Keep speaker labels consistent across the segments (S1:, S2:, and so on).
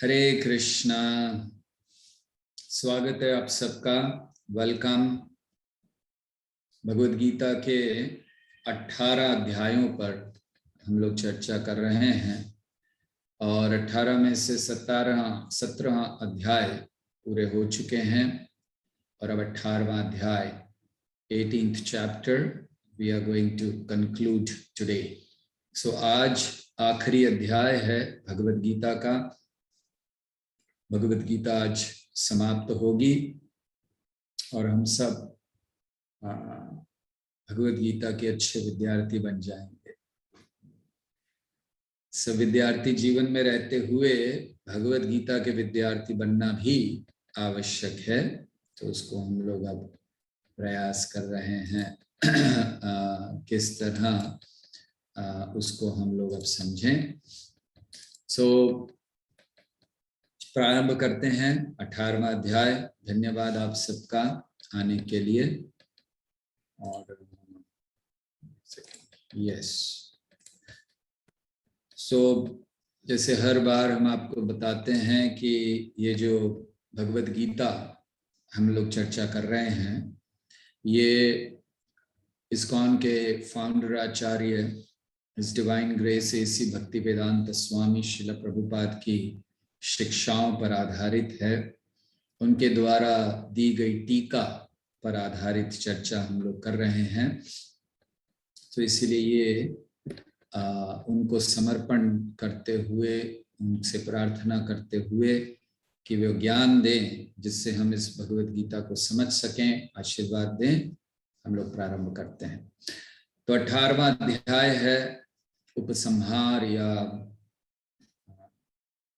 S1: हरे कृष्णा। स्वागत है आप सबका। वेलकम। भगवद गीता के 18 अध्यायों पर हम लोग चर्चा कर रहे हैं और 18 में से 17 अध्याय पूरे हो चुके हैं और अब 18वां अध्याय 18th chapter we are going to conclude today. So आज आखिरी अध्याय है भगवद गीता का। भगवद गीता आज समाप्त होगी और हम सब भगवद गीता के अच्छे विद्यार्थी बन जाएंगे। सब विद्यार्थी जीवन में रहते हुए भगवद गीता के विद्यार्थी बनना भी आवश्यक है, तो उसको हम लोग अब प्रयास कर रहे हैं किस तरह उसको हम लोग अब समझें। प्रारंभ करते हैं 18वां अध्याय। धन्यवाद आप सबका आने के लिए। और यस, जैसे हर बार हम आपको बताते हैं कि ये जो भगवद गीता हम लोग चर्चा कर रहे हैं, ये इस्कॉन के फाउंडर आचार्य इस डिवाइन ग्रेस एसी भक्ति वेदांत स्वामी श्रील प्रभुपाद की शिक्षाओं पर आधारित है। उनके द्वारा दी गई टीका पर आधारित चर्चा हम लोग कर रहे हैं। तो इसीलिए ये उनको समर्पण करते हुए, उनसे प्रार्थना करते हुए कि वे ज्ञान दें जिससे हम इस भगवद गीता को समझ सकें, आशीर्वाद दें, हम लोग प्रारंभ करते हैं। तो 18वां अध्याय है उपसंहार या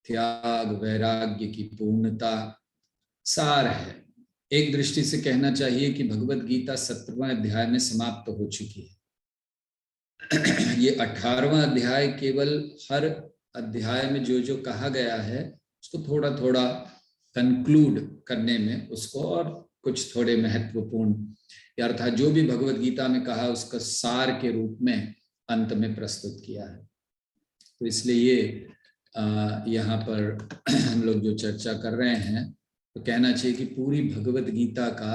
S1: त्याग वैराग्य की पूर्णता। सार है। एक दृष्टि से कहना चाहिए कि भगवद गीता 17वां अध्याय में समाप्त हो चुकी है। ये 18वां अध्याय केवल हर अध्याय में जो जो कहा गया है उसको थोड़ा थोड़ा कंक्लूड करने में, उसको और कुछ थोड़े महत्वपूर्ण अर्थात जो भी भगवद गीता में कहा उसका सार के रूप में अंत में प्रस्तुत किया है। तो इसलिए ये यहाँ पर हम लोग जो चर्चा कर रहे हैं तो कहना चाहिए कि पूरी भगवद गीता का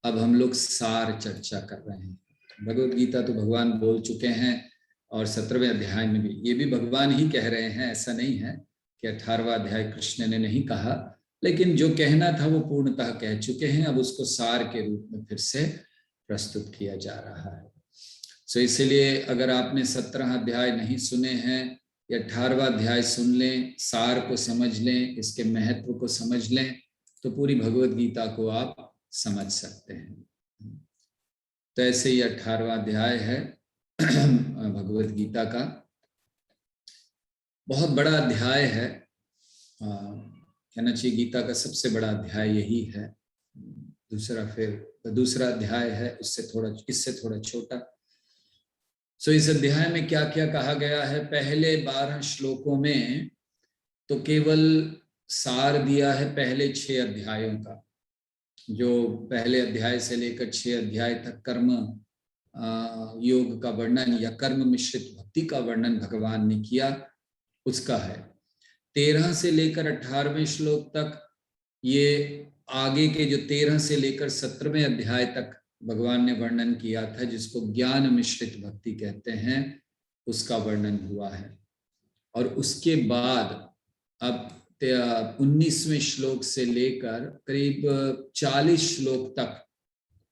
S1: अब हम लोग सार चर्चा कर रहे हैं। भगवद गीता तो भगवान बोल चुके हैं और 17वें अध्याय में भी ये भी भगवान ही कह रहे हैं। ऐसा नहीं है कि 18वां अध्याय कृष्ण ने नहीं कहा, लेकिन जो कहना था वो पूर्णतः कह चुके हैं। अब उसको सार के रूप में फिर से प्रस्तुत किया जा रहा है। सो इसलिए अगर आपने 17 अध्याय नहीं सुने हैं या 18वां अध्याय सुन लें, सार को समझ लें, इसके महत्व को समझ लें, तो पूरी भगवद गीता को आप समझ सकते हैं। तो ऐसे ही 18वां अध्याय है भगवद गीता का। बहुत बड़ा अध्याय है, कहना चाहिए गीता का सबसे बड़ा अध्याय यही है। दूसरा अध्याय है इससे थोड़ा छोटा। सो इस अध्याय में क्या क्या कहा गया है? पहले 12 श्लोकों में तो केवल सार दिया है पहले 6 अध्यायों का। जो पहले अध्याय से लेकर 6 अध्याय तक कर्म योग का वर्णन या कर्म मिश्रित भक्ति का वर्णन भगवान ने किया, उसका है। 13 से लेकर 18वें श्लोक तक ये आगे के जो 13 से लेकर 17वें अध्याय तक भगवान ने वर्णन किया था, जिसको ज्ञान मिश्रित भक्ति कहते हैं, उसका वर्णन हुआ है। और उसके बाद अब 19वें श्लोक से लेकर करीब 40 श्लोक तक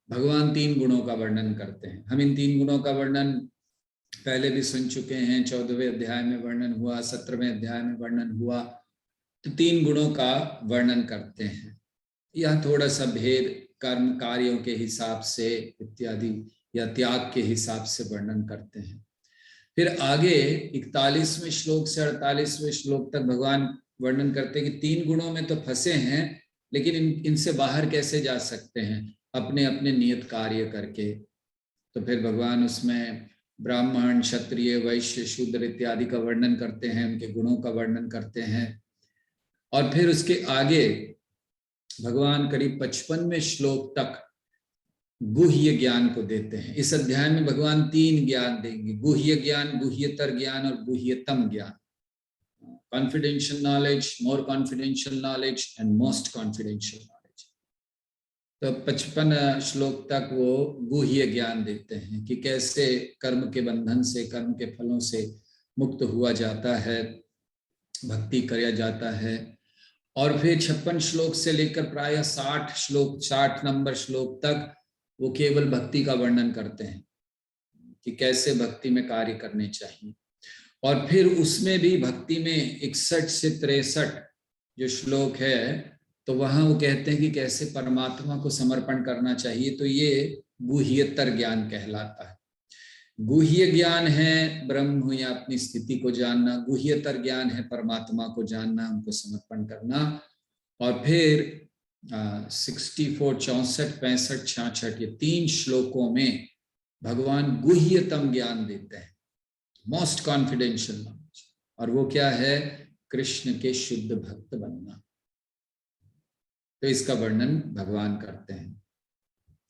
S1: भगवान 3 गुणों का वर्णन करते हैं। हम इन 3 गुणों का वर्णन पहले भी सुन चुके हैं। 14वें अध्याय में वर्णन हुआ, 17वें अध्याय में वर्णन हुआ। तो 3 गुणों का वर्णन करते हैं। यह थोड़ा सा भेद कर्म कार्यों के हिसाब से इत्यादि या त्याग के हिसाब से वर्णन करते हैं। फिर आगे 41वें श्लोक से 48वें श्लोक तक भगवान वर्णन करते हैं कि 3 गुणों में तो फंसे हैं, लेकिन इनसे बाहर कैसे जा सकते हैं? अपने अपने नियत कार्य करके। तो फिर भगवान उसमें ब्राह्मण, क्षत्रिय, वैश्य, शूद्र इत्यादि का वर्णन करते हैं, उनके गुणों का वर्णन करते हैं। और फिर उसके आगे भगवान करीब 55वें श्लोक तक गुह्य ज्ञान को देते हैं। इस अध्याय में भगवान 3 ज्ञान देंगे, गुह्य ज्ञान, गुह्यतर ज्ञान और गुह्यतम ज्ञान। confidential knowledge, more confidential knowledge and most confidential knowledge. तो 55 श्लोक तक वो गुह्य ज्ञान देते हैं कि कैसे कर्म के बंधन से, कर्म के फलों से मुक्त हुआ जाता है, भक्ति किया जाता है। और फिर 56 श्लोक से लेकर प्राय 60 नंबर श्लोक तक वो केवल भक्ति का वर्णन करते हैं कि कैसे भक्ति में कार्य करने चाहिए। और फिर उसमें भी भक्ति में 61 से 63 जो श्लोक है, तो वहां वो कहते हैं कि कैसे परमात्मा को समर्पण करना चाहिए। तो ये गुह्यतर ज्ञान कहलाता है। गुह्य ज्ञान है ब्रह्म या अपनी स्थिति को जानना, गुह्यतर ज्ञान है परमात्मा को जानना, उनको समर्पण करना। और फिर 64, 64, 65, 66 ये 3 श्लोकों में भगवान गुह्यतम ज्ञान देते हैं, मोस्ट कॉन्फिडेंशियल नॉलेज। और वो क्या है? कृष्ण के शुद्ध भक्त बनना। तो इसका वर्णन भगवान करते हैं।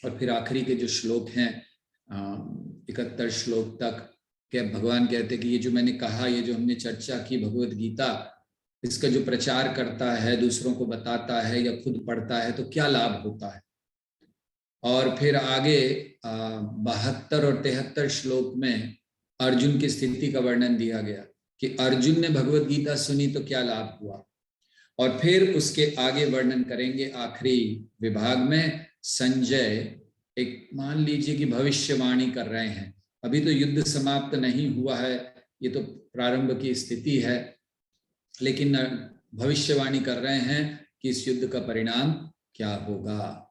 S1: और फिर आखिरी के जो श्लोक हैं 71 श्लोक तक, क्या भगवान कहते हैं कि ये जो मैंने कहा, ये जो हमने चर्चा की भगवत गीता, इसका जो प्रचार करता है, दूसरों को बताता है या खुद पढ़ता है, तो क्या लाभ होता है। और फिर आगे 72 और 73 श्लोक में अर्जुन की स्थिति का वर्णन दिया गया कि अर्जुन ने भगवत गीता सुनी तो क्या लाभ हुआ। और फिर उसके आगे वर्णन करेंगे आखिरी विभाग में संजय एक, मान लीजिए कि भविष्यवाणी कर रहे हैं। अभी तो युद्ध समाप्त नहीं हुआ है, ये तो प्रारंभ की स्थिति है, लेकिन भविष्यवाणी कर रहे हैं कि इस युद्ध का परिणाम क्या होगा।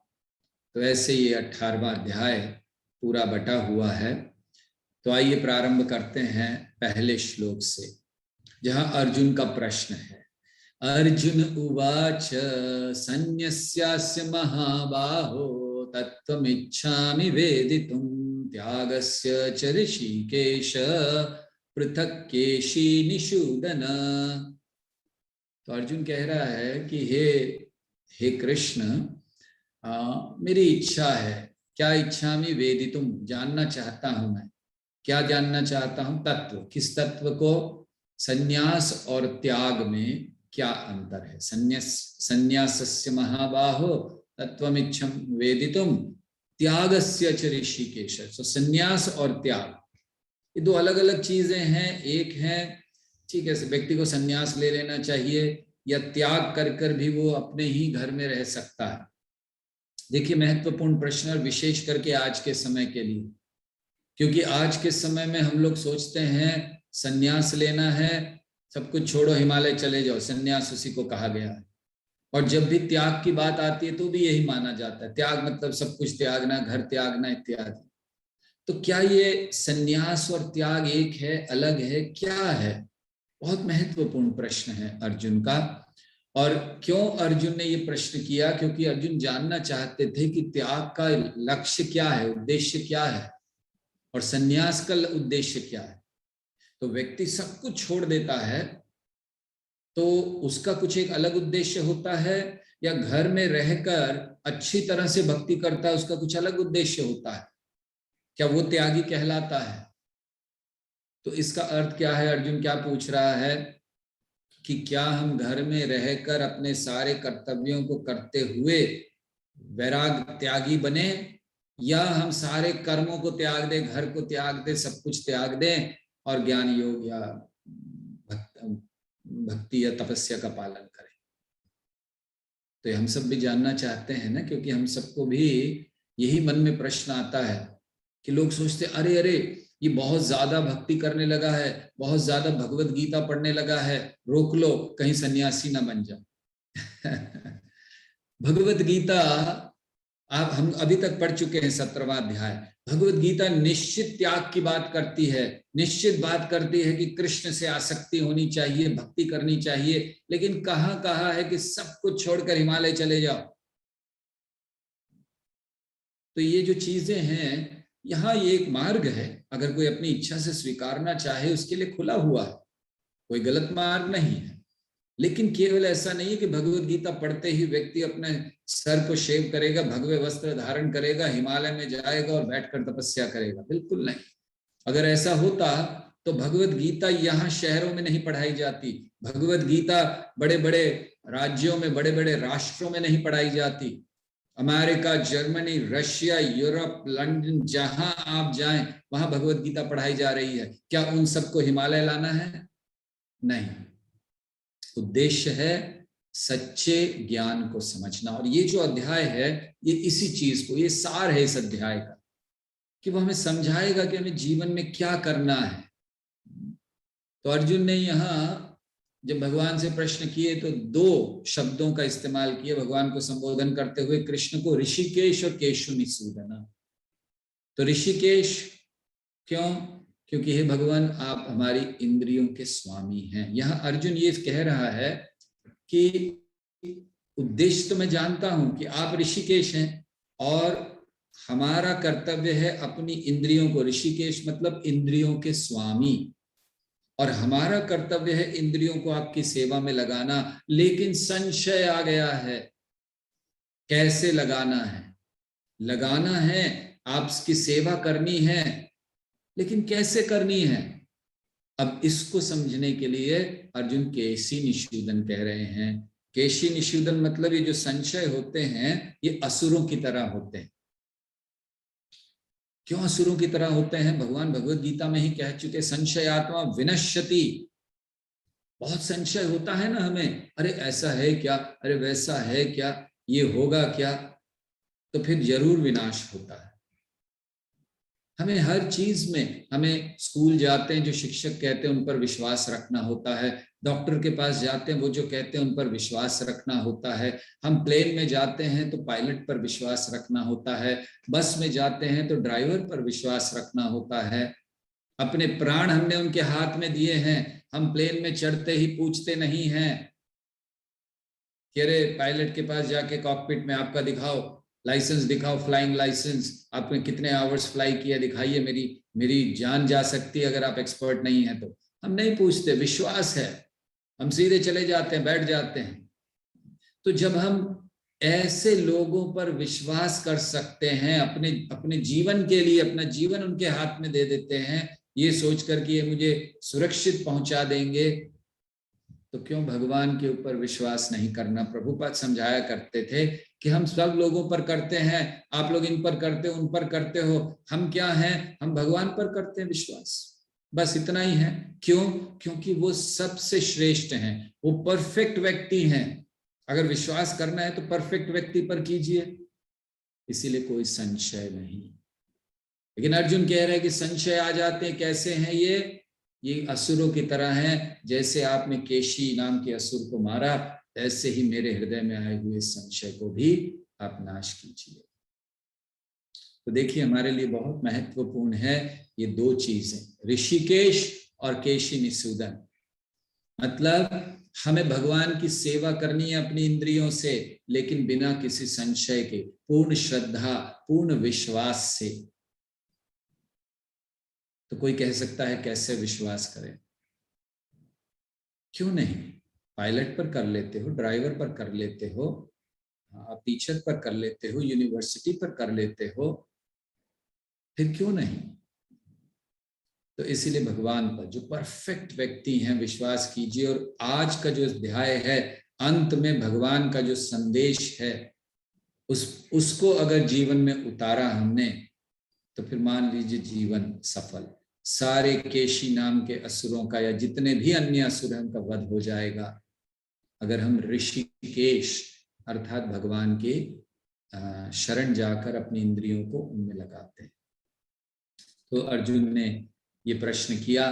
S1: तो ऐसे ये 18वां अध्याय पूरा बटा हुआ है। तो आइए प्रारंभ करते हैं पहले श्लोक से, जहां अर्जुन का प्रश्न है। अर्जुन उवाच सन्न्यस्यास्य महाबाहो तत्त्वमिच्छामि वेदितुं त्यागस्य च ऋषिकेश पृथक् केशी निषूदन। तो अर्जुन कह रहा है कि हे कृष्ण, मेरी इच्छा है। क्या इच्छामि वेदितुम, जानना चाहता हूं मैं। क्या जानना चाहता हूं? तत्व। किस तत्व को? संन्यास और त्याग में क्या अंतर है। संन्यासस्य महाबाहो तत्वमिच्छं वेदितुम त्यागस्य च ऋषिकेश। तो संन्यास और त्याग ये 2 अलग अलग चीजें हैं। एक है, ठीक है, व्यक्ति को संन्यास ले लेना चाहिए या त्याग कर कर भी वो अपने ही घर में रह सकता है। देखिए, महत्वपूर्ण प्रश्न, और विशेष करके आज के समय के लिए, क्योंकि आज के समय में हम लोग सोचते हैं संन्यास लेना है, सब कुछ छोड़ो, हिमालय चले जाओ, संन्यास उसी को कहा गया है। और जब भी त्याग की बात आती है तो भी यही माना जाता है, त्याग मतलब सब कुछ त्यागना, घर त्यागना इत्यादि। तो क्या ये संन्यास और त्याग एक है, अलग है, क्या है? बहुत महत्वपूर्ण प्रश्न है अर्जुन का। और क्यों अर्जुन ने ये प्रश्न किया? क्योंकि अर्जुन जानना चाहते थे कि त्याग का लक्ष्य क्या है, उद्देश्य क्या है, और संन्यास का उद्देश्य क्या है। तो व्यक्ति सब कुछ छोड़ देता है तो उसका कुछ एक अलग उद्देश्य होता है, या घर में रहकर अच्छी तरह से भक्ति करता है, उसका कुछ अलग उद्देश्य होता है। क्या वो त्यागी कहलाता है? तो इसका अर्थ क्या है? अर्जुन क्या पूछ रहा है कि क्या हम घर में रहकर अपने सारे कर्तव्यों को करते हुए वैराग त्यागी बने, या हम सारे कर्मों को त्याग दें, घर को त्याग दें, सब कुछ त्याग दें और ज्ञान योग या भक्ति या तपस्या का पालन करें। तो हम सब भी जानना चाहते हैं ना, क्योंकि हम सबको भी यही मन में प्रश्न आता है कि लोग सोचते अरे अरे ये बहुत ज्यादा भक्ति करने लगा है, बहुत ज्यादा भगवत गीता पढ़ने लगा है, रोक लो कहीं सन्यासी ना बन जाए। भगवत गीता आप हम अभी तक पढ़ चुके हैं 17वां अध्याय। भगवत गीता निश्चित त्याग की बात करती है, निश्चित बात करती है कि कृष्ण से आसक्ति होनी चाहिए, भक्ति करनी चाहिए, लेकिन कहाँ कहा है कि सब कुछ छोड़कर हिमालय चले जाओ। तो ये जो चीजें हैं, यहाँ ये एक मार्ग है, अगर कोई अपनी इच्छा से स्वीकारना चाहे उसके लिए खुला हुआ है, कोई गलत मार्ग नहीं है। लेकिन केवल ऐसा नहीं है कि भगवत गीता पढ़ते ही व्यक्ति अपने सर को शेव करेगा, भगवे वस्त्र धारण करेगा, हिमालय में जाएगा और बैठकर तपस्या करेगा, बिल्कुल नहीं। अगर ऐसा होता तो भगवत गीता यहाँ शहरों में नहीं पढ़ाई जाती, भगवत गीता बड़े बड़े राज्यों में, बड़े बड़े राष्ट्रों में नहीं पढ़ाई जाती। America, Germany, Russia, Europe, London, जहां आप जाएं वहां भगवत गीता पढ़ाई जा रही है। क्या उन सबको हिमालय लाना है? नहीं। उद्देश्य है सच्चे ज्ञान को समझना। और ये जो अध्याय है ये इसी चीज को, ये सार है इस अध्याय का, कि वो हमें समझाएगा कि हमें जीवन में क्या करना है। तो अर्जुन ने यहाँ जब भगवान से प्रश्न किए तो दो शब्दों का इस्तेमाल किए भगवान को संबोधन करते हुए, कृष्ण को ऋषिकेश और केशुनिसूदन। तो ऋषिकेश क्यों? क्योंकि हे भगवान आप हमारी इंद्रियों के स्वामी हैं। यहाँ अर्जुन ये कह रहा है कि उद्देश्य तो मैं जानता हूं कि आप ऋषिकेश हैं और हमारा कर्तव्य है अपनी इंद्रियों को, ऋषिकेश मतलब इंद्रियों के स्वामी, और हमारा कर्तव्य है इंद्रियों को आपकी सेवा में लगाना। लेकिन संशय आ गया है, कैसे लगाना है? लगाना है, आपकी सेवा करनी है, लेकिन कैसे करनी है? अब इसको समझने के लिए अर्जुन केशी निषूदन कह रहे हैं। केशी निषूदन मतलब ये जो संशय होते हैं ये असुरों की तरह होते हैं। क्यों असुरों की तरह होते हैं? भगवान भगवत गीता में ही कह चुके, संशय आत्मा विनश्यति। बहुत संशय होता है ना हमें, अरे ऐसा है क्या, अरे वैसा है क्या, ये होगा क्या, तो फिर जरूर विनाश होता है। हमें हर चीज में, हमें स्कूल जाते हैं जो शिक्षक कहते हैं उन पर विश्वास रखना होता है, डॉक्टर के पास जाते हैं वो जो कहते हैं उन पर विश्वास रखना होता है, हम प्लेन में जाते हैं तो पायलट पर विश्वास रखना होता है, बस में जाते हैं तो ड्राइवर पर विश्वास रखना होता है। अपने प्राण हमने उनके हाथ में दिए हैं, हम प्लेन में चढ़ते ही पूछते नहीं हैं कि अरे पायलट के पास जाके कॉकपिट में आपका दिखाओ, लाइसेंस दिखाओ, फ्लाइंग लाइसेंस, आपने कितने आवर्स फ्लाई किया दिखाइए, मेरी जान जा सकती है अगर आप एक्सपर्ट नहीं है तो। हम नहीं पूछते, विश्वास है, हम सीधे चले जाते हैं, बैठ जाते हैं। तो जब हम ऐसे लोगों पर विश्वास कर सकते हैं, अपने अपने जीवन के लिए अपना जीवन उनके हाथ में दे देते हैं ये सोचकर कि ये मुझे सुरक्षित पहुंचा देंगे, तो क्यों भगवान के ऊपर विश्वास नहीं करना? प्रभुपाद समझाया करते थे कि हम सब लोगों पर करते हैं, आप लोग इन पर करते हो, उन पर करते हो, हम क्या हैं? हम भगवान पर करते हैं विश्वास, बस इतना ही है। क्यों? क्योंकि वो सबसे श्रेष्ठ हैं, वो परफेक्ट व्यक्ति हैं। अगर विश्वास करना है तो परफेक्ट व्यक्ति पर कीजिए, इसीलिए कोई संशय नहीं। लेकिन अर्जुन कह रहे हैं कि संशय आ जाते हैं, कैसे हैं ये असुरों की तरह हैं। जैसे आपने केशी नाम के असुर को मारा, ऐसे ही मेरे हृदय में आए हुए संशय को भी आप नाश कीजिए। तो देखिए हमारे लिए बहुत महत्वपूर्ण है ये दो चीजें, ऋषिकेश और केशी निषूदन। मतलब हमें भगवान की सेवा करनी है अपनी इंद्रियों से, लेकिन बिना किसी संशय के, पूर्ण श्रद्धा, पूर्ण विश्वास से। तो कोई कह सकता है कैसे विश्वास करें? क्यों नहीं, पायलट पर कर लेते हो, ड्राइवर पर कर लेते हो, आप टीचर पर कर लेते हो, यूनिवर्सिटी पर कर लेते हो, फिर क्यों नहीं? तो इसीलिए भगवान पर जो परफेक्ट व्यक्ति हैं विश्वास कीजिए। और आज का जो अध्याय है, अंत में भगवान का जो संदेश है उसको अगर जीवन में उतारा हमने, तो फिर मान लीजिए जीवन सफल। सारे केशी नाम के असुरों का या जितने भी अन्य असुर हैं उनका वध हो जाएगा अगर हम ऋषिकेश अर्थात भगवान के शरण जाकर अपनी इंद्रियों को उनमें लगाते हैं। तो अर्जुन ने ये प्रश्न किया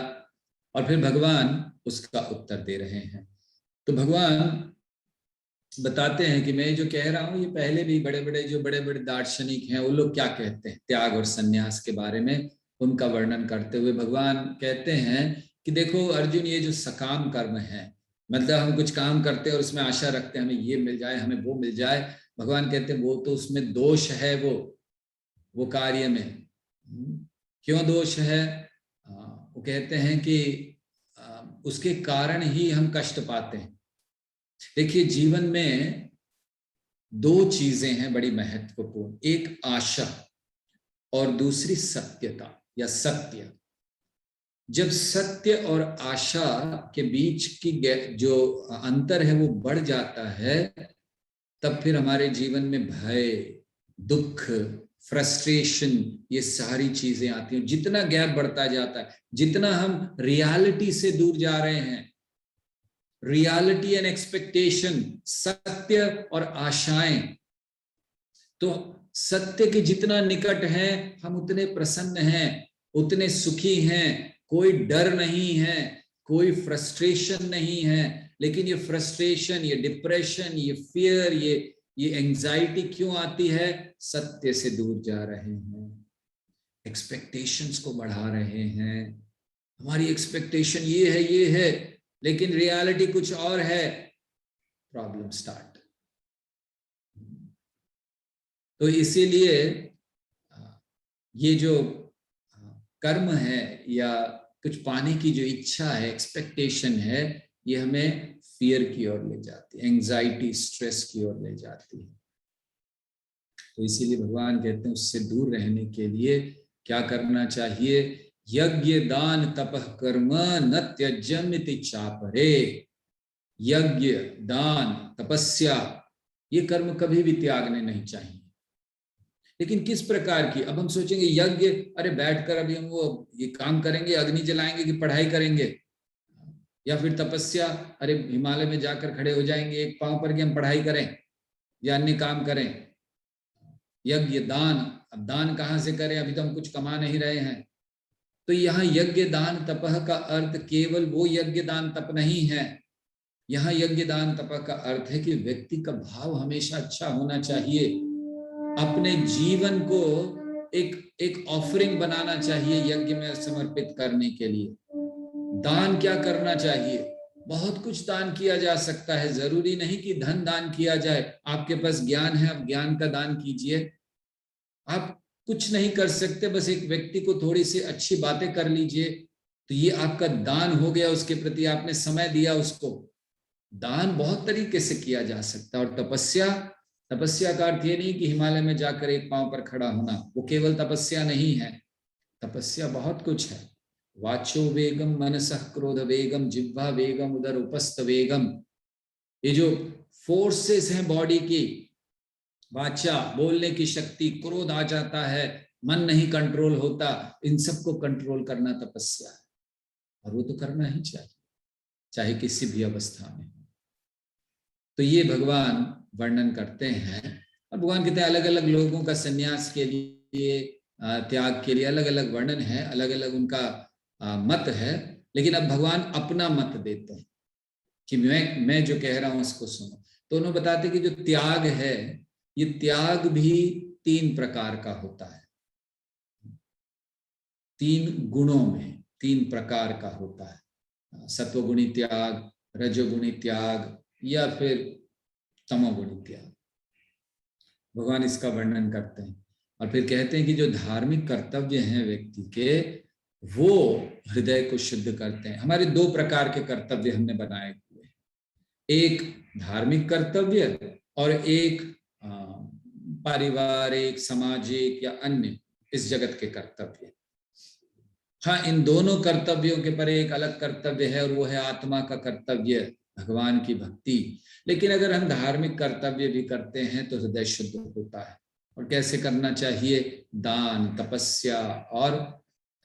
S1: और फिर भगवान उसका उत्तर दे रहे हैं। तो भगवान बताते हैं कि मैं जो कह रहा हूं ये पहले भी बड़े बड़े दार्शनिक हैं वो लोग क्या कहते हैं त्याग और संन्यास के बारे में, उनका वर्णन करते हुए भगवान कहते हैं कि देखो अर्जुन, ये जो सकाम कर्म है, मतलब हम कुछ काम करते हैं और उसमें आशा रखते हैं हमें ये मिल जाए, हमें वो मिल जाए, भगवान कहते हैं वो तो उसमें दोष है, वो कार्य में। क्यों दोष है? वो कहते हैं कि उसके कारण ही हम कष्ट पाते हैं। देखिए जीवन में दो चीजें हैं बड़ी महत्वपूर्ण, एक आशा और दूसरी सत्यता या सत्य। जब सत्य और आशा के बीच की जो अंतर है वो बढ़ जाता है, तब फिर हमारे जीवन में भय, दुख, फ्रस्ट्रेशन, ये सारी चीजें आती हैं। जितना गैप बढ़ता जाता है, जितना हम रियलिटी से दूर जा रहे हैं, रियलिटी एंड एक्सपेक्टेशन, सत्य और आशाएं, तो सत्य के जितना निकट है हम उतने प्रसन्न हैं, उतने सुखी हैं, कोई डर नहीं है, कोई फ्रस्ट्रेशन नहीं है। लेकिन ये फ्रस्ट्रेशन, ये डिप्रेशन, ये फियर, ये एंजाइटी क्यों आती है? सत्य से दूर जा रहे हैं, एक्सपेक्टेशंस को बढ़ा रहे हैं। हमारी एक्सपेक्टेशन ये है, लेकिन रियलिटी कुछ और है, प्रॉब्लम स्टार्ट। तो इसीलिए ये जो कर्म है या कुछ पाने की जो इच्छा है, एक्सपेक्टेशन है, ये हमें फियर की ओर ले जाती है, एंजाइटी, स्ट्रेस की ओर ले जाती है। तो इसीलिए भगवान कहते हैं उससे दूर रहने के लिए क्या करना चाहिए? यज्ञ दान तपः कर्म न त्यज्यमिति चापरे। यज्ञ, दान, तपस्या, ये कर्म कभी भी त्यागने नहीं चाहिए। लेकिन किस प्रकार की? अब हम सोचेंगे यज्ञ, अरे बैठकर अभी हम वो ये काम करेंगे, अग्नि जलाएंगे कि पढ़ाई करेंगे? या फिर तपस्या, अरे हिमालय में जाकर खड़े हो जाएंगे एक पांव पर कि हम पढ़ाई करें या अन्य काम करें? यज्ञ, दान, अब दान कहाँ से करें? अभी तो हम कुछ कमा नहीं रहे हैं। तो यहाँ यज्ञ दान तपह का अर्थ केवल वो यज्ञ दान तप नहीं है। यहाँ यज्ञ दान तपह का अर्थ है कि व्यक्ति का भाव हमेशा अच्छा होना चाहिए, अपने जीवन को एक ऑफरिंग बनाना चाहिए यज्ञ में समर्पित करने के लिए। दान क्या करना चाहिए? बहुत कुछ दान किया जा सकता है, जरूरी नहीं कि धन दान किया जाए। आपके पास ज्ञान है, आप ज्ञान का दान कीजिए। आप कुछ नहीं कर सकते, बस एक व्यक्ति को थोड़ी सी अच्छी बातें कर लीजिए, तो ये आपका दान हो गया, उसके प्रति आपने समय दिया उसको। दान बहुत तरीके से किया जा सकता है। और तपस्या, तपस्या का अर्थ ये नहीं कि हिमालय में जाकर एक पांव पर खड़ा होना, वो केवल तपस्या नहीं है। तपस्या बहुत कुछ है। वाचो वेगम मनसः क्रोध वेगम जिह्वा वेगम उदर उपस्थ वेगम। ये जो फोर्सेस हैं बॉडी की, वाचा बोलने की शक्ति, क्रोध आ जाता है, मन नहीं कंट्रोल होता, इन सबको कंट्रोल करना तपस्या है। और वो तो करना ही चाहिए, चाहे किसी भी अवस्था में। तो ये भगवान वर्णन करते हैं। और भगवान कहते हैं अलग अलग लोगों का संन्यास के लिए, त्याग के लिए अलग अलग वर्णन है, अलग अलग उनका मत है। लेकिन अब भगवान अपना मत देते हैं कि मैं जो कह रहा हूं उसको सुनो। तो उन्होंने बताते कि जो त्याग है, ये त्याग भी 3 प्रकार का होता है। 3 गुणों में 3 प्रकार का होता है। सत्वगुणी त्याग, रजोगुणी त्याग या फिर तमोगुणी त्याग। भगवान इसका वर्णन करते हैं और फिर कहते हैं कि जो धार्मिक कर्तव्य हैं व्यक्ति के, वो हृदय को शुद्ध करते हैं। हमारे 2 प्रकार के कर्तव्य हमने बनाए हुए हैं, एक धार्मिक कर्तव्य और एक पारिवारिक, सामाजिक या अन्य इस जगत के कर्तव्य। हाँ, इन दोनों कर्तव्यों के पर एक अलग कर्तव्य है और वो है आत्मा का कर्तव्य, भगवान की भक्ति। लेकिन अगर हम धार्मिक कर्तव्य भी करते हैं तो हृदय शुद्ध होता है। और कैसे करना चाहिए? दान, तपस्या और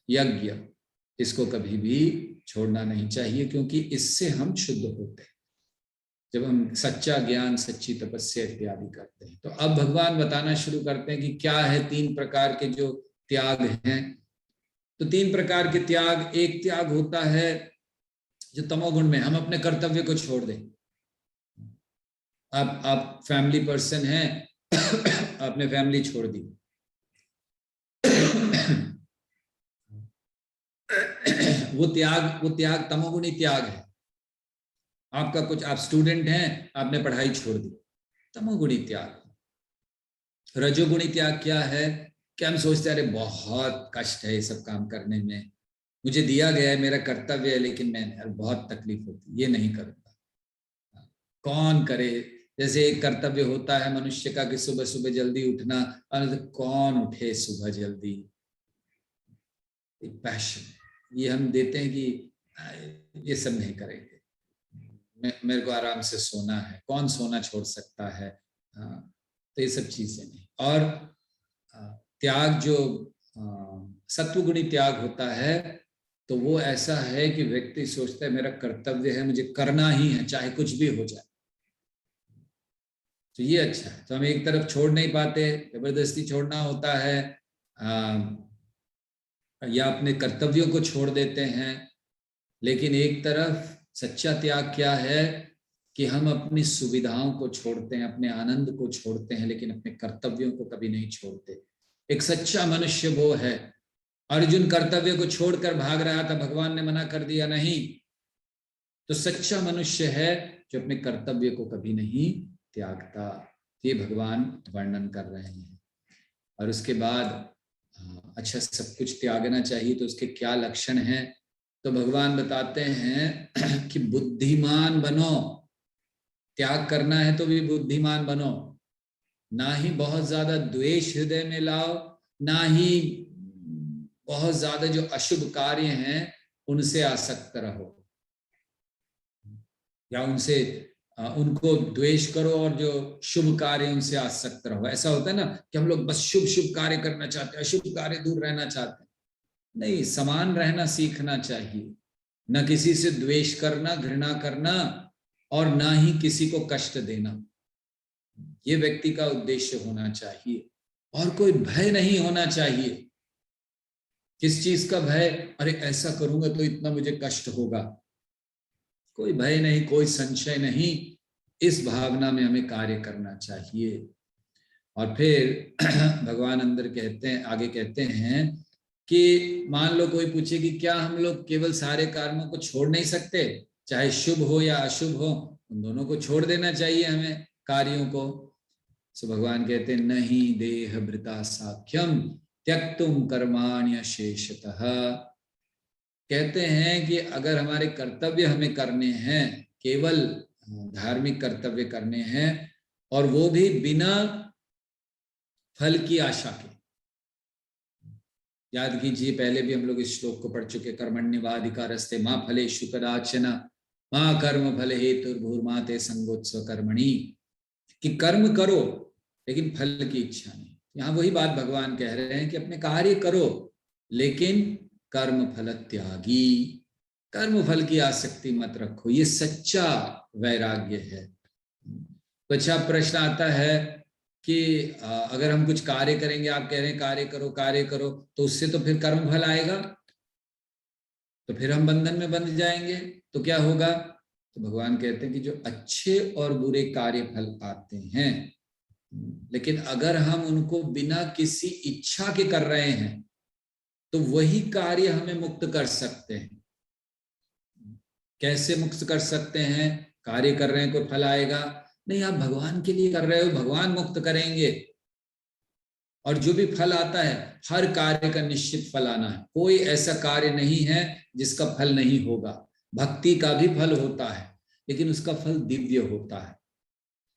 S1: यज्ञ, इसको कभी भी छोड़ना नहीं चाहिए, क्योंकि इससे हम शुद्ध होते हैं जब हम सच्चा ज्ञान, सच्ची तपस्या इत्यादि करते हैं। तो अब भगवान बताना शुरू करते हैं कि क्या है 3 प्रकार के जो त्याग हैं। तो 3 प्रकार के त्याग, एक त्याग होता है जो तमोगुण में, हम अपने कर्तव्य को छोड़ दें। आप फैमिली पर्सन हैं, आपने फैमिली छोड़ दी, वो त्याग तमोगुणी त्याग है। आपका कुछ, आप स्टूडेंट हैं, आपने पढ़ाई छोड़ दी, तमोगुणी त्याग। रजोगुणी त्याग क्या है? कि हम सोचते हैं अरे बहुत कष्ट है ये सब काम करने में, मुझे दिया गया है, मेरा कर्तव्य है, लेकिन मैं बहुत तकलीफ होती, ये नहीं करूंगा। कौन करे? जैसे एक कर्तव्य होता है मनुष्य का कि सुबह सुबह जल्दी उठना, और कौन उठे सुबह जल्दी? पैशन, ये हम देते हैं कि ये सब नहीं करेंगे, मेरे को आराम से सोना है, कौन सोना छोड़ सकता है। तो ये सब चीजें नहीं। और त्याग जो सत्वगुणी त्याग होता है तो वो ऐसा है कि व्यक्ति सोचता है मेरा कर्तव्य है, मुझे करना ही है चाहे कुछ भी हो जाए। तो ये अच्छा है। तो हम एक तरफ छोड़ नहीं पाते, जबरदस्ती छोड़ना होता है, या अपने कर्तव्यों को छोड़ देते हैं। लेकिन एक तरफ सच्चा त्याग क्या है कि हम अपनी सुविधाओं को छोड़ते हैं, अपने आनंद को छोड़ते हैं, लेकिन अपने कर्तव्यों को कभी नहीं छोड़ते। एक सच्चा मनुष्य वो है। अर्जुन कर्तव्य को छोड़कर भाग रहा था, भगवान ने मना कर दिया नहीं। तो सच्चा मनुष्य है जो अपने कर्तव्य को कभी नहीं त्यागता। ये भगवान वर्णन कर रहे हैं। और उसके बाद अच्छा सब कुछ त्यागना चाहिए तो उसके क्या लक्षण हैं, तो भगवान बताते हैं कि बुद्धिमान बनो। त्याग करना है तो भी बुद्धिमान बनो, ना ही बहुत ज्यादा द्वेष हृदय में लाओ, ना ही बहुत ज्यादा जो अशुभ कार्य हैं उनसे आसक्त रहो, या उनको द्वेष करो और जो शुभ कार्य उनसे आसक्त रहो। ऐसा होता है ना कि हम लोग बस शुभ शुभ कार्य करना चाहते हैं, अशुभ कार्य दूर रहना चाहते हैं। नहीं, समान रहना सीखना चाहिए। न किसी से द्वेष करना, घृणा करना, और ना ही किसी को कष्ट देना, ये व्यक्ति का उद्देश्य होना चाहिए। और कोई भय नहीं होना चाहिए। किस चीज का भय? अरे ऐसा करूंगा तो इतना मुझे कष्ट होगा। कोई भय नहीं, कोई संशय नहीं, इस भावना में हमें कार्य करना चाहिए। और फिर भगवान अंदर कहते हैं, आगे कहते हैं कि मान लो कोई पूछे कि क्या हम लोग केवल सारे कर्मों को छोड़ नहीं सकते, चाहे शुभ हो या अशुभ हो, उन दोनों को छोड़ देना चाहिए हमें, कार्यों को। सो भगवान कहते हैं नहीं देह भृता साख्यम त्यक्तुम कर्माण्य शेषतः। कहते हैं कि अगर हमारे कर्तव्य हमें करने हैं, केवल धार्मिक कर्तव्य करने हैं, और वो भी बिना फल की आशा के। याद कीजिए, पहले भी हम लोग इस श्लोक को पढ़ चुके, कर्मण्यवाधिकारस्ते मां फलेषु कदाचन मां कर्म फल हेतुर्भुर्मा ते संगोत्सव कर्मणि, कि कर्म करो लेकिन फल की इच्छा नहीं। यहां वही बात भगवान कह रहे हैं कि अपने कार्य करो लेकिन कर्म फल त्यागी, कर्म फल की आसक्ति मत रखो। ये सच्चा वैराग्य है। तो अच्छा प्रश्न आता है कि अगर हम कुछ कार्य करेंगे, आप कह रहे हैं कार्य करो, तो उससे तो फिर कर्म फल आएगा, तो फिर हम बंधन में बंध जाएंगे, तो क्या होगा? तो भगवान कहते हैं कि जो अच्छे और बुरे कार्य फल आते हैं, लेकिन अगर हम उनको बिना किसी इच्छा के कर रहे हैं तो वही कार्य हमें मुक्त कर सकते हैं। कैसे मुक्त कर सकते हैं? कार्य कर रहे हैं, कोई फल आएगा नहीं, आप भगवान के लिए कर रहे हो, भगवान मुक्त करेंगे। और जो भी फल आता है, हर कार्य का निश्चित फल आना है। कोई ऐसा कार्य नहीं है जिसका फल नहीं होगा। भक्ति का भी फल होता है, लेकिन उसका फल दिव्य होता है।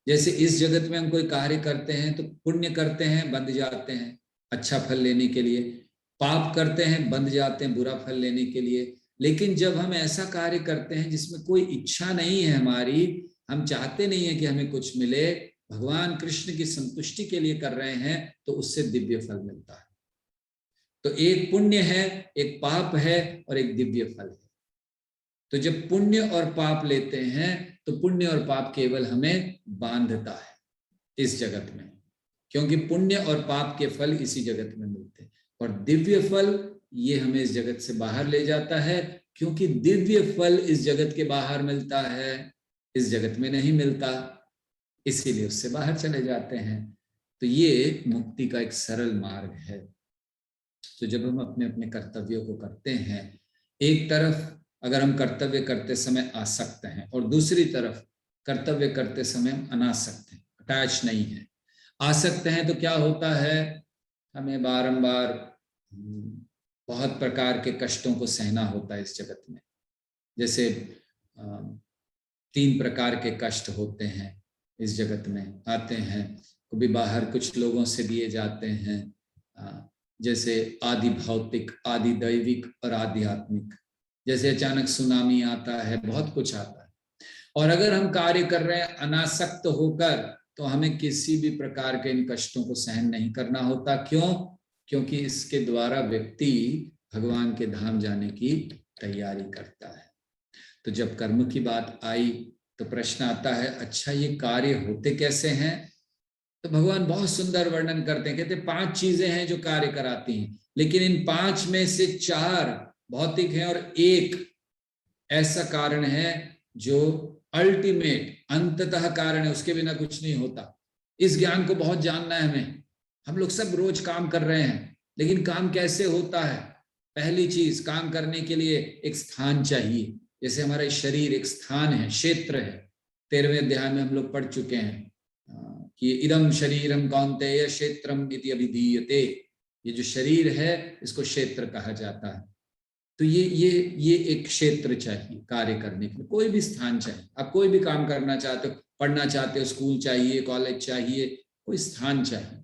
S1: जैसे इस जगत में हम कोई कार्य करते हैं तो पुण्य करते हैं, बंध जाते हैं अच्छा फल लेने के लिए, पाप करते हैं, बंध जाते हैं बुरा फल लेने के लिए। लेकिन जब हम ऐसा कार्य करते हैं जिसमें कोई इच्छा नहीं है हमारी, हम चाहते नहीं है कि हमें कुछ मिले, भगवान कृष्ण की संतुष्टि के लिए कर रहे हैं, तो उससे दिव्य फल मिलता है। तो एक पुण्य है, एक पाप है, और एक दिव्य फल है। तो जब पुण्य और पाप लेते हैं तो पुण्य और पाप केवल हमें बांधता है इस जगत में, क्योंकि पुण्य और पाप के फल इसी जगत में मिलते हैं। और दिव्य फल ये हमें इस जगत से बाहर ले जाता है, क्योंकि दिव्य फल इस जगत के बाहर मिलता है, इस जगत में नहीं मिलता, इसीलिए उससे बाहर चले जाते हैं। तो ये मुक्ति का एक सरल मार्ग है। तो जब हम अपने अपने कर्तव्यों को करते हैं, एक तरफ अगर हम कर्तव्य करते समय आसक्त हैं और दूसरी तरफ कर्तव्य करते समय हम अनासक्त हैं, अटैच नहीं है। आसक्त हैं तो क्या होता है, हमें बारंबार बहुत प्रकार के कष्टों को सहना होता है इस जगत में। जैसे 3 प्रकार के कष्ट होते हैं इस जगत में, आते हैं, कभी बाहर कुछ लोगों से दिए जाते हैं, जैसे आदि भौतिक, आदि दैविक और आध्यात्मिक। जैसे अचानक सुनामी आता है, बहुत कुछ आता है। और अगर हम कार्य कर रहे हैं अनासक्त होकर, तो हमें किसी भी प्रकार के इन कष्टों को सहन नहीं करना होता। क्यों? क्योंकि इसके द्वारा व्यक्ति भगवान के धाम जाने की तैयारी करता है। तो जब कर्म की बात आई तो प्रश्न आता है, अच्छा ये कार्य होते कैसे हैं? तो भगवान बहुत सुंदर वर्णन करते हैं। कहते 5 चीजें हैं जो कार्य कराती हैं, लेकिन इन 5 में से 4 भौतिक हैं और एक ऐसा कारण है जो अल्टीमेट, अंततः कारण है, उसके बिना कुछ नहीं होता। इस ज्ञान को बहुत जानना है हमें। हम लोग सब रोज काम कर रहे हैं, लेकिन काम कैसे होता है? पहली चीज, काम करने के लिए एक स्थान चाहिए। जैसे हमारा शरीर एक स्थान है, क्षेत्र है। 13वें अध्याय में हम लोग पढ़ चुके हैं कि इदम शरीरम कौन्तेय क्षेत्रम इति अभिधीयते। ये जो शरीर है इसको क्षेत्र कहा जाता है। तो ये एक क्षेत्र चाहिए कार्य करने के लिए। कोई भी स्थान चाहिए। आप कोई भी काम करना चाहते हो, पढ़ना चाहते हो, स्कूल चाहिए, कॉलेज चाहिए, कोई स्थान चाहिए।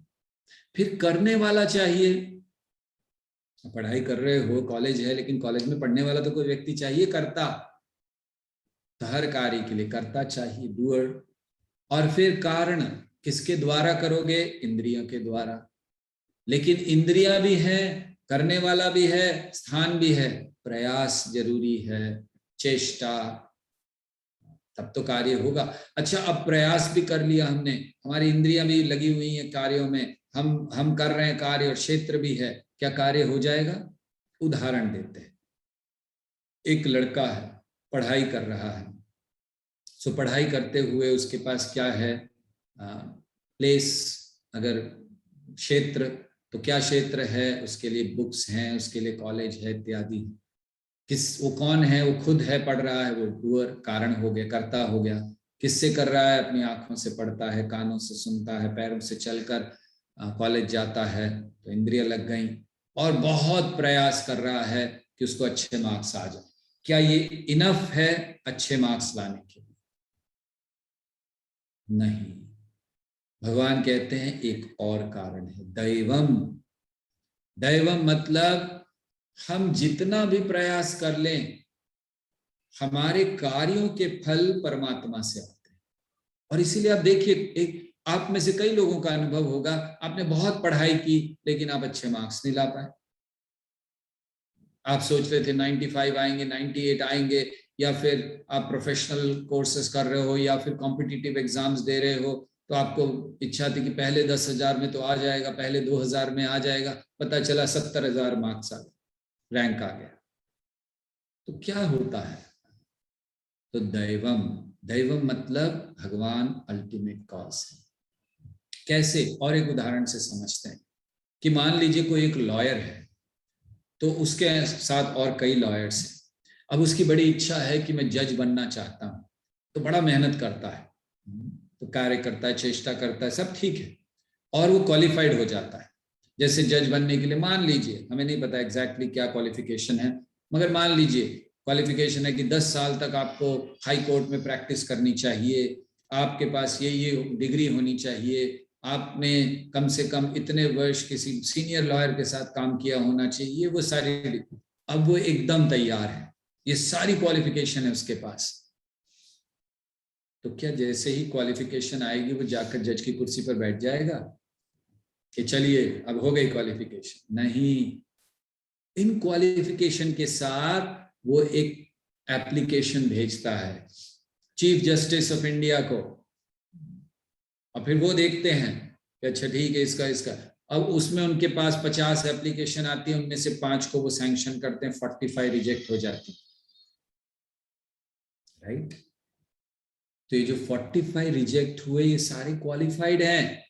S1: फिर करने वाला चाहिए। पढ़ाई कर रहे हो, कॉलेज है, लेकिन कॉलेज में पढ़ने वाला तो कोई व्यक्ति चाहिए, करता। तो हर कार्य के लिए करता चाहिए, डूअर। और फिर कारण, किसके द्वारा करोगे? इंद्रियों के द्वारा। लेकिन इंद्रियां भी है, करने वाला भी है, स्थान भी है, प्रयास जरूरी है, चेष्टा, तब तो कार्य होगा। अच्छा, अब प्रयास भी कर लिया हमने, हमारी इंद्रियां भी लगी हुई हैं कार्यों में, हम कर रहे हैं कार्य और क्षेत्र भी है, क्या कार्य हो जाएगा? उदाहरण देते हैं। एक लड़का है, पढ़ाई कर रहा है। सो पढ़ाई करते हुए उसके पास क्या है? प्लेस, अगर क्षेत्र, तो क्या क्षेत्र है? उसके लिए बुक्स हैं, उसके लिए कॉलेज है, इत्यादि। वो कौन है? वो खुद है, पढ़ रहा है, वो डूअर, कारण हो गया, कर्ता हो गया। किससे कर रहा है? अपनी आंखों से पढ़ता है, कानों से सुनता है, पैरों से चलकर कॉलेज जाता है, तो इंद्रियां लग गई। और बहुत प्रयास कर रहा है कि उसको अच्छे मार्क्स आ जाए। क्या ये इनफ है अच्छे मार्क्स लाने के लिए? नहीं। भगवान कहते हैं एक और कारण है, दैवम। दैवम मतलब हम जितना भी प्रयास कर लें, हमारे कार्यों के फल परमात्मा से आते हैं। और इसीलिए आप देखिए, एक आप में से कई लोगों का अनुभव होगा, आपने बहुत पढ़ाई की लेकिन आप अच्छे मार्क्स नहीं ला पाए। आप सोच रहे थे 95 आएंगे, 98 आएंगे, या फिर आप प्रोफेशनल कोर्सेज कर रहे हो या फिर कॉम्पिटिटिव एग्जाम्स दे रहे हो, तो आपको इच्छा थी कि पहले 10,000 में तो आ जाएगा, पहले 2,000 में आ जाएगा। पता चला 70,000 मार्क्स आ गए, रैंक आ गया। तो क्या होता है? तो दैवम, दैवम मतलब भगवान अल्टीमेट कॉज है। कैसे? और एक उदाहरण से समझते हैं कि मान लीजिए कोई एक लॉयर है, तो उसके साथ और कई लॉयर्स हैं। अब उसकी बड़ी इच्छा है कि मैं जज बनना चाहता हूं, तो बड़ा मेहनत करता है, तो कार्य करता है, चेष्टा करता है, सब ठीक है, और वो क्वालिफाइड हो जाता है। जैसे जज बनने के लिए मान लीजिए, हमें नहीं पता एग्जैक्टली क्या क्वालिफिकेशन है, मगर मान लीजिए क्वालिफिकेशन है कि 10 साल तक आपको हाई कोर्ट में प्रैक्टिस करनी चाहिए, आपके पास ये डिग्री होनी चाहिए, आपने कम से कम इतने वर्ष किसी सीनियर लॉयर के साथ काम किया होना चाहिए, वो सारी। अब वो एकदम तैयार है, ये सारी क्वालिफिकेशन है उसके पास। तो क्या जैसे ही क्वालिफिकेशन आएगी वो जाकर जज की कुर्सी पर बैठ जाएगा कि चलिए अब हो गई क्वालिफिकेशन? नहीं। इन क्वालिफिकेशन के साथ वो एक एप्लीकेशन भेजता है चीफ जस्टिस ऑफ इंडिया को, और फिर वो देखते हैं कि अच्छा ठीक है, इसका इसका। अब उसमें उनके पास 50 एप्लीकेशन आती है, उनमें से 5 को वो सैंक्शन करते हैं, 45 रिजेक्ट हो जाती है, राइट? तो ये जो 45 रिजेक्ट हुए, ये सारे क्वालिफाइड हैं।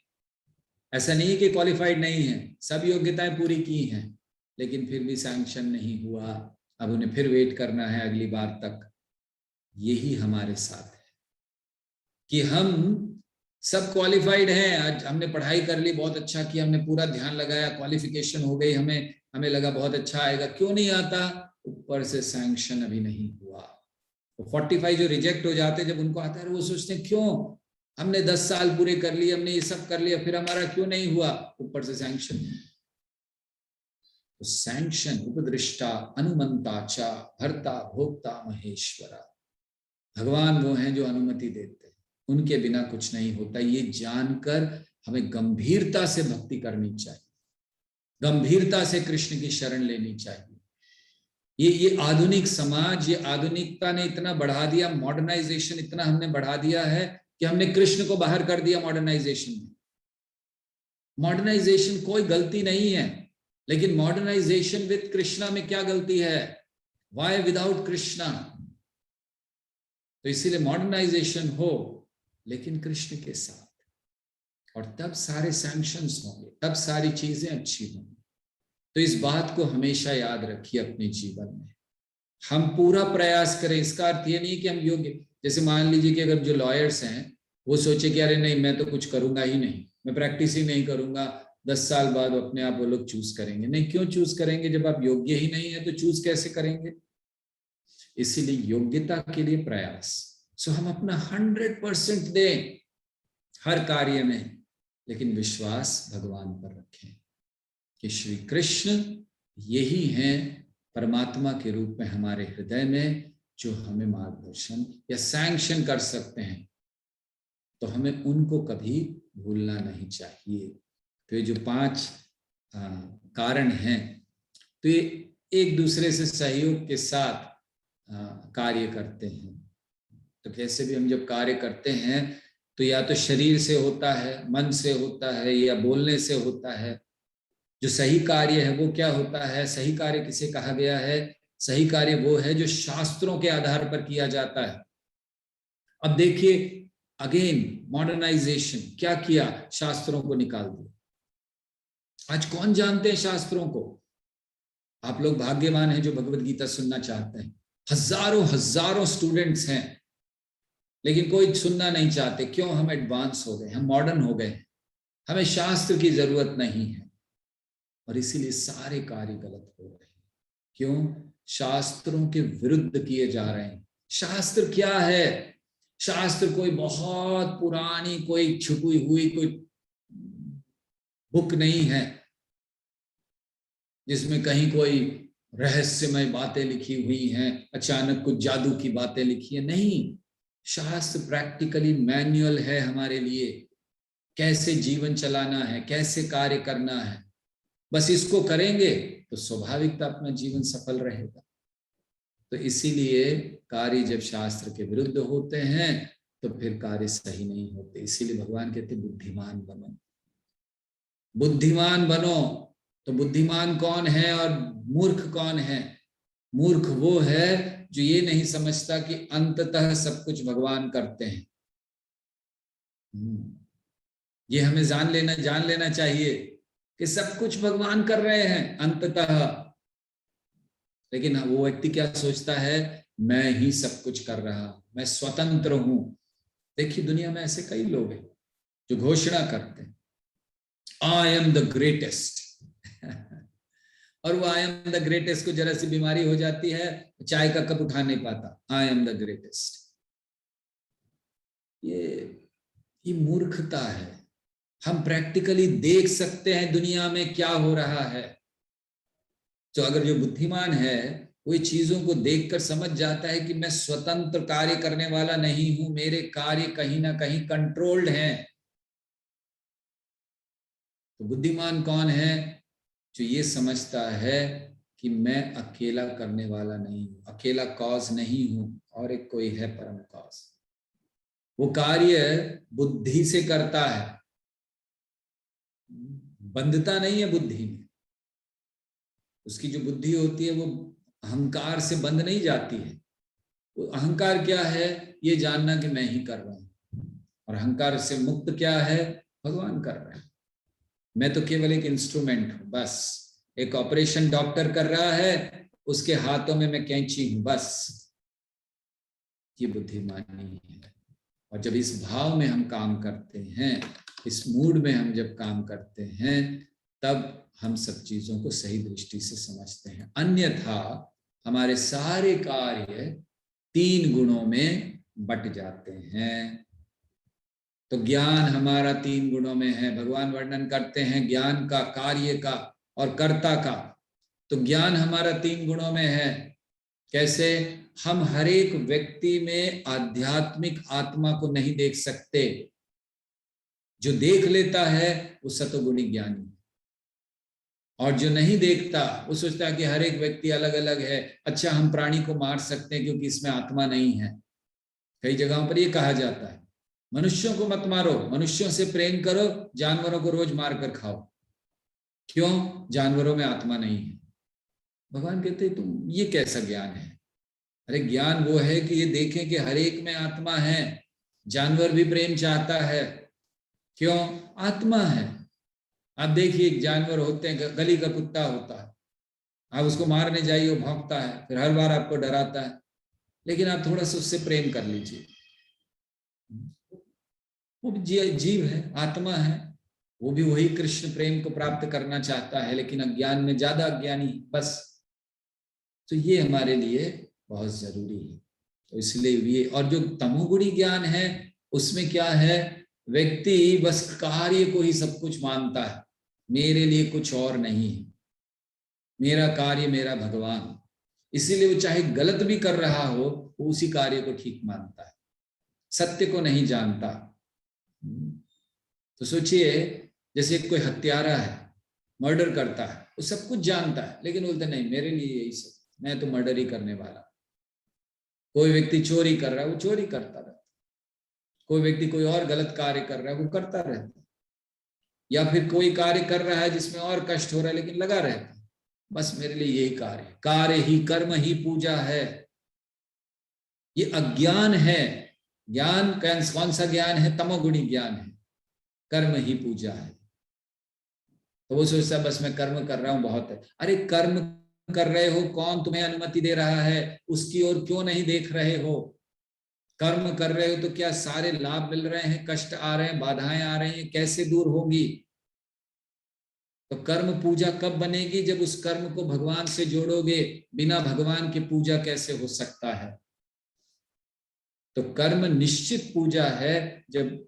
S1: ऐसा नहीं है कि क्वालिफाइड नहीं है, सब योग्यताएं पूरी की हैं, लेकिन फिर भी सैंक्शन नहीं हुआ। अब उन्हें फिर वेट करना है अगली बार तक। यही हमारे साथ है कि हम सब क्वालिफाइड हैं, आज हमने पढ़ाई कर ली, बहुत अच्छा किया, हमने पूरा ध्यान लगाया, क्वालिफिकेशन हो गई, हमें लगा बहुत अच्छा आएगा, क्यों नहीं आता? ऊपर से सैंक्शन अभी नहीं हुआ। तो 45 जो रिजेक्ट हो जाते, जब उनको आता है वो सोचते हैं क्यों, हमने 10 साल पूरे कर लिए, हमने ये सब कर लिया, फिर हमारा क्यों नहीं हुआ? ऊपर से सैंक्शन। तो सैंक्शन, उपदृष्टा, अनुमंता च, भर्ता भोक्ता महेश्वरा, भगवान वो हैं जो अनुमति देते हैं, उनके बिना कुछ नहीं होता। ये जानकर हमें गंभीरता से भक्ति करनी चाहिए, गंभीरता से कृष्ण की शरण लेनी चाहिए। ये आधुनिक समाज, ये आधुनिकता ने इतना बढ़ा दिया, मॉडर्नाइजेशन इतना हमने बढ़ा दिया है कि हमने कृष्ण को बाहर कर दिया मॉडर्नाइजेशन में। मॉडर्नाइजेशन कोई गलती नहीं है, लेकिन मॉडर्नाइजेशन विद कृष्णा में क्या गलती है? Why without Krishna? तो इसीलिए मॉडर्नाइजेशन हो लेकिन कृष्ण के साथ, और तब सारे सैंक्शंस होंगे, तब सारी चीजें अच्छी होंगी। तो इस बात को हमेशा याद रखिए अपने जीवन में। हम पूरा प्रयास करें, इसका अर्थ ये नहीं कि हम योग्य, जैसे मान लीजिए कि अगर जो लॉयर्स हैं वो सोचे कि अरे नहीं मैं तो कुछ करूंगा ही नहीं, मैं प्रैक्टिस ही नहीं करूंगा, 10 साल बाद अपने आप वो लोग चूज करेंगे। नहीं, क्यों चूज करेंगे? जब आप योग्य ही नहीं है तो चूज कैसे करेंगे? इसीलिए योग्यता के लिए प्रयास। सो हम अपना 100% दें हर कार्य में, लेकिन विश्वास भगवान पर रखें कि श्री कृष्ण यही हैं परमात्मा के रूप में हमारे हृदय में, जो हमें मार्गदर्शन या सैंक्शन कर सकते हैं। तो हमें उनको कभी भूलना नहीं चाहिए। तो ये जो 5 कारण हैं, तो ये एक दूसरे से सहयोग के साथ कार्य करते हैं। तो कैसे भी हम जब कार्य करते हैं तो या तो शरीर से होता है, मन से होता है, या बोलने से होता है। जो सही कार्य है वो क्या होता है? सही कार्य किसे कहा गया है? सही कार्य वो है जो शास्त्रों के आधार पर किया जाता है। अब देखिए, अगेन मॉडर्नाइजेशन क्या किया? शास्त्रों को निकाल दिया। आज कौन जानते हैं शास्त्रों को? आप लोग भाग्यवान हैं जो भगवत गीता सुनना चाहते हैं। हजारों हजारों स्टूडेंट्स हैं, लेकिन कोई सुनना नहीं चाहते। क्यों? हम एडवांस हो गए, हम मॉडर्न हो गए, हमें शास्त्र की जरूरत नहीं है, और इसीलिए सारे कार्य गलत हो रहे हैं। क्यों? शास्त्रों के विरुद्ध किए जा रहे हैं। शास्त्र क्या है? शास्त्र कोई बहुत पुरानी, कोई छुपी हुई कोई बुक नहीं है जिसमें कहीं कोई रहस्यमय बातें लिखी हुई हैं, अचानक कुछ जादू की बातें लिखी है। नहीं, शास्त्र प्रैक्टिकली मैनुअल है हमारे लिए, कैसे जीवन चलाना है, कैसे कार्य करना है। बस इसको करेंगे तो स्वाभाविकता अपना जीवन सफल रहेगा। तो इसीलिए कार्य जब शास्त्र के विरुद्ध होते हैं तो फिर कार्य सही नहीं होते। इसीलिए भगवान कहते बुद्धिमान बनो, बुद्धिमान बनो। तो बुद्धिमान कौन है और मूर्ख कौन है? मूर्ख वो है जो ये नहीं समझता कि अंततः सब कुछ भगवान करते हैं। ये हमें जान लेना चाहिए कि सब कुछ भगवान कर रहे हैं अंततः। लेकिन वो व्यक्ति क्या सोचता है? मैं ही सब कुछ कर रहा हूं, मैं स्वतंत्र हूं। देखिए दुनिया में ऐसे कई लोग हैं जो घोषणा करते हैं आई एम द ग्रेटेस्ट और वो आई एम द ग्रेटेस्ट को जरा सी बीमारी हो जाती है, चाय का कप उठा नहीं पाता, आई एम द ग्रेटेस्ट। ये मूर्खता है। हम प्रैक्टिकली देख सकते हैं दुनिया में क्या हो रहा है। तो अगर जो बुद्धिमान है वो चीजों को देखकर समझ जाता है कि मैं स्वतंत्र कार्य करने वाला नहीं हूं, मेरे कार्य कहीं ना कहीं कंट्रोल्ड हैं। तो बुद्धिमान कौन है? जो ये समझता है कि मैं अकेला करने वाला नहीं हूं, अकेला कॉज नहीं हूं, और एक कोई है परम कॉज। वो कार्य बुद्धि से करता है, बंधता नहीं है बुद्धि में। उसकी जो बुद्धि होती है वो अहंकार से बंध नहीं जाती है। वो अहंकार क्या है? ये जानना कि मैं ही कर रहा हूं। और अहंकार से मुक्त क्या है? भगवान कर रहे हैं, मैं तो केवल एक इंस्ट्रूमेंट हूं। बस एक ऑपरेशन डॉक्टर कर रहा है, उसके हाथों में मैं कैंची हूं, बस। ये बुद्धिमानी है। और जब इस भाव में हम काम करते हैं, इस मूड में हम जब काम करते हैं, तब हम सब चीजों को सही दृष्टि से समझते हैं। अन्यथा हमारे सारे कार्य 3 गुणों में बट जाते हैं। तो ज्ञान हमारा 3 गुणों में है। भगवान वर्णन करते हैं ज्ञान का, कार्य का और कर्ता का। तो ज्ञान हमारा 3 गुणों में है। कैसे? हम हर एक व्यक्ति में आध्यात्मिक आत्मा को नहीं देख सकते। जो देख लेता है वो सतोगुणी ज्ञानी, और जो नहीं देखता वो सोचता है कि हर एक व्यक्ति अलग अलग है। अच्छा, हम प्राणी को मार सकते हैं क्योंकि इसमें आत्मा नहीं है। कई जगहों पर ये कहा जाता है, मनुष्यों को मत मारो, मनुष्यों से प्रेम करो, जानवरों को रोज मार कर खाओ। क्यों? जानवरों में आत्मा नहीं है। भगवान कहते तुम ये कैसा ज्ञान है? अरे ज्ञान वो है कि ये देखें कि हर एक में आत्मा है। जानवर भी प्रेम चाहता है। क्यों? आत्मा है। आप देखिए, जानवर होते हैं, गली का कुत्ता होता है, आप उसको मारने जाइए, वो भौंकता है, फिर हर बार आपको डराता है, लेकिन आप थोड़ा सा उससे प्रेम कर लीजिए। वो भी जीव है, आत्मा है, वो भी वही कृष्ण प्रेम को प्राप्त करना चाहता है, लेकिन अज्ञान में ज्यादा अज्ञानी बस। तो ये हमारे लिए बहुत जरूरी है। तो इसलिए ये, और जो तमोगुणी ज्ञान है उसमें क्या है, व्यक्ति बस कार्य को ही सब कुछ मानता है, मेरे लिए कुछ और नहीं है, मेरा कार्य मेरा भगवान। इसीलिए वो चाहे गलत भी कर रहा हो, वो उसी कार्य को ठीक मानता है, सत्य को नहीं जानता। तो सोचिए, जैसे कोई हत्यारा है, मर्डर करता है, वो सब कुछ जानता है, लेकिन बोलते नहीं मेरे लिए यही सब, मैं तो मर्डर ही करने वाला। कोई व्यक्ति चोरी कर रहा है, वो चोरी करता रहता। कोई व्यक्ति कोई और गलत कार्य कर रहा है, वो करता रहता। या फिर कोई कार्य कर रहा है जिसमें और कष्ट हो रहा है, लेकिन लगा रहता, बस मेरे लिए यही कार्य, कार्य ही कर्म ही पूजा है। ये अज्ञान है। ज्ञान कौन सा ज्ञान है? तमोगुणी ज्ञान है, कर्म ही पूजा है। तो वो सोचता बस मैं कर्म कर रहा हूं, बहुत है। अरे कर्म कर रहे हो, कौन तुम्हें अनुमति दे रहा है? उसकी ओर क्यों नहीं देख रहे हो? कर्म कर रहे हो तो क्या सारे लाभ मिल रहे हैं? कष्ट आ रहे हैं, बाधाएं आ रही हैं, कैसे दूर होगी? तो कर्म पूजा कब बनेगी? जब उस कर्म को भगवान से जोड़ोगे। बिना भगवान की पूजा कैसे हो सकता है? तो कर्म निश्चित पूजा है, जब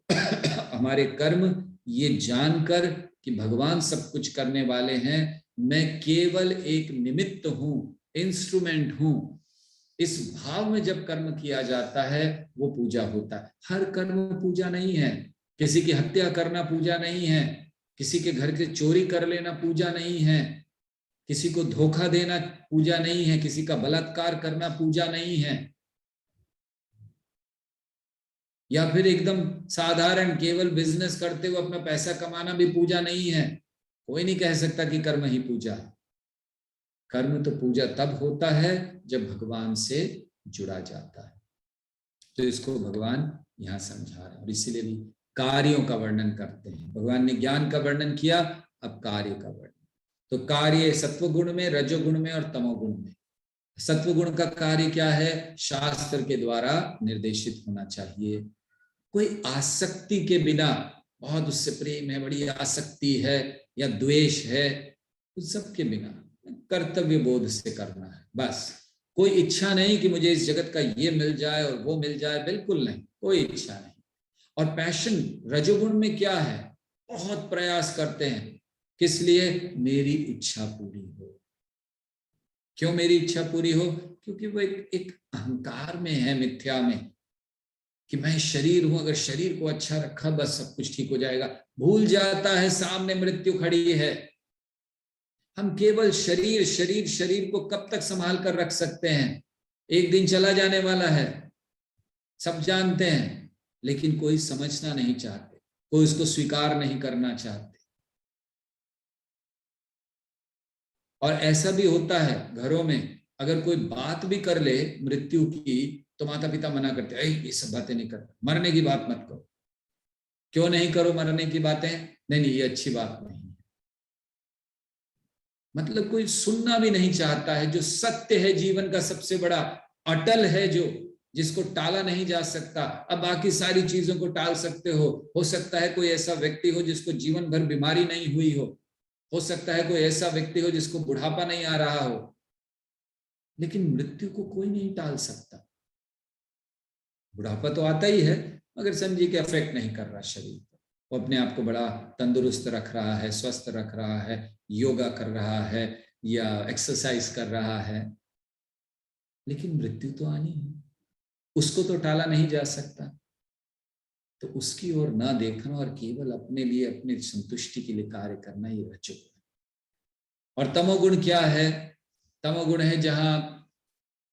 S1: हमारे कर्म ये जानकर कि भगवान सब कुछ करने वाले हैं, मैं केवल एक निमित्त हूं, इंस्ट्रूमेंट हूं, इस भाव में जब कर्म किया जाता है वो पूजा होता है। हर कर्म पूजा नहीं है। किसी की हत्या करना पूजा नहीं है, किसी के घर के चोरी कर लेना पूजा नहीं है, किसी को धोखा देना पूजा नहीं है, किसी का बलात्कार करना पूजा नहीं है, या फिर एकदम साधारण केवल बिजनेस करते हुए अपना पैसा कमाना भी पूजा नहीं है। कोई नहीं कह सकता कि कर्म ही पूजा है। कर्म तो पूजा तब होता है जब भगवान से जुड़ा जाता है। तो इसको भगवान यहाँ समझा रहे हैं, और इसीलिए भी कार्यों का वर्णन करते हैं। भगवान ने ज्ञान का वर्णन किया, अब कार्य का वर्णन। तो कार्य सत्वगुण में, रजोगुण में और तमोगुण में। सत्वगुण का कार्य क्या है? शास्त्र के द्वारा निर्देशित होना चाहिए। कोई आसक्ति के बिना, बहुत उससे प्रेम है, बड़ी आसक्ति है या द्वेष है, उस सब के बिना कर्तव्य बोध से करना है बस। कोई इच्छा नहीं कि मुझे इस जगत का ये मिल जाए और वो मिल जाए, बिल्कुल नहीं, कोई इच्छा नहीं। और पैशन रजोगुण में क्या है? बहुत प्रयास करते हैं, किस लिए? मेरी इच्छा पूरी हो। क्यों मेरी इच्छा पूरी हो? क्योंकि वो एक अहंकार में है, मिथ्या में, कि मैं शरीर हूं, अगर शरीर को अच्छा रखा बस सब कुछ ठीक हो जाएगा। भूल जाता है सामने मृत्यु खड़ी है। हम केवल शरीर शरीर शरीर को कब तक संभाल कर रख सकते हैं? एक दिन चला जाने वाला है, सब जानते हैं, लेकिन कोई समझना नहीं चाहते, कोई उसको स्वीकार नहीं करना चाहते। और ऐसा भी होता है घरों में, अगर कोई बात भी कर ले मृत्यु की, तो माता पिता मना करते हैं, ये सब बातें नहीं करना, मरने की बात मत करो। क्यों नहीं करो मरने की बातें? नहीं ये अच्छी बात नहीं है। मतलब कोई सुनना भी नहीं चाहता है। जो सत्य है जीवन का सबसे बड़ा, अटल है, जो जिसको टाला नहीं जा सकता। अब बाकी सारी चीजों को टाल सकते हो सकता है कोई ऐसा व्यक्ति हो जिसको जीवन भर बीमारी नहीं हुई हो सकता है कोई ऐसा व्यक्ति हो जिसको बुढ़ापा नहीं आ रहा हो, लेकिन मृत्यु को कोई नहीं टाल सकता। बुढ़ापा तो आता ही है, मगर समझिए कि अफेक्ट नहीं कर रहा शरीर पर। वो अपने आप को बड़ा तंदुरुस्त रख रहा है, स्वस्थ रख रहा है, योगा कर रहा है, या एक्सरसाइज कर रहा है, लेकिन मृत्यु तो आनी है, उसको तो टाला नहीं जा सकता। तो उसकी ओर ना देखना और केवल अपने लिए, अपनी संतुष्टि के लिए कार्य करना, ये रजोगुण। और तमोगुण क्या है? तमोगुण है जहां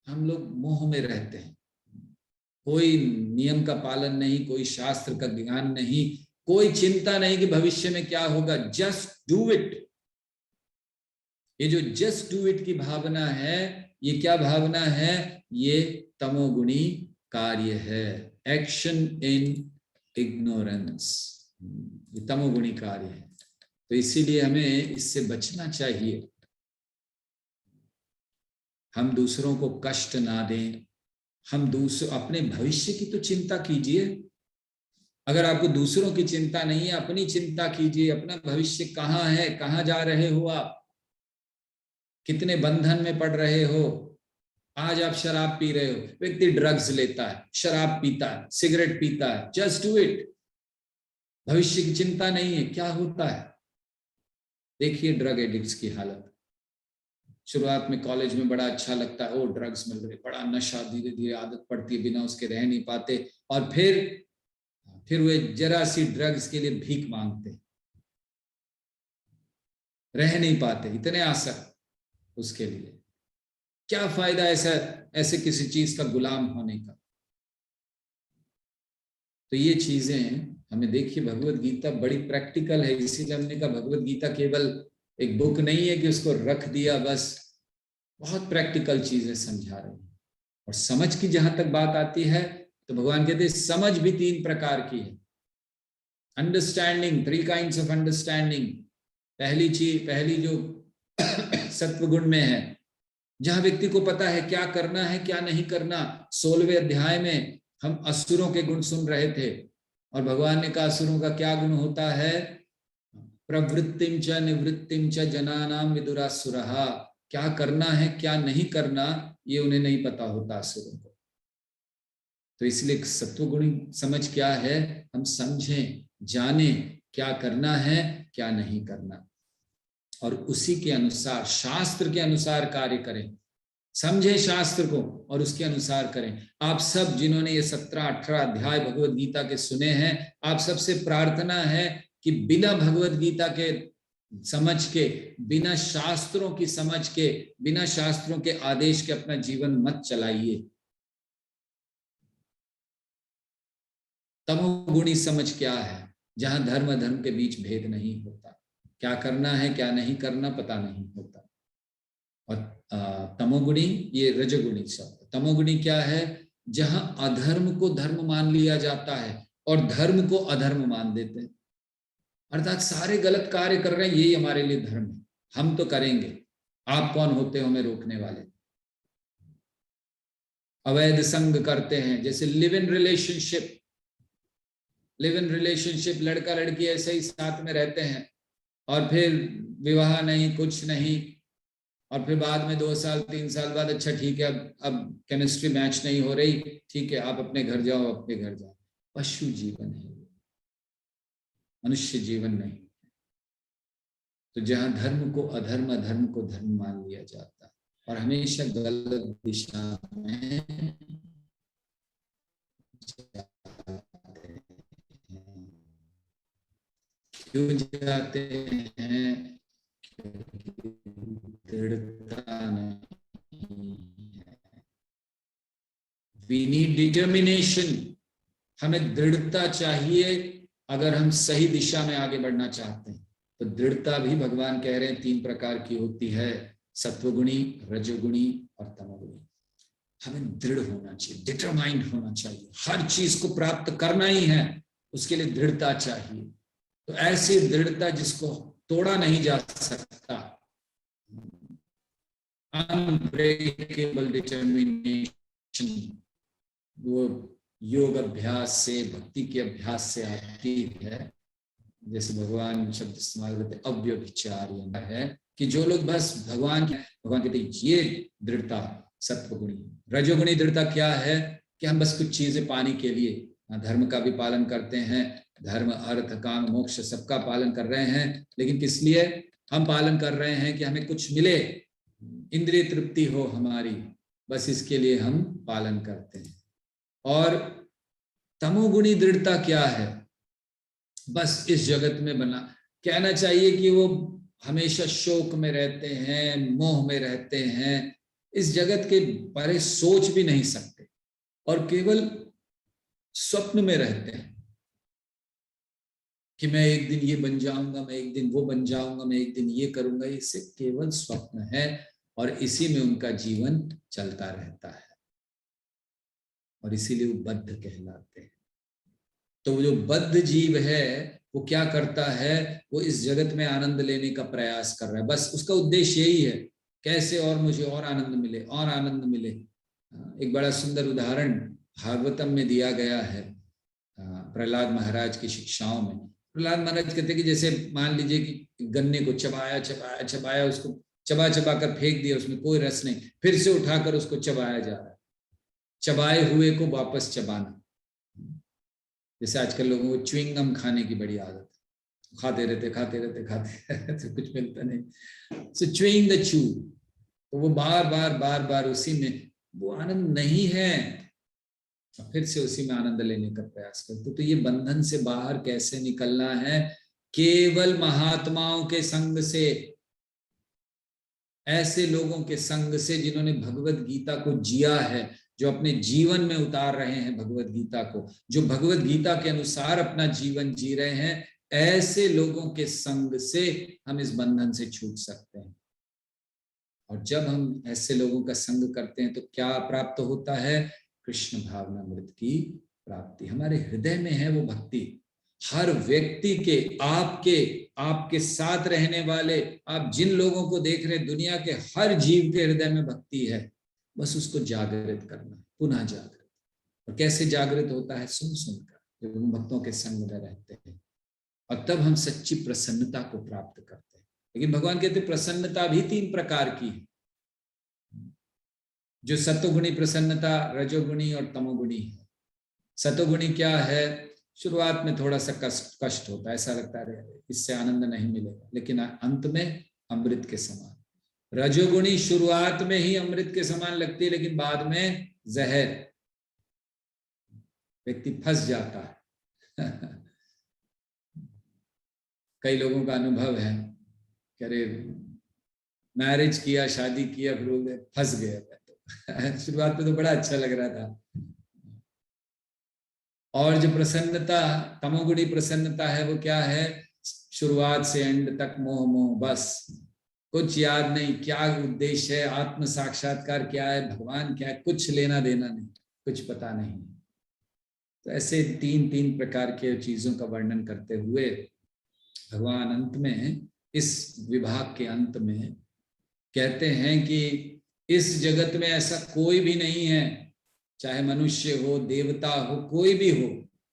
S1: हम लोग मोह में रहते हैं, कोई नियम का पालन नहीं, कोई शास्त्र का ज्ञान नहीं, कोई चिंता नहीं कि भविष्य में क्या होगा, जस्ट डू इट। ये जो जस्ट डू इट की भावना है, ये क्या भावना है? ये तमोगुणी कार्य है। एक्शन इन इग्नोरेंस, ये तमोगुणी कार्य है। तो इसीलिए हमें इससे बचना चाहिए। हम दूसरों को कष्ट ना दें, हम अपने भविष्य की तो चिंता कीजिए। अगर आपको दूसरों की चिंता नहीं है, अपनी चिंता कीजिए। अपना भविष्य कहाँ है, कहाँ जा रहे हो आप, कितने बंधन में पड़ रहे हो। आज आप शराब पी रहे हो, व्यक्ति ड्रग्स लेता है, शराब पीता है, सिगरेट पीता है, जस्ट डू इट। भविष्य की चिंता नहीं है, क्या होता है? देखिए ड्रग एडिक्ट्स की हालत। शुरुआत में कॉलेज में बड़ा अच्छा लगता है, ओ ड्रग्स मिल रहे, बड़ा नशा, धीरे धीरे आदत पड़ती है, बिना उसके रह नहीं पाते, और फिर वे जरा सी ड्रग्स के लिए भीख मांगते, रह नहीं पाते, इतने आसक्त उसके लिए। क्या फायदा ऐसे किसी चीज का गुलाम होने का? तो ये चीजें हमें, देखिए भगवत गीता बड़ी प्रैक्टिकल है। इसीलिए हमने कहा भगवत गीता केवल एक बुक नहीं है कि उसको रख दिया बस, बहुत प्रैक्टिकल चीजें समझा रही है। और समझ की जहां तक बात आती है, तो भगवान कहते हैं समझ भी 3 प्रकार की है। Understanding, 3 kinds of understanding. पहली जो सत्वगुण में है, जहां व्यक्ति को पता है क्या करना है क्या नहीं करना। 16वें अध्याय में हम असुरों के गुण सुन रहे थे, और भगवान ने कहा असुरों का क्या गुण होता है? प्रवृत्तिम च निवृत्तिम च जनानाम विदुरासुरः। क्या करना है क्या नहीं करना, ये उन्हें नहीं पता होता असुरों को। तो इसलिए सत्वगुणी समझ क्या है? हम समझें, जाने क्या करना है क्या नहीं करना, और उसी के अनुसार, शास्त्र के अनुसार कार्य करें। समझे शास्त्र को और उसके अनुसार करें। आप सब जिन्होंने ये 17-18 अध्याय भगवत गीता के सुने हैं, आप सबसे प्रार्थना है कि बिना भगवत गीता के समझ के, बिना शास्त्रों की समझ के, बिना शास्त्रों के आदेश के अपना जीवन मत चलाइए। तमोगुणी समझ क्या है? जहां धर्म अधर्म के बीच भेद नहीं होता, क्या करना है क्या नहीं करना पता नहीं होता। और तमोगुणी, ये रजोगुणी शब्द। तमोगुणी क्या है? जहां अधर्म को धर्म मान लिया जाता है और धर्म को अधर्म मान देते हैं। अर्थात सारे गलत कार्य कर रहे हैं, यही हमारे लिए धर्म है, हम तो करेंगे, आप कौन होते हो हमें रोकने वाले। अवैध संग करते हैं, जैसे लिव इन रिलेशनशिप, लड़का लड़की ऐसे ही साथ में रहते हैं, और फिर विवाह नहीं, कुछ नहीं, और फिर बाद में 2 साल 3 साल बाद, अच्छा ठीक है अब केमिस्ट्री मैच नहीं हो रही, ठीक है आप अपने घर जाओ, अपने घर जाओ। पशु जीवन है, मनुष्य जीवन नहीं। तो जहां धर्म को अधर्म, अधर्म को धर्म मान लिया जाता है, और हमेशा गलत दिशा में क्यों जाते हैं? दृढ़ता नहीं है। We need determination, हमें दृढ़ता चाहिए अगर हम सही दिशा में आगे बढ़ना चाहते हैं। तो दृढ़ता भी भगवान कह रहे हैं 3 प्रकार की होती है, सत्वगुणी, रजोगुणी और तमोगुणी। हमें दृढ़ होना चाहिए, डिटरमाइंड होना चाहिए, हर चीज को प्राप्त करना ही है, उसके लिए दृढ़ता चाहिए। तो ऐसी दृढ़ता जिसको तोड़ा नहीं जा सकता, अनब्रेकेबल डिटर्मिनेशन, वो योग अभ्यास से, भक्ति के अभ्यास से आती है। जैसे भगवान शब्द इस्तेमाल करते अव्यभिचार्य है, कि जो लोग बस भगवान कहते ये दृढ़ता सत्वगुणी। रजोगुणी दृढ़ता क्या है? कि हम बस कुछ चीजें पाने के लिए धर्म का भी पालन करते हैं, धर्म अर्थ काम मोक्ष सबका पालन कर रहे हैं, लेकिन किस लिए? हम पालन कर रहे हैं कि हमें कुछ मिले, इंद्रिय तृप्ति हो हमारी, बस इसके लिए हम पालन करते हैं। और तमोगुणी दृढ़ता क्या है? बस इस जगत में बना, कहना चाहिए कि वो हमेशा शोक में रहते हैं, मोह में रहते हैं, इस जगत के बारे सोच भी नहीं सकते और केवल स्वप्न में रहते हैं कि मैं एक दिन ये बन जाऊंगा, मैं एक दिन वो बन जाऊंगा, मैं एक दिन ये करूंगा। इससे केवल स्वप्न है और इसी में उनका जीवन चलता रहता है और इसीलिए वो बद्ध कहलाते हैं। तो वो जो बद्ध जीव है वो क्या करता है? वो इस जगत में आनंद लेने का प्रयास कर रहा है, बस उसका उद्देश्य यही है, कैसे और मुझे और आनंद मिले, और आनंद मिले। एक बड़ा सुंदर उदाहरण भागवतम में दिया गया है प्रहलाद महाराज की शिक्षाओं में। प्रहलाद महाराज कहते हैं कि जैसे मान लीजिए कि गन्ने को चबाया चबाया चबाया, उसको चबा चबा कर फेंक दिया, उसमें कोई रस नहीं, फिर से उठाकर उसको चबाया जा रहा है, चबाए हुए को वापस चबाना। जैसे आजकल लोगों को च्युइंगम खाने की बड़ी आदत है, खाते रहते तो कुछ मिलता नहीं, सो च्युइंग द चू, तो वो बार बार उसी में वो आनंद नहीं है, फिर से उसी में आनंद लेने का प्रयास करते। तो ये बंधन से बाहर कैसे निकलना है? केवल महात्माओं के संग से, ऐसे लोगों के संग से जिन्होंने भगवत गीता को जिया है, जो अपने जीवन में उतार रहे हैं भगवत गीता को, जो भगवत गीता के अनुसार अपना जीवन जी रहे हैं, ऐसे लोगों के संग से हम इस बंधन से छूट सकते हैं। और जब हम ऐसे लोगों का संग करते हैं तो क्या प्राप्त होता है? कृष्ण भावनामृत की प्राप्ति हमारे हृदय में है। वो भक्ति हर व्यक्ति के, आपके साथ रहने वाले, आप जिन लोगों को देख रहे, दुनिया के हर जीव के हृदय में भक्ति है, बस उसको जागृत करना, पुनः जागृत। और कैसे जागृत होता है? सुन सुनकर, जब हम भक्तों के संग में रहते हैं, और तब हम सच्ची प्रसन्नता को प्राप्त करते हैं। लेकिन भगवान कहते प्रसन्नता भी 3 प्रकार की है, जो सतोगुणी प्रसन्नता, रजोगुणी और तमोगुणी है। सतोगुणी क्या है? शुरुआत में थोड़ा सा कष्ट होता है, ऐसा लगता है इससे आनंद नहीं मिलेगा, लेकिन अंत में अमृत के समान। रजोगुणी शुरुआत में ही अमृत के समान लगती है, लेकिन बाद में जहर, व्यक्ति फंस जाता है। कई लोगों का अनुभव है, अरे मैरिज किया, शादी किया, फिर फंस गया। तो शुरुआत में तो बड़ा अच्छा लग रहा था। और जो प्रसन्नता, तमोगुणी प्रसन्नता है, वो क्या है? शुरुआत से एंड तक मोह मोह, बस कुछ याद नहीं, क्या उद्देश्य है, आत्म साक्षात्कार क्या है, भगवान क्या है, कुछ लेना देना नहीं, कुछ पता नहीं। तो ऐसे 3 प्रकार के चीजों का वर्णन करते हुए भगवान अंत में, इस विभाग के अंत में कहते हैं कि इस जगत में ऐसा कोई भी नहीं है, चाहे मनुष्य हो, देवता हो, कोई भी हो,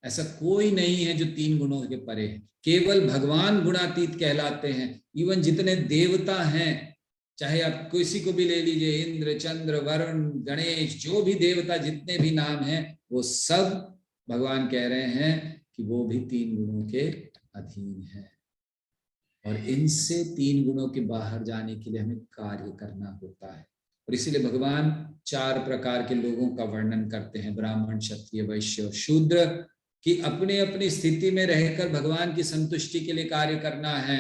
S1: ऐसा कोई नहीं है जो 3 गुणों के परे है। केवल भगवान गुणातीत कहलाते हैं। इवन जितने देवता हैं, चाहे आप किसी को भी ले लीजिए, इंद्र, चंद्र, वरुण, गणेश, जो भी देवता, जितने भी नाम हैं, वो सब भगवान कह रहे हैं कि वो भी 3 गुणों के अधीन है। और इनसे 3 गुणों के बाहर जाने के लिए हमें कार्य करना होता है। और इसीलिए भगवान 4 प्रकार के लोगों का वर्णन करते हैं, ब्राह्मण, क्षत्रिय, वैश्य और शूद्र, कि अपनी अपनी स्थिति में रहकर भगवान की संतुष्टि के लिए कार्य करना है।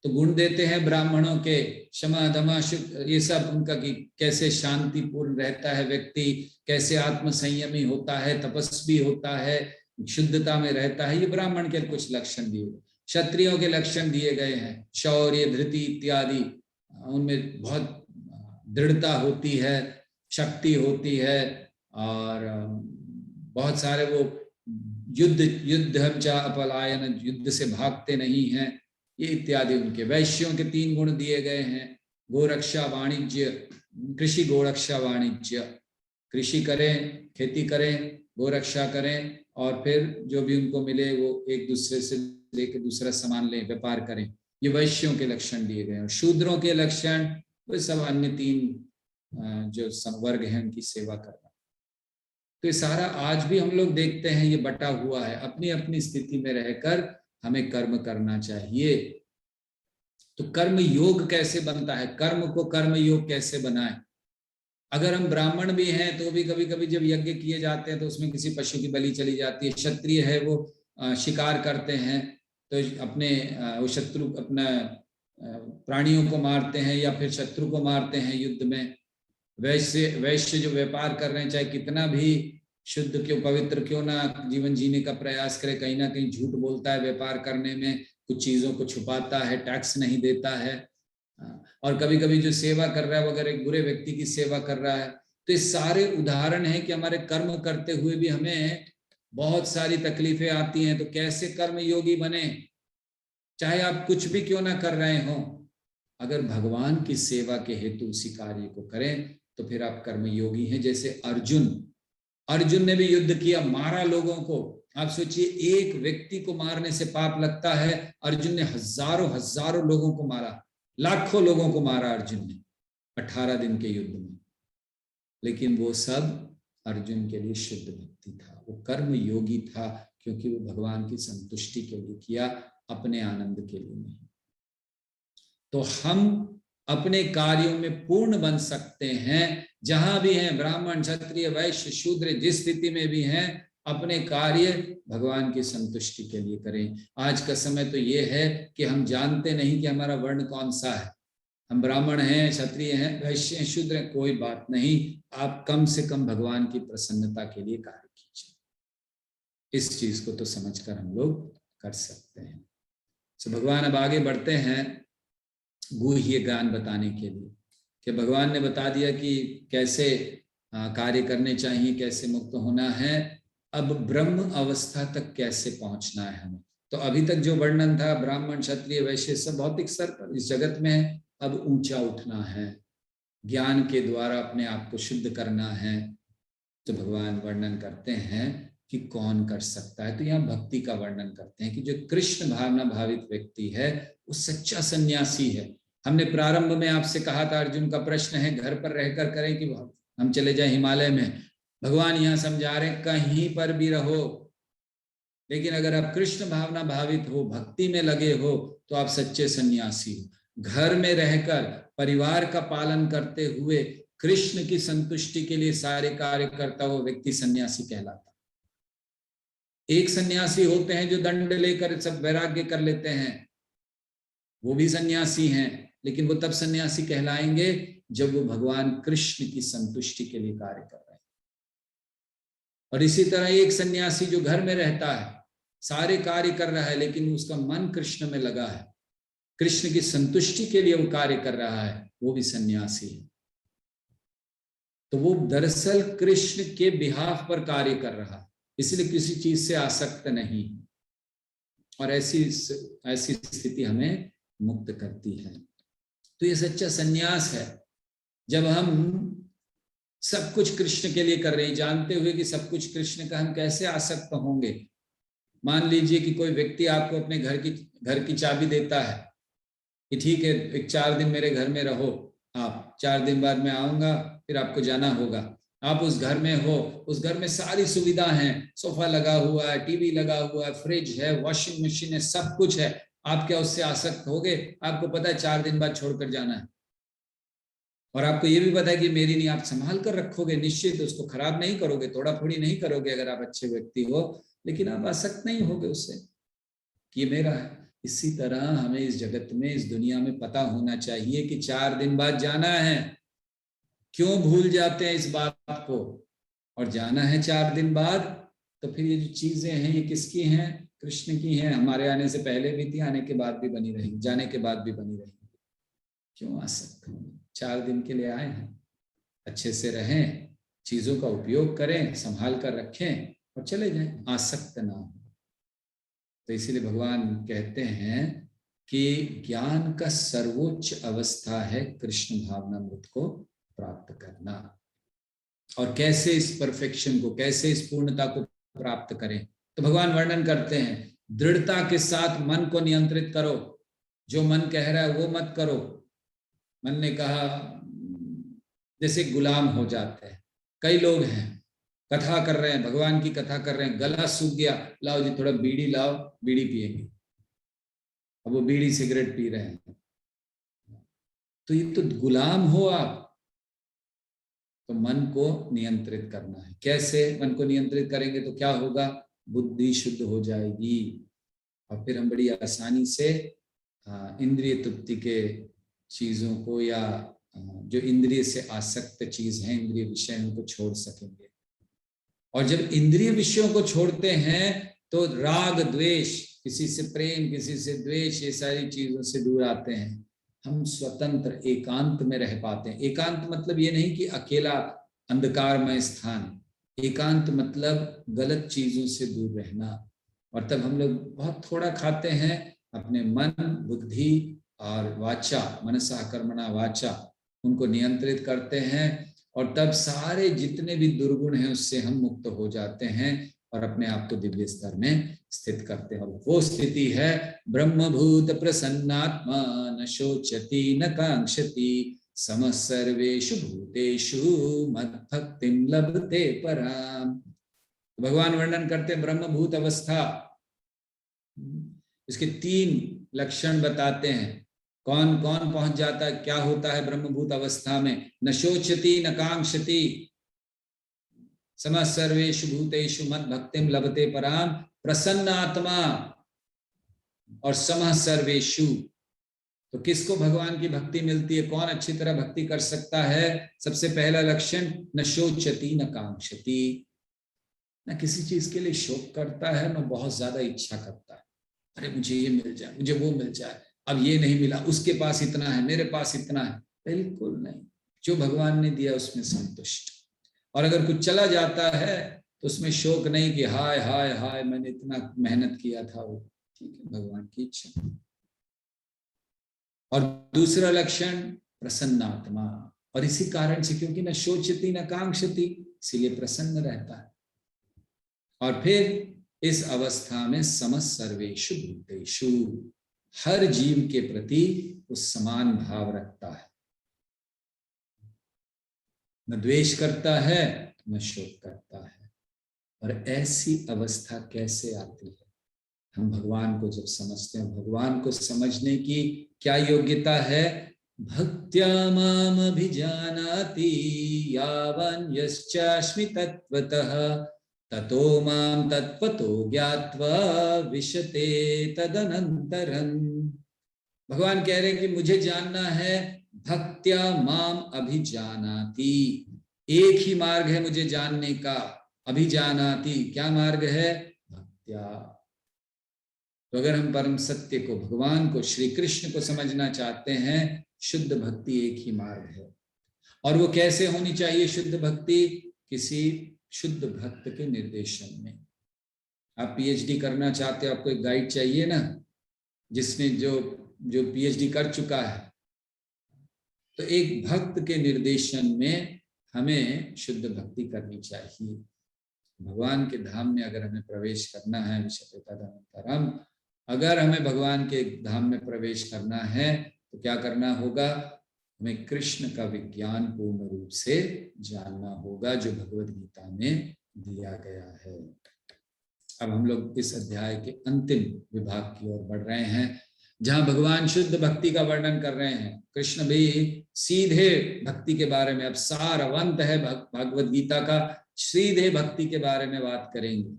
S1: तो गुण देते हैं ब्राह्मणों के, क्षमा, दमा, ये सब उनका, कि कैसे शांतिपूर्ण रहता है व्यक्ति, कैसे आत्म संयमी होता है, तपस्वी होता है, शुद्धता में रहता है, ये ब्राह्मण के कुछ लक्षण दिए। क्षत्रियों के लक्षण दिए गए हैं, शौर्य, धृति इत्यादि, उनमें बहुत दृढ़ता होती है, शक्ति होती है, और बहुत सारे वो युद्धम च अपलायन, युद्ध से भागते नहीं हैं, ये इत्यादि उनके। वैश्यों के 3 गुण दिए गए हैं, गोरक्षा, वाणिज्य, कृषि, गोरक्षा, वाणिज्य, कृषि करें, खेती करें, गोरक्षा करें, और फिर जो भी उनको मिले वो एक दूसरे से लेकर दूसरा सामान लें, व्यापार करें। ये वैश्यों के लक्षण दिए गए हैं। शूद्रों के लक्षण वो सब अन्य 3 जो संवर्ग हैं, उनकी सेवा करना। तो ये सारा आज भी हम लोग देखते हैं, ये बटा हुआ है। अपनी अपनी स्थिति में रहकर हमें कर्म करना चाहिए। तो कर्म योग कैसे बनता है, कर्म को कर्म योग कैसे बनाए। अगर हम ब्राह्मण भी हैं तो भी कभी कभी जब यज्ञ किए जाते हैं तो उसमें किसी पशु की बलि चली जाती है। क्षत्रिय है वो शिकार करते हैं तो अपने वो शत्रु अपना प्राणियों को मारते हैं या फिर शत्रु को मारते हैं युद्ध में। वैश्य जो व्यापार कर रहे हैं, चाहे कितना भी शुद्ध क्यों पवित्र क्यों ना जीवन जीने का प्रयास करे, कहीं ना कहीं झूठ बोलता है व्यापार करने में, कुछ चीजों को छुपाता है, टैक्स नहीं देता है। और कभी कभी जो सेवा कर रहा है, अगर एक बुरे व्यक्ति की सेवा कर रहा है, तो ये सारे उदाहरण है कि हमारे कर्म करते हुए भी हमें बहुत सारी तकलीफें आती हैं। तो कैसे कर्म योगी बने, चाहे आप कुछ भी क्यों ना कर रहे हो, अगर भगवान की सेवा के हेतु उसी कार्य को करें तो फिर आप कर्म योगी हैं। जैसे अर्जुन ने भी युद्ध किया, मारा लोगों को। आप सोचिए, एक व्यक्ति को मारने से पाप लगता है, अर्जुन ने हजारों हजारों लोगों को मारा, लाखों लोगों को मारा अर्जुन ने 18 दिन के युद्ध में। लेकिन वो सब अर्जुन के लिए शुद्ध भक्ति था, वो कर्म योगी था, क्योंकि वो भगवान की संतुष्टि के लिए किया, अपने आनंद के लिए नहीं। तो हम अपने कार्यों में पूर्ण बन सकते हैं, जहां भी हैं, ब्राह्मण क्षत्रिय वैश्य शूद्र, जिस स्थिति में भी हैं, अपने कार्य भगवान की संतुष्टि के लिए करें। आज का समय तो ये है कि हम जानते नहीं कि हमारा वर्ण कौन सा है, हम ब्राह्मण हैं, क्षत्रिय हैं, वैश्य हैं, शूद्र हैं, कोई बात नहीं, आप कम से कम भगवान की प्रसन्नता के लिए कार्य कीजिए। इस चीज को तो समझकर हम लोग कर सकते हैं। तो भगवान अब आगे बढ़ते हैं गुह्य ज्ञान बताने के लिए, कि भगवान ने बता दिया कि कैसे कार्य करने चाहिए, कैसे मुक्त होना है, अब ब्रह्म अवस्था तक कैसे पहुंचना है हमें। तो अभी तक जो वर्णन था ब्राह्मण क्षत्रिय वैश्य सब भौतिक स्तर पर इस जगत में है, अब ऊंचा उठना है, ज्ञान के द्वारा अपने आप को शुद्ध करना है। तो भगवान वर्णन करते हैं कि कौन कर सकता है। तो यहाँ भक्ति का वर्णन करते हैं कि जो कृष्ण भावना भावित व्यक्ति है वो सच्चा सन्यासी है। हमने प्रारंभ में आपसे कहा था, अर्जुन का प्रश्न है घर पर रहकर करें कि हम चले जाए हिमालय में। भगवान यहाँ समझा रहे हैं कहीं पर भी रहो, लेकिन अगर आप कृष्ण भावना भावित हो, भक्ति में लगे हो, तो आप सच्चे सन्यासी हो। घर में रहकर परिवार का पालन करते हुए कृष्ण की संतुष्टि के लिए सारे कार्य करता हुआ व्यक्ति सन्यासी कहलाता। एक सन्यासी होते हैं जो दंड लेकर सब वैराग्य कर लेते हैं, वो भी सन्यासी हैं, लेकिन वो तब सन्यासी कहलाएंगे जब वो भगवान कृष्ण की संतुष्टि के लिए कार्य कर रहे हैं। और इसी तरह एक सन्यासी जो घर में रहता है, सारे कार्य कर रहा है, लेकिन उसका मन कृष्ण में लगा है, कृष्ण की संतुष्टि के लिए वो कार्य कर रहा है, वो भी सन्यासी है। तो वो दरअसल कृष्ण के बिहाफ पर कार्य कर रहा है, इसलिए किसी चीज से आसक्त नहीं। और ऐसी स्थिति हमें मुक्त करती है। तो ये सच्चा सन्यास है, जब हम सब कुछ कृष्ण के लिए कर रहे हैं, जानते हुए कि सब कुछ कृष्ण का, हम कैसे आसक्त होंगे। मान लीजिए कि कोई व्यक्ति आपको अपने घर की चाबी देता है कि ठीक है, एक 4 दिन मेरे घर में रहो, आप 4 दिन बाद मैं आऊंगा, फिर आपको जाना होगा। आप उस घर में हो, उस घर में सारी सुविधा है, सोफा लगा हुआ है, टीवी लगा हुआ है, फ्रिज है, वॉशिंग मशीन है, सब कुछ है। आप क्या उससे आसक्त होगे? आपको पता है 4 दिन बाद छोड़कर जाना है, और आपको ये भी पता है कि मेरी नहीं, आप संभाल कर रखोगे, निश्चित उसको खराब नहीं करोगे, तोड़ा फोड़ी नहीं करोगे अगर आप अच्छे व्यक्ति हो, लेकिन आप आसक्त नहीं होगे उससे कि ये मेरा है। इसी तरह हमें इस जगत में, इस दुनिया में पता होना चाहिए कि 4 दिन बाद जाना है। क्यों भूल जाते हैं इस बात को? और जाना है 4 दिन बाद, तो फिर ये जो चीजें हैं ये किसकी हैं? कृष्ण की हैं। हमारे आने से पहले भी थी, आने के बाद भी बनी रहेंगी, जाने के बाद भी बनी रहेंगी। क्यों आसक्त हों? 4 दिन के लिए आए हैं, अच्छे से रहें, चीजों का उपयोग करें, संभाल कर रखें और चले जाएं, आसक्त ना हो। तो इसीलिए भगवान कहते हैं कि ज्ञान का सर्वोच्च अवस्था है कृष्ण भावनामृत को प्राप्त करना। और कैसे इस परफेक्शन को, कैसे इस पूर्णता को प्राप्त करें, तो भगवान वर्णन करते हैं, दृढ़ता के साथ मन को नियंत्रित करो, जो मन कह रहा है वो मत करो। मन ने कहा, जैसे गुलाम हो जाते हैं। कई लोग हैं, कथा कर रहे हैं, भगवान की कथा कर रहे हैं, गला सूख गया, लाओ जी थोड़ा बीड़ी लाओ, बीड़ी पिएंगे। अब वो बीड़ी सिगरेट पी रहे हैं, तो ये तो गुलाम हो आप। तो मन को नियंत्रित करना है। कैसे मन को नियंत्रित करेंगे तो क्या होगा? बुद्धि शुद्ध हो जाएगी और फिर हम बड़ी आसानी से इंद्रिय तृप्ति के चीजों को या जो इंद्रिय से आसक्त चीज है, इंद्रिय विषय, उनको छोड़ सकेंगे। और जब इंद्रिय विषयों को छोड़ते हैं तो राग द्वेष, किसी से प्रेम, किसी से द्वेष, ये सारी चीजों से दूर आते हैं। हम स्वतंत्र एकांत में रह पाते हैं। एकांत मतलब ये नहीं कि अकेला अंधकारमय स्थान। एकांत मतलब गलत चीजों से दूर रहना। और तब हम लोग बहुत थोड़ा खाते हैं, अपने मन, बुद्धि और वाचा, मनसा कर्मणा वाचा, उनको नियंत्रित करते हैं। और तब सारे जितने भी दुर्गुण हैं उससे हम मुक्त हो जाते हैं और अपने आप को दिव्य स्तर में स्थित करते हैं। और वो स्थिति है ब्रह्मभूत प्रसन्नात्मा, न शोचति न कांक्षति, समः सर्वेषु भूतेषु मद्भक्तिं लभते पराम। भगवान वर्णन करते हैं ब्रह्मभूत अवस्था। इसके 3 लक्षण बताते हैं। कौन कौन पहुंच जाता है, क्या होता है ब्रह्मभूत अवस्था में? न शोचति न कांक्षति, समः सर्वेषु भूतेषु मद्भक्तिं लभते पराम, प्रसन्न आत्मा और समः सर्वेषु। तो किसको भगवान की भक्ति मिलती है? कौन अच्छी तरह भक्ति कर सकता है? सबसे पहला लक्षण, न शोचति न कांक्षति, न किसी चीज के लिए शोक करता है, न बहुत ज्यादा इच्छा करता है। अरे मुझे ये मिल जाए, मुझे वो मिल जाए, अब ये नहीं मिला, उसके पास इतना है, मेरे पास इतना है। बिल्कुल नहीं। जो भगवान ने दिया उसमें संतुष्ट। और अगर कुछ चला जाता है तो उसमें शोक नहीं कि हाय हाय हाय मैंने इतना मेहनत किया था, वो ठीक है, भगवान की इच्छा। और दूसरा लक्षण प्रसन्न आत्मा। और इसी कारण से, क्योंकि न शोचती न कांक्षती, इसीलिए प्रसन्न रहता है। और फिर इस अवस्था में समः सर्वेषु भूतेषु, हर जीव के प्रति वो समान भाव रखता है, न द्वेष करता है न शोक करता है। और ऐसी अवस्था कैसे आती है? हम भगवान को जब समझते हैं। भगवान को समझने की क्या योग्यता है? भक्त्या माम अभिजानाति यावन् यश्चास्मि तत्त्वतः, ततो मां तत्त्वतो ज्ञात्वा विशते तदनन्तरम्। भगवान कह रहे हैं कि मुझे जानना है। भक्त्या माम अभिजानाति, एक ही मार्ग है मुझे जानने का। अभिजानाति, क्या मार्ग है? भक्त्या। तो अगर हम परम सत्य को, भगवान को, श्री कृष्ण को समझना चाहते हैं, शुद्ध भक्ति एक ही मार्ग है। और वो कैसे होनी चाहिए शुद्ध भक्ति? किसी शुद्ध भक्त के निर्देशन में। आप पीएचडी करना चाहते हो, आपको एक गाइड चाहिए ना, जिसने जो पीएचडी कर चुका है। तो एक भक्त के निर्देशन में हमें शुद्ध भक्ति करनी चाहिए। भगवान के धाम में अगर हमें प्रवेश करना है, विशते तदनन्तरम्, अगर हमें भगवान के धाम में प्रवेश करना है तो क्या करना होगा? हमें कृष्ण का विज्ञान पूर्ण रूप से जानना होगा, जो भगवद गीता में दिया गया है। अब हम लोग इस अध्याय के अंतिम विभाग की ओर बढ़ रहे हैं, जहां भगवान शुद्ध भक्ति का वर्णन कर रहे हैं। कृष्ण भी सीधे भक्ति के बारे में, अब सारवंत है भगवद गीता का, सीधे भक्ति के बारे में बात करेंगे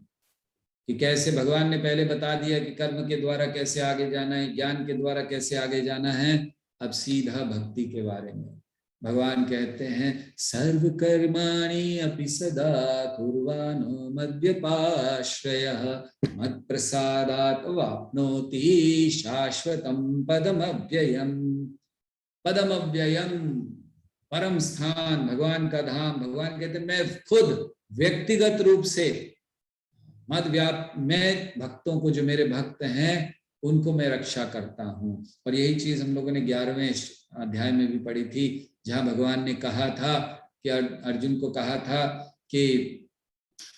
S1: कि कैसे भगवान ने पहले बता दिया कि कर्म के द्वारा कैसे आगे जाना है, ज्ञान के द्वारा कैसे आगे जाना है। अब सीधा भक्ति के बारे में भगवान कहते हैं, सर्व कर्माणि अपि सदा कुर्वाणो मद्व्यपाश्रयः मत्प्रसादात् वाप्नोति शाश्वतं पदमव्ययम्। पदमव्ययम्, परम स्थान, भगवान का धाम। भगवान कहते हैं मैं खुद व्यक्तिगत रूप से मैं भक्तों को, जो मेरे भक्त हैं उनको मैं रक्षा करता हूं। और यही चीज हम लोगों ने 11वें अध्याय में भी पढ़ी थी, जहां भगवान ने कहा था कि अर्जुन को कहा था कि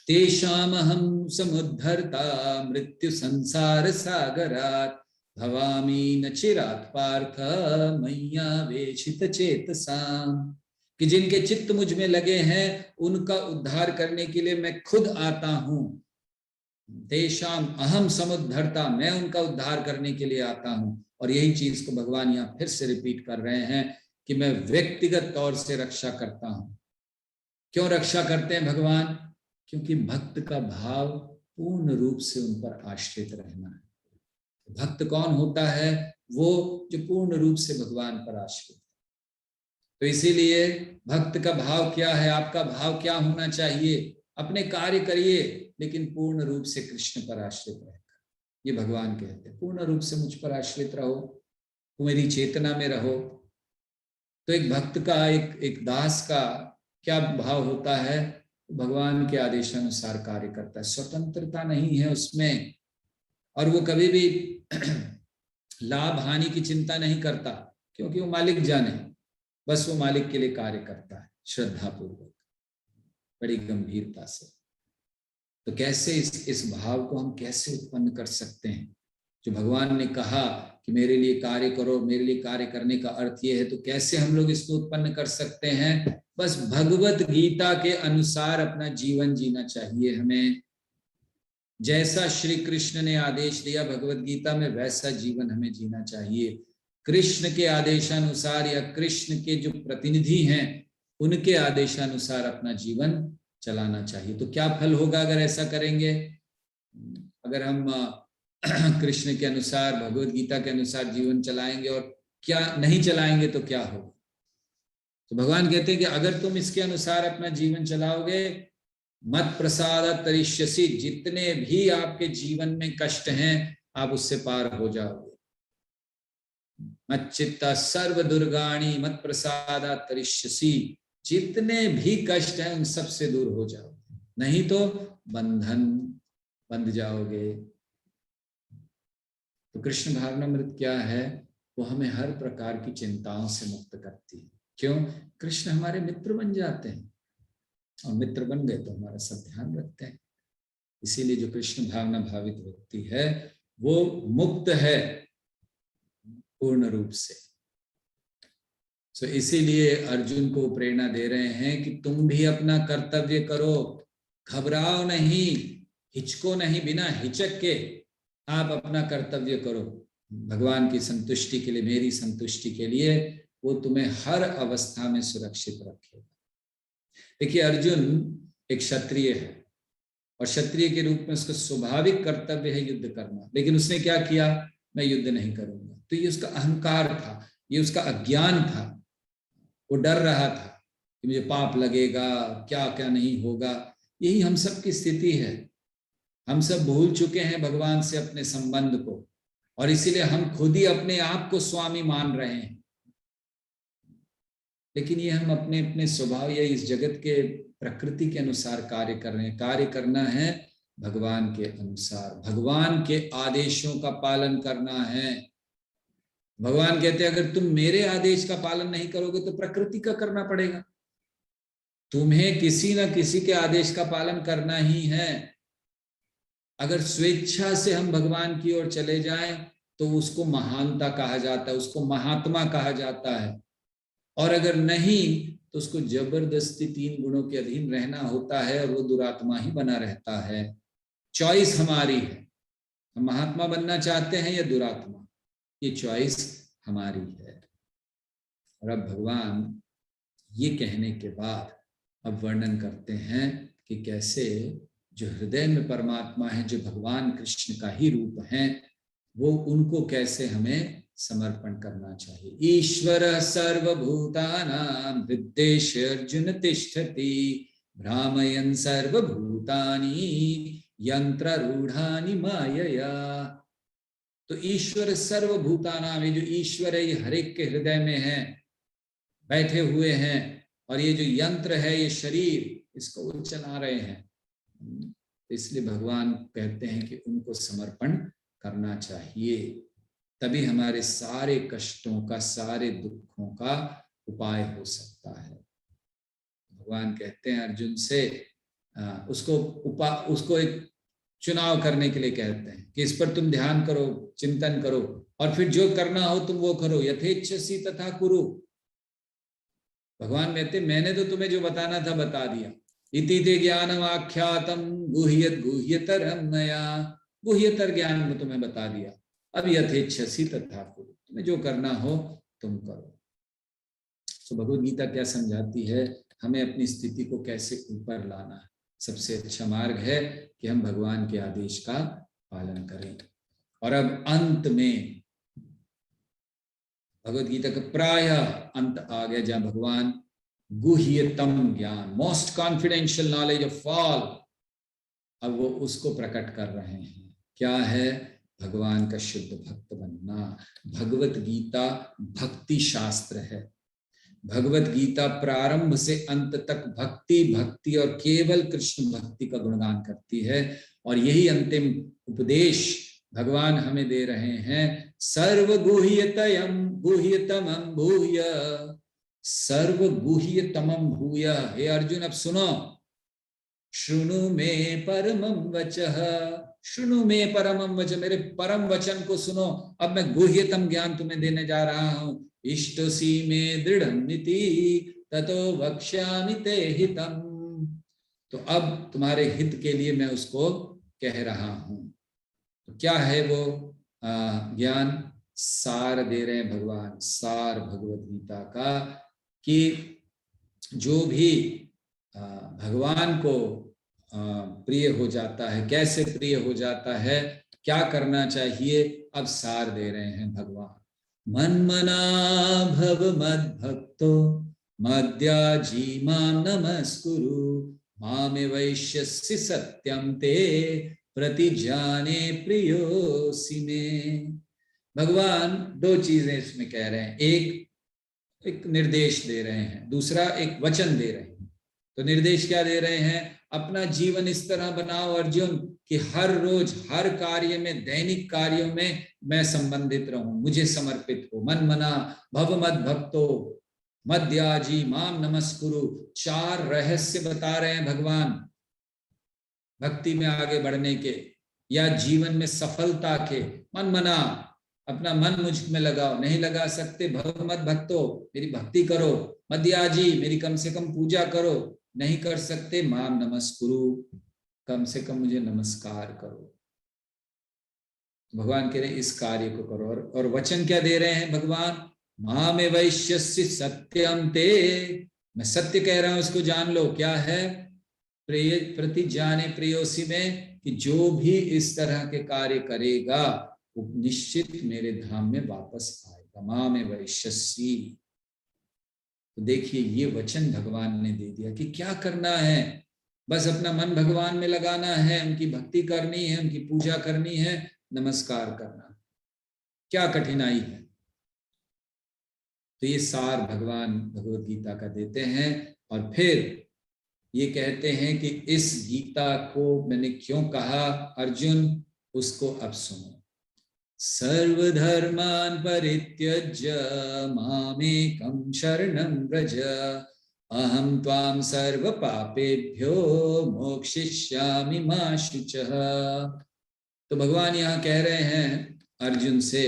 S1: तेषामहं समुद्धर्ता मृत्यु संसार सागरात् भवामि न चिरात् पार्थ मय्यावेशित चेतसाम्। कि जिनके चित्त मुझ में लगे हैं उनका उद्धार करने के लिए मैं खुद आता हूं। तेषाम अहम समुद्धर्ता, मैं उनका उद्धार करने के लिए आता हूं। और यही चीज को भगवान यहाँ फिर से रिपीट कर रहे हैं कि मैं व्यक्तिगत तौर से रक्षा करता हूं। क्यों रक्षा करते हैं भगवान? क्योंकि भक्त का भाव पूर्ण रूप से उन पर आश्रित रहना है। भक्त कौन होता है? वो जो पूर्ण रूप से भगवान पर आश्रित है। तो इसीलिए भक्त का भाव क्या है? आपका भाव क्या होना चाहिए? अपने कार्य करिए लेकिन पूर्ण रूप से कृष्ण पर आश्रित रहकर। ये भगवान कहते हैं पूर्ण रूप से मुझ पर आश्रित रहो, मेरी चेतना में रहो। तो एक भक्त का, एक दास का क्या भाव होता है? भगवान के आदेशानुसार कार्य करता है, स्वतंत्रता नहीं है उसमें, और वो कभी भी लाभ हानि की चिंता नहीं करता, क्योंकि वो मालिक जाने, बस वो मालिक के लिए कार्य करता है श्रद्धा पूर्वक, बड़ी गंभीरता से। तो कैसे इस भाव को हम कैसे उत्पन्न कर सकते हैं? जो भगवान ने कहा कि मेरे लिए कार्य करो, मेरे लिए कार्य करने का अर्थ ये है, तो कैसे हम लोग इसको उत्पन्न कर सकते हैं? बस भगवत गीता के अनुसार अपना जीवन जीना चाहिए हमें। जैसा श्री कृष्ण ने आदेश दिया भगवत गीता में, वैसा जीवन हमें जीना चाहिए। कृष्ण के आदेशानुसार या कृष्ण के जो प्रतिनिधि हैं उनके आदेशानुसार अपना जीवन चलाना चाहिए। तो क्या फल होगा अगर ऐसा करेंगे? अगर हम कृष्ण के अनुसार, भगवत गीता के अनुसार जीवन चलाएंगे और क्या नहीं चलाएंगे तो क्या होगा? तो भगवान कहते हैं कि अगर तुम इसके अनुसार अपना जीवन चलाओगे, मत प्रसाद तरिष्यसि, जितने भी आपके जीवन में कष्ट हैं आप उससे पार हो जाओगे। मच्चित्ता सर्व दुर्गाणी मत प्रसाद तरिष्यसि, जितने भी कष्ट हैं उन सब से दूर हो जाओगे, नहीं तो बंधन बंध जाओगे। तो कृष्ण भावनामृत क्या है? वो हमें हर प्रकार की चिंताओं से मुक्त करती है। क्यों? कृष्ण हमारे मित्र बन जाते हैं, और मित्र बन गए तो हमारा सब ध्यान रखते हैं। इसीलिए जो कृष्ण भावना भावित व्यक्ति है वो मुक्त है पूर्ण रूप से। सो इसीलिए अर्जुन को प्रेरणा दे रहे हैं कि तुम भी अपना कर्तव्य करो, घबराओ नहीं, हिचको नहीं, बिना हिचक के आप अपना कर्तव्य करो भगवान की संतुष्टि के लिए, मेरी संतुष्टि के लिए। वो तुम्हें हर अवस्था में सुरक्षित रखेगा। देखिए, अर्जुन एक क्षत्रिय है और क्षत्रिय के रूप में उसका स्वाभाविक कर्तव्य है युद्ध करना, लेकिन उसने क्या किया? मैं युद्ध नहीं करूंगा। तो ये उसका अहंकार था, ये उसका अज्ञान था। वो डर रहा था कि मुझे पाप लगेगा, क्या क्या नहीं होगा। यही हम सब की स्थिति है। हम सब भूल चुके हैं भगवान से अपने संबंध को, और इसीलिए हम खुद ही अपने आप को स्वामी मान रहे हैं। लेकिन ये हम अपने अपने स्वभाव या इस जगत के प्रकृति के अनुसार कार्य कर रहे हैं। कार्य करना है भगवान के अनुसार, भगवान के आदेशों का पालन करना है। भगवान कहते हैं अगर तुम मेरे आदेश का पालन नहीं करोगे तो प्रकृति का करना पड़ेगा। तुम्हें किसी न किसी के आदेश का पालन करना ही है। अगर स्वेच्छा से हम भगवान की ओर चले जाएं तो उसको महानता कहा जाता है, उसको महात्मा कहा जाता है। और अगर नहीं तो उसको जबरदस्ती 3 गुणों के अधीन रहना होता है और वो दुरात्मा ही बना रहता है। चॉइस हमारी है, हम महात्मा बनना चाहते हैं या दुरात्मा, ये चॉइस हमारी है। और अब भगवान ये कहने के बाद अब वर्णन करते हैं कि कैसे जो हृदय में परमात्मा है, जो भगवान कृष्ण का ही रूप है, वो उनको कैसे हमें समर्पण करना चाहिए। ईश्वर सर्वभूतानां हृद्देश्य अर्जुन तिष्ठति, भ्रामयन् सर्वभूतानि यंत्ररूढ़ानि मायया। तो ईश्वर सर्वभूतानां, ये जो ईश्वर है ये हर एक के हृदय में है, बैठे हुए हैं, और ये जो यंत्र है, ये शरीर, इसको वो चला रहे हैं। इसलिए भगवान कहते हैं कि उनको समर्पण करना चाहिए, तभी हमारे सारे कष्टों का, सारे दुखों का उपाय हो सकता है। भगवान कहते हैं अर्जुन से, उसको एक चुनाव करने के लिए कहते हैं कि इस पर तुम ध्यान करो, चिंतन करो, और फिर जो करना हो तुम वो करो। यथेच्छसि तथा कुरु। भगवान कहते मैंने तो तुम्हें जो बताना था बता दिया। इति ते ज्ञानम आख्यातम गुह्यत गुह्यतरम मया। गुह्यतर ज्ञान में तुम्हें बता दिया, अब यथेच्छसि तथा कुरु, तुम्हें जो करना हो तुम करो। तो भगवत गीता क्या समझाती है, हमें अपनी स्थिति को कैसे ऊपर लाना है। सबसे अच्छा मार्ग है कि हम भगवान के आदेश का पालन करें। और अब अंत में भगवत गीता का प्राय अंत आ गया, जहां भगवान गुह्यतम ज्ञान, most confidential knowledge of all, अब वो उसको प्रकट कर रहे हैं। क्या है? भगवान का शुद्ध भक्त बनना। भगवत गीता भक्ति शास्त्र है। भगवत गीता प्रारंभ से अंत तक भक्ति भक्ति और केवल कृष्ण भक्ति का गुणगान करती है। और यही अंतिम उपदेश भगवान हमें दे रहे हैं। सर्व गुह्यतयम गुह्यतमं भूय, सर्व गुह्यतमं भूय। हे अर्जुन, अब सुनो, शृणु मे परमं वचः, शृणु मे परमं वचः, मेरे परम वचन को सुनो। अब मैं गुह्यतम ज्ञान तुम्हें देने जा रहा हूं। इष्टसी मे दृढ़ं नीति ततो वक्ष्यामि ते हितम्। तो अब तुम्हारे हित के लिए मैं उसको कह रहा हूं। तो क्या है वो ज्ञान? सार दे रहे हैं भगवान, सार भगवत गीता का, कि जो भी भगवान को प्रिय हो जाता है, कैसे प्रिय हो जाता है, क्या करना चाहिए, अब सार दे रहे हैं भगवान। मन्मना भव मद्भक्तो मद्याजी मां नमस्कुरु, मामे वैश्यसि सत्यं ते प्रतिजाने प्रियोसि मे। भगवान दो चीजें इसमें कह रहे हैं। एक निर्देश दे रहे हैं, दूसरा एक वचन दे रहे हैं। तो निर्देश क्या दे रहे हैं? अपना जीवन इस तरह बनाओ अर्जुन कि हर रोज हर कार्य में, दैनिक कार्यों में मैं संबंधित रहूं, मुझे समर्पित हो। मन मना भव मद भक्तो मद्याजी माम नमस्कुरु। चार रहस्य बता रहे हैं भगवान भक्ति में आगे बढ़ने के या जीवन में सफलता के। मन मना, अपना मन मुझ में लगाओ, नहीं लगा सकते, भव मद भक्तो, मेरी भक्ति करो। मद्याजी, मेरी कम से कम पूजा करो, नहीं कर सकते, माम नमस्कुरु, कम से कम मुझे नमस्कार करो। भगवान कह रहे हैं इस कार्य को करो। और वचन क्या दे रहे हैं भगवान? मामे वैश्यसि सत्यम ते, मैं सत्य कह रहा हूं, इसको जान लो। क्या है? प्रिय प्रतिजाने प्रियोसी में, कि जो भी इस तरह के कार्य करेगा वो निश्चित मेरे धाम में वापस आएगा। मामे वैश्यसि। तो देखिए, ये वचन भगवान ने दे दिया कि क्या करना है। बस अपना मन भगवान में लगाना है, उनकी भक्ति करनी है, उनकी पूजा करनी है, नमस्कार करना। क्या कठिनाई है? तो ये सार भगवान भगवत गीता का देते हैं। और फिर ये कहते हैं कि इस गीता को मैंने क्यों कहा अर्जुन, उसको अब सुनो। सर्वधर्मान् परित्यज्य मामेकं शरणं व्रज, अहं त्वां सर्वपापेभ्यो मोक्षयिष्यामि मा शुचः। तो भगवान यहाँ कह रहे हैं अर्जुन से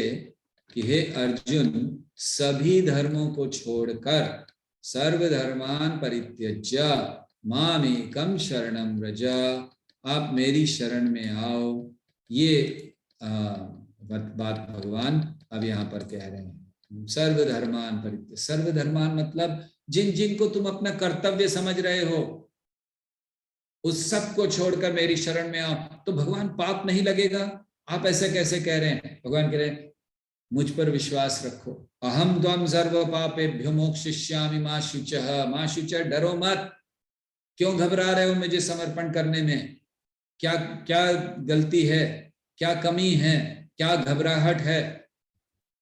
S1: कि हे अर्जुन, सभी धर्मों को छोड़कर सर्वधर्मान् परित्यज्य मामेकं शरणं व्रज, आप मेरी शरण में आओ। ये बात भगवान अब यहाँ पर कह रहे हैं। सर्वधर्मान परित्यज्य, सर्वधर्मान मतलब जिन जिन को तुम अपना कर्तव्य समझ रहे हो, उस सब को छोड़कर मेरी शरण में आओ। तो भगवान, पाप नहीं लगेगा? आप ऐसे कैसे कह रहे हैं? भगवान कह रहे हैं मुझ पर विश्वास रखो। अहम त्वं सर्व पापेभ्यो मोक्षयिष्यामि मा शुचः। मा शुचः, डरो मत। क्यों घबरा रहे हो मुझे समर्पण करने में? क्या क्या गलती है, क्या कमी है, क्या घबराहट है?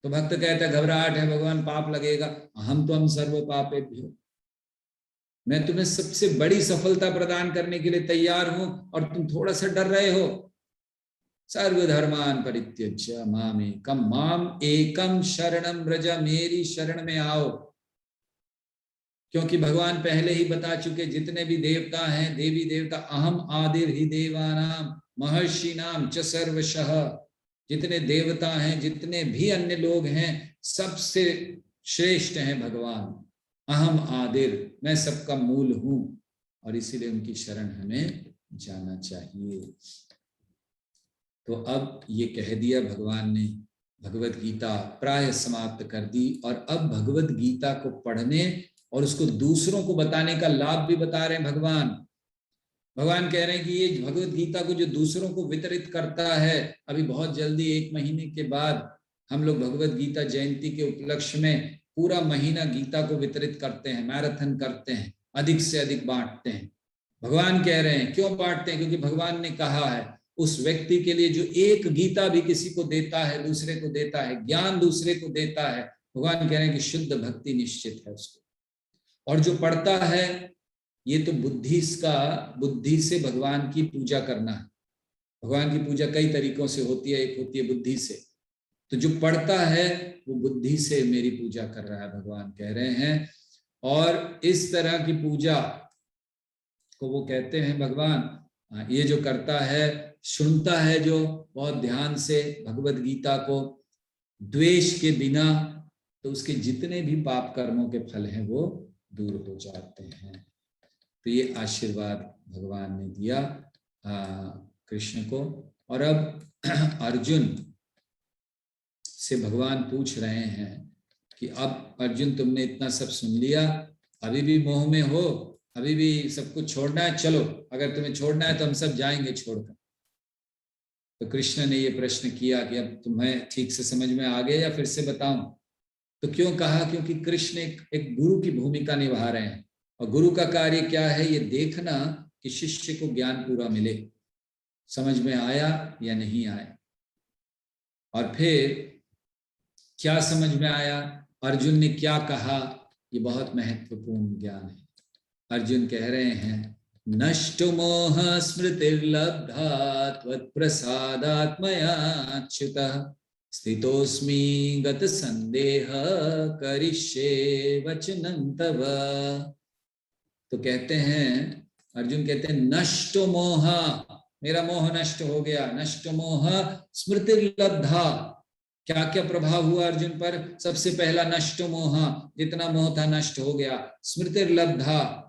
S1: तो भक्त कहता है घबराहट है भगवान, पाप लगेगा। अहम त्वं सर्व पापेभ्यो, मैं तुम्हें सबसे बड़ी सफलता प्रदान करने के लिए तैयार हूं और तुम थोड़ा सा डर रहे हो। सर्वधर्मान परित्यज्य मामेकम, माम एकम शरणं व्रज, मेरी शरण में आओ। क्योंकि भगवान पहले ही बता चुके, जितने भी देवता हैं, देवी देवता, अहम आदिर ही देवानाम महर्षिनाम च सर्वशः, जितने देवता हैं, जितने भी अन्य लोग हैं, सबसे श्रेष्ठ हैं भगवान। अहम आदिर, मैं सबका मूल हूं, और इसीलिए उनकी शरण हमें जाना चाहिए। तो अब ये कह दिया भगवान ने, भगवत गीता प्राय समाप्त कर दी। और अब भगवत गीता को पढ़ने और उसको दूसरों को बताने का लाभ भी बता रहे हैं भगवान। भगवान कह रहे हैं कि ये भगवत गीता को जो दूसरों को वितरित करता है, अभी बहुत जल्दी 1 महीने के बाद हम लोग भगवत गीता जयंती के उपलक्ष्य में पूरा महीना गीता को वितरित करते हैं, मैराथन करते हैं, अधिक से अधिक बांटते हैं। भगवान कह रहे हैं क्यों बांटते हैं? क्योंकि भगवान ने कहा है उस व्यक्ति के लिए जो एक गीता भी किसी को देता है, दूसरे को देता है, ज्ञान दूसरे को देता है, भगवान कह रहे हैं कि शुद्ध भक्ति निश्चित है उसको। और जो पढ़ता है, ये तो बुद्धि से भगवान की पूजा करना है। भगवान की पूजा कई तरीकों से होती है, एक होती है बुद्धि से। तो जो पढ़ता है वो बुद्धि से मेरी पूजा कर रहा है, भगवान कह रहे हैं। और इस तरह की पूजा को वो कहते हैं भगवान, ये जो करता है, सुनता है जो बहुत ध्यान से भगवत गीता को द्वेष के बिना, तो उसके जितने भी पाप कर्मों के फल हैं वो दूर हो जाते हैं। तो ये आशीर्वाद भगवान ने दिया कृष्ण को। और अब अर्जुन से भगवान पूछ रहे हैं कि अब अर्जुन तुमने इतना सब सुन लिया, अभी भी मोह में हो, अभी भी सब कुछ छोड़ना है? चलो, अगर तुम्हें छोड़ना है तो हम सब जाएंगे छोड़कर। तो कृष्ण ने ये प्रश्न किया कि अब तुम्हें ठीक से समझ में आ गया या फिर से बताऊं? तो क्यों कहा? क्योंकि कृष्ण एक गुरु की भूमिका निभा रहे हैं, और गुरु का कार्य क्या है? ये देखना कि शिष्य को ज्ञान पूरा मिले, समझ में आया या नहीं आया। और फिर क्या समझ में आया, अर्जुन ने क्या कहा, ये बहुत महत्वपूर्ण ज्ञान है। अर्जुन कह रहे हैं नष्टो मोह स्मृतिर्लब्धा त्वत्प्रसादात् मयाच्युतः स्थितोऽस्मि गत संदेह करिष्ये वचनं तव। तो कहते हैं, अर्जुन कहते हैं नष्टो मोह, मेरा मोह नष्ट हो गया। नष्टो मोह स्मृतिर्लब्धा, क्या क्या प्रभाव हुआ अर्जुन पर? सबसे पहला नष्टो मोह, जितना मोह था नष्ट हो गया। स्मृतिर्लब्धा,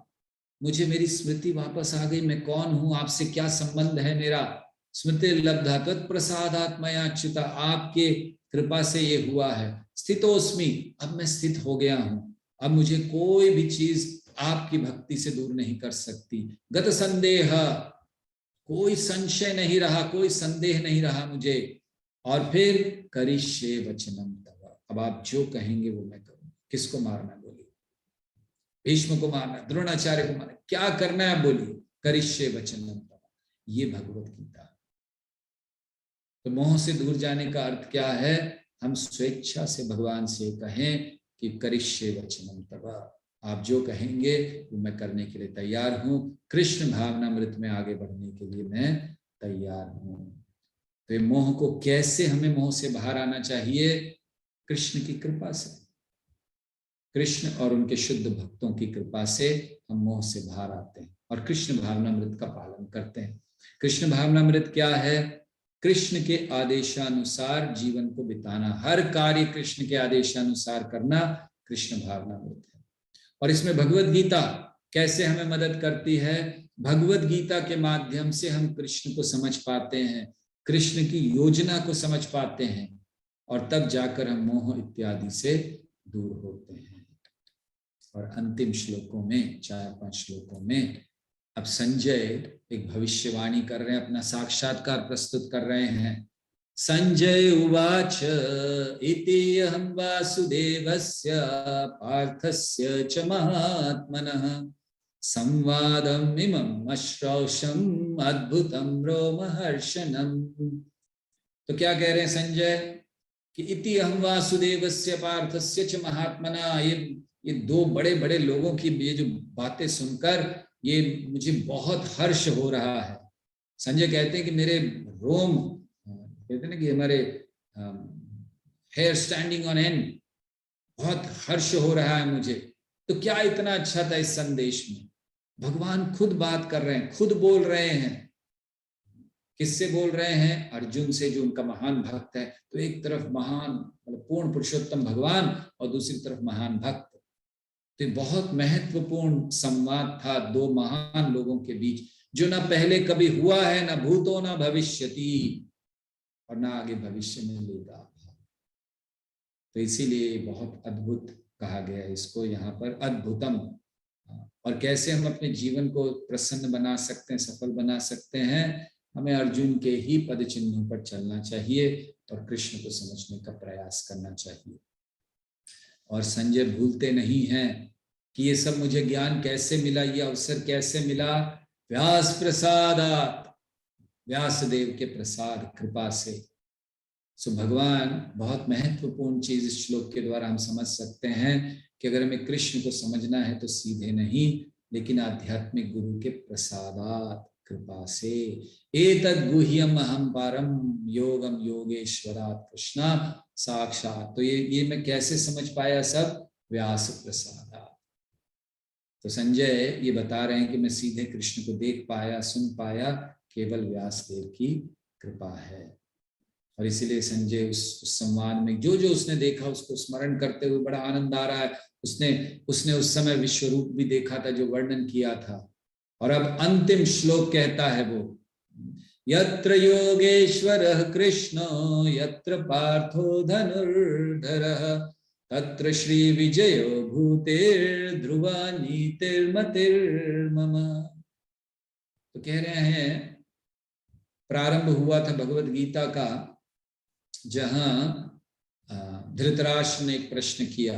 S1: मुझे मेरी स्मृति वापस आ गई, मैं कौन हूं, आपसे क्या संबंध है मेरा। स्मृतिर्लब्धा तत्प्रसादात् मयाच्युता, आपके कृपा से ये हुआ है। स्थितोस्मि, अब मैं स्थित हो गया हूं, अब मुझे कोई भी चीज आपकी भक्ति से दूर नहीं कर सकती। गत संदेह, कोई संशय नहीं रहा, कोई संदेह नहीं रहा मुझे। और फिर करिष्ये वचनं तव, अब आप जो कहेंगे वो मैं करूं। किसको मारना बोलिए? भीष्म को मारना, द्रोणाचार्य को मारना, क्या करना है बोलिए? करिष्ये वचनं तव, ये भगवत गीता। तो मोह से दूर जाने का अर्थ क्या है? हम स्वेच्छा से भगवान से कहें कि करिष्ये वचनं तव, आप जो कहेंगे वो मैं करने के लिए तैयार हूं। कृष्ण भावनामृत में आगे बढ़ने के लिए मैं तैयार हूं। तो मोह को कैसे, हमें मोह से बाहर आना चाहिए? कृष्ण की कृपा से, कृष्ण और उनके शुद्ध भक्तों की कृपा से हम मोह से बाहर आते हैं और कृष्ण भावनामृत का पालन करते हैं। कृष्ण भावनामृत क्या है? कृष्ण के आदेशानुसार जीवन को बिताना, हर कार्य कृष्ण के आदेशानुसार करना कृष्ण भावनामृत है। और इसमें भगवत गीता कैसे हमें मदद करती है? भगवत गीता के माध्यम से हम कृष्ण को समझ पाते हैं, कृष्ण की योजना को समझ पाते हैं, और तब जाकर हम मोह इत्यादि से दूर होते हैं। और अंतिम श्लोकों में, 4-5 श्लोकों में, अब संजय एक भविष्यवाणी कर रहे हैं, अपना साक्षात्कार प्रस्तुत कर रहे हैं। संजय उवाच इति अहं वासुदेवस्य पार्थस्य च महात्मनः संवादम् इमम् अश्रौषम् अद्भुतं रोमहर्षणम्। तो क्या कह रहे हैं संजय कि इति अहं वासुदेवस्य पार्थस्य च महात्मना, ये दो बड़े बड़े लोगों की ये जो बातें सुनकर ये मुझे बहुत हर्ष हो रहा है। संजय कहते हैं कि मेरे रोम, कहते हैं ना कि हमारे हेयर स्टैंडिंग ऑन एंड, बहुत हर्ष हो रहा है मुझे। तो क्या इतना अच्छा था इस संदेश में? भगवान खुद बात कर रहे हैं, खुद बोल रहे हैं। किससे बोल रहे हैं? अर्जुन से, जो उनका महान भक्त है। तो एक तरफ महान मतलब पूर्ण पुरुषोत्तम भगवान और दूसरी तरफ महान भक्त। तो बहुत महत्वपूर्ण संवाद था दो महान लोगों के बीच, जो ना पहले कभी हुआ है, ना भूतो ना भविष्यति, और ना आगे भविष्य में लेगा। तो इसीलिए बहुत अद्भुत कहा गया है इसको यहाँ पर, अद्भुतम। और कैसे हम अपने जीवन को प्रसन्न बना सकते हैं, सफल बना सकते हैं, हमें अर्जुन के ही पद चिन्हों पर चलना चाहिए और कृष्ण को समझने का प्रयास करना चाहिए। और संजय भूलते नहीं हैं कि ये सब मुझे ज्ञान कैसे मिला, ये अवसर कैसे मिला, व्यास प्रसादात, व्यासदेव के प्रसाद कृपा से। सो भगवान, बहुत महत्वपूर्ण चीज इस श्लोक के द्वारा हम समझ सकते हैं कि अगर हमें कृष्ण को समझना है तो सीधे नहीं, लेकिन आध्यात्मिक गुरु के प्रसादात कृपा से। एतद् गुह्यम अहम पारम योगम योगेश्वरात् कृष्णा साक्षात। तो ये मैं कैसे समझ पाया सब? व्यास प्रसादात। तो संजय ये बता रहे हैं कि मैं सीधे कृष्ण को देख पाया, सुन पाया, केवल व्यासदेव की कृपा है। और इसीलिए संजय उस संवाद में जो जो उसने देखा उसको स्मरण करते हुए बड़ा आनंद आ रहा है। उसने उस समय विश्व रूप भी देखा था जो वर्णन किया था। और अब अंतिम श्लोक कहता है वो, यत्र योगेश्वरः कृष्ण यत्र पार्थो धनुर्धरः तत्र श्री विजयो भूतेर्ध्रुवा नीतिर्मतिर्मम। तो कह रहे हैं प्रारंभ हुआ था भगवत गीता का, जहां धृतराष्ट्र ने एक प्रश्न किया।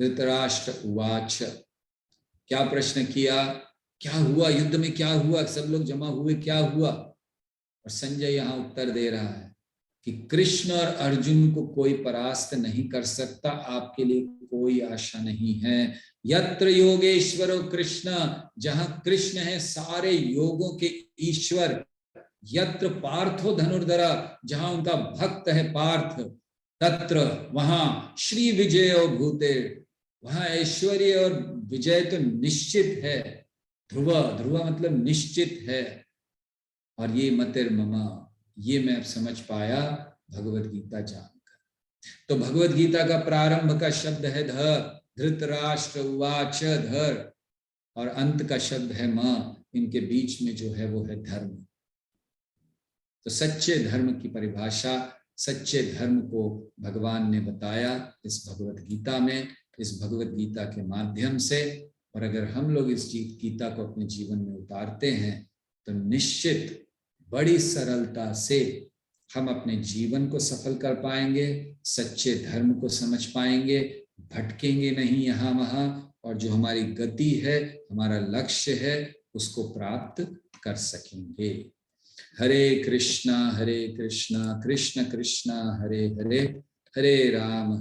S1: धृतराष्ट्र उवाच, क्या प्रश्न किया? क्या हुआ युद्ध में, क्या हुआ, सब लोग जमा हुए, क्या हुआ? और संजय यहाँ उत्तर दे रहा है कि कृष्ण और अर्जुन को कोई परास्त नहीं कर सकता, आपके लिए कोई आशा नहीं है। यत्र योगेश्वरो कृष्ण, जहां कृष्ण है सारे योगों के ईश्वर, यत्र पार्थो धनुर्धरा, जहां उनका भक्त है पार्थ, तत्र वहां श्री विजयो भूते, वहां ऐश्वर्य और विजय तो निश्चित है। ध्रुव, ध्रुव मतलब निश्चित है। और ये मतिर्ममा, ये मैं अब समझ पाया भगवत गीता जानकर। तो भगवत गीता का प्रारंभ का शब्द है ध, धृतराष्ट्र उवाच धर, और अंत का शब्द है म। इनके बीच में जो है वो है धर्म। तो सच्चे धर्म की परिभाषा, सच्चे धर्म को भगवान ने बताया इस भगवत गीता में, इस भगवत गीता के माध्यम से। और अगर हम लोग इस गीता को अपने जीवन में उतारते हैं तो निश्चित बड़ी सरलता से हम अपने जीवन को सफल कर पाएंगे, सच्चे धर्म को समझ पाएंगे, भटकेंगे नहीं यहाँ वहां, और जो हमारी गति है, हमारा लक्ष्य है, उसको प्राप्त कर सकेंगे। हरे कृष्णा कृष्ण कृष्णा हरे हरे, हरे राम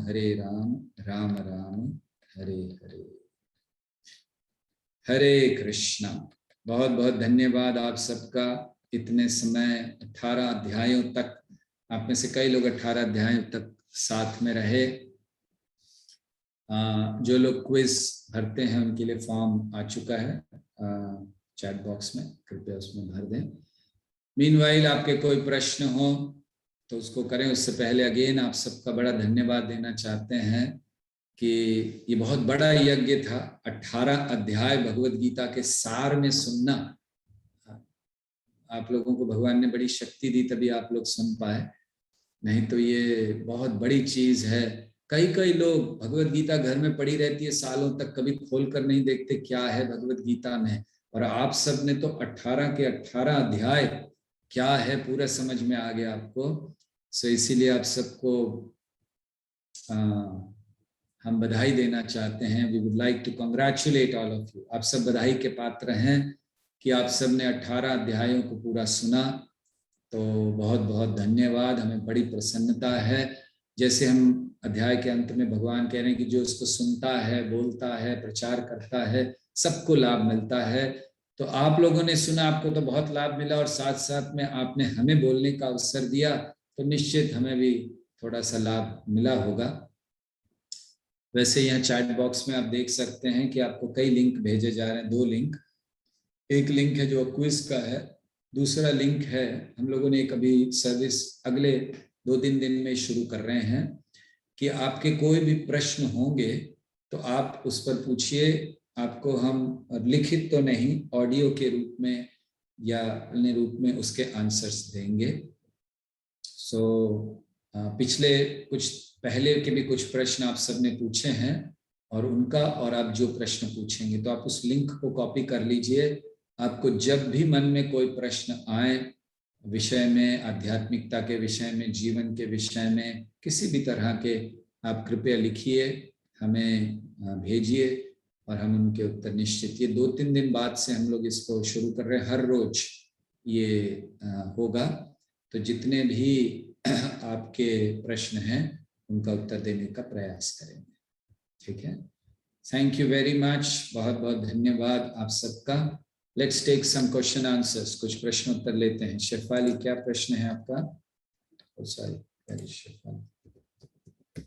S1: राम राम हरे हरे। हरे कृष्णा। बहुत बहुत धन्यवाद आप सबका। इतने समय 18 अध्यायों तक, आप में से कई लोग 18 अध्यायों तक साथ में रहे। जो लोग क्विज भरते हैं उनके लिए फॉर्म आ चुका है चैट बॉक्स में, कृपया उसमें भर दें। मीनवाइल आपके कोई प्रश्न हो तो उसको करें। उससे पहले अगेन आप सबका बड़ा धन्यवाद देना चाहते हैं कि ये बहुत बड़ा यज्ञ था। 18 अध्याय भगवत गीता के सार में सुनना, आप लोगों को भगवान ने बड़ी शक्ति दी तभी आप लोग सुन पाए, नहीं तो ये बहुत बड़ी चीज है। कई लोग भगवत गीता घर में पड़ी रहती है सालों तक, कभी खोल कर नहीं देखते क्या है भगवत गीता में। और आप सब ने तो 18 के 18 अध्याय क्या है पूरा समझ में आ गया आपको। सो इसीलिए आप सबको हम बधाई देना चाहते हैं। We would like to congratulate all of you. आप सब बधाई के पात्र हैं कि आप सब ने 18 अध्यायों को पूरा सुना। तो बहुत बहुत धन्यवाद, हमें बड़ी प्रसन्नता है। जैसे हम अध्याय के अंत में भगवान कह रहे हैं कि जो उसको सुनता है, बोलता है, प्रचार करता है, सबको लाभ मिलता है। तो आप लोगों ने सुना, आपको तो बहुत लाभ मिला, और साथ साथ में आपने हमें बोलने का अवसर दिया, तो निश्चित हमें भी थोड़ा सा लाभ मिला होगा। वैसे यहाँ चैट बॉक्स में आप देख सकते हैं कि आपको कई लिंक भेजे जा रहे हैं, 2 लिंक। एक लिंक है जो क्विज का है, दूसरा लिंक है, हम लोगों ने एक अभी सर्विस अगले 2-3 दिन में शुरू कर रहे हैं कि आपके कोई भी प्रश्न होंगे तो आप उस पर पूछिए। आपको हम लिखित तो नहीं, ऑडियो के रूप में या अन्य रूप में उसके आंसर्स देंगे। सो पिछले कुछ पहले के भी कुछ प्रश्न आप सबने पूछे हैं, और उनका और आप जो प्रश्न पूछेंगे तो आप उस लिंक को कॉपी कर लीजिए। आपको जब भी मन में कोई प्रश्न आए, विषय में, आध्यात्मिकता के विषय में, जीवन के विषय में, किसी भी तरह के, आप कृपया लिखिए, हमें भेजिए और हम उनके उत्तर निश्चित, ये 2-3 दिन बाद से हम लोग इसको शुरू कर रहे हैं, हर रोज ये होगा। तो जितने भी आपके प्रश्न हैं उनका उत्तर देने का प्रयास करेंगे, ठीक है। थैंक यू वेरी मच, बहुत बहुत धन्यवाद आप सबका। Let's take some question answers, कुछ प्रश्न उत्तर लेते हैं। शेफाली, क्या प्रश्न है आपका? सॉरी, शेफाली,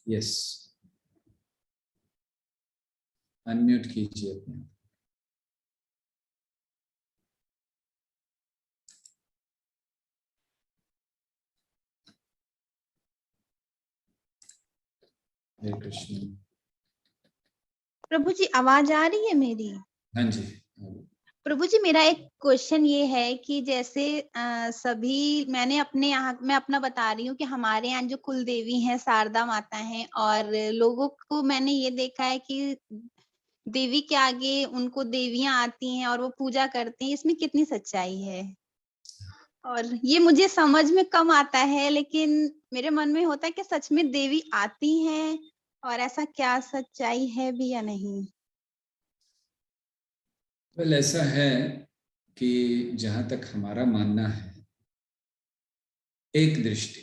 S1: यस, अनम्यूट कीजिए अपने। हरे कृष्ण।
S2: प्रभु जी, आवाज आ रही है मेरी?
S1: हाँ जी।
S2: प्रभु जी, मेरा एक क्वेश्चन ये है कि जैसे सभी, मैं अपना बता रही हूँ कि हमारे यहाँ जो कुल देवी हैं शारदा माता हैं, और लोगों को मैंने ये देखा है कि देवी के आगे उनको देवियां आती हैं और वो पूजा करते हैं, इसमें कितनी सच्चाई है? और ये मुझे समझ में कम आता है, लेकिन मेरे मन में होता है कि सच में देवी आती हैं, और ऐसा क्या सच्चाई है भी या नहीं?
S1: वेल, ऐसा है कि जहां तक हमारा मानना है, एक दृष्टि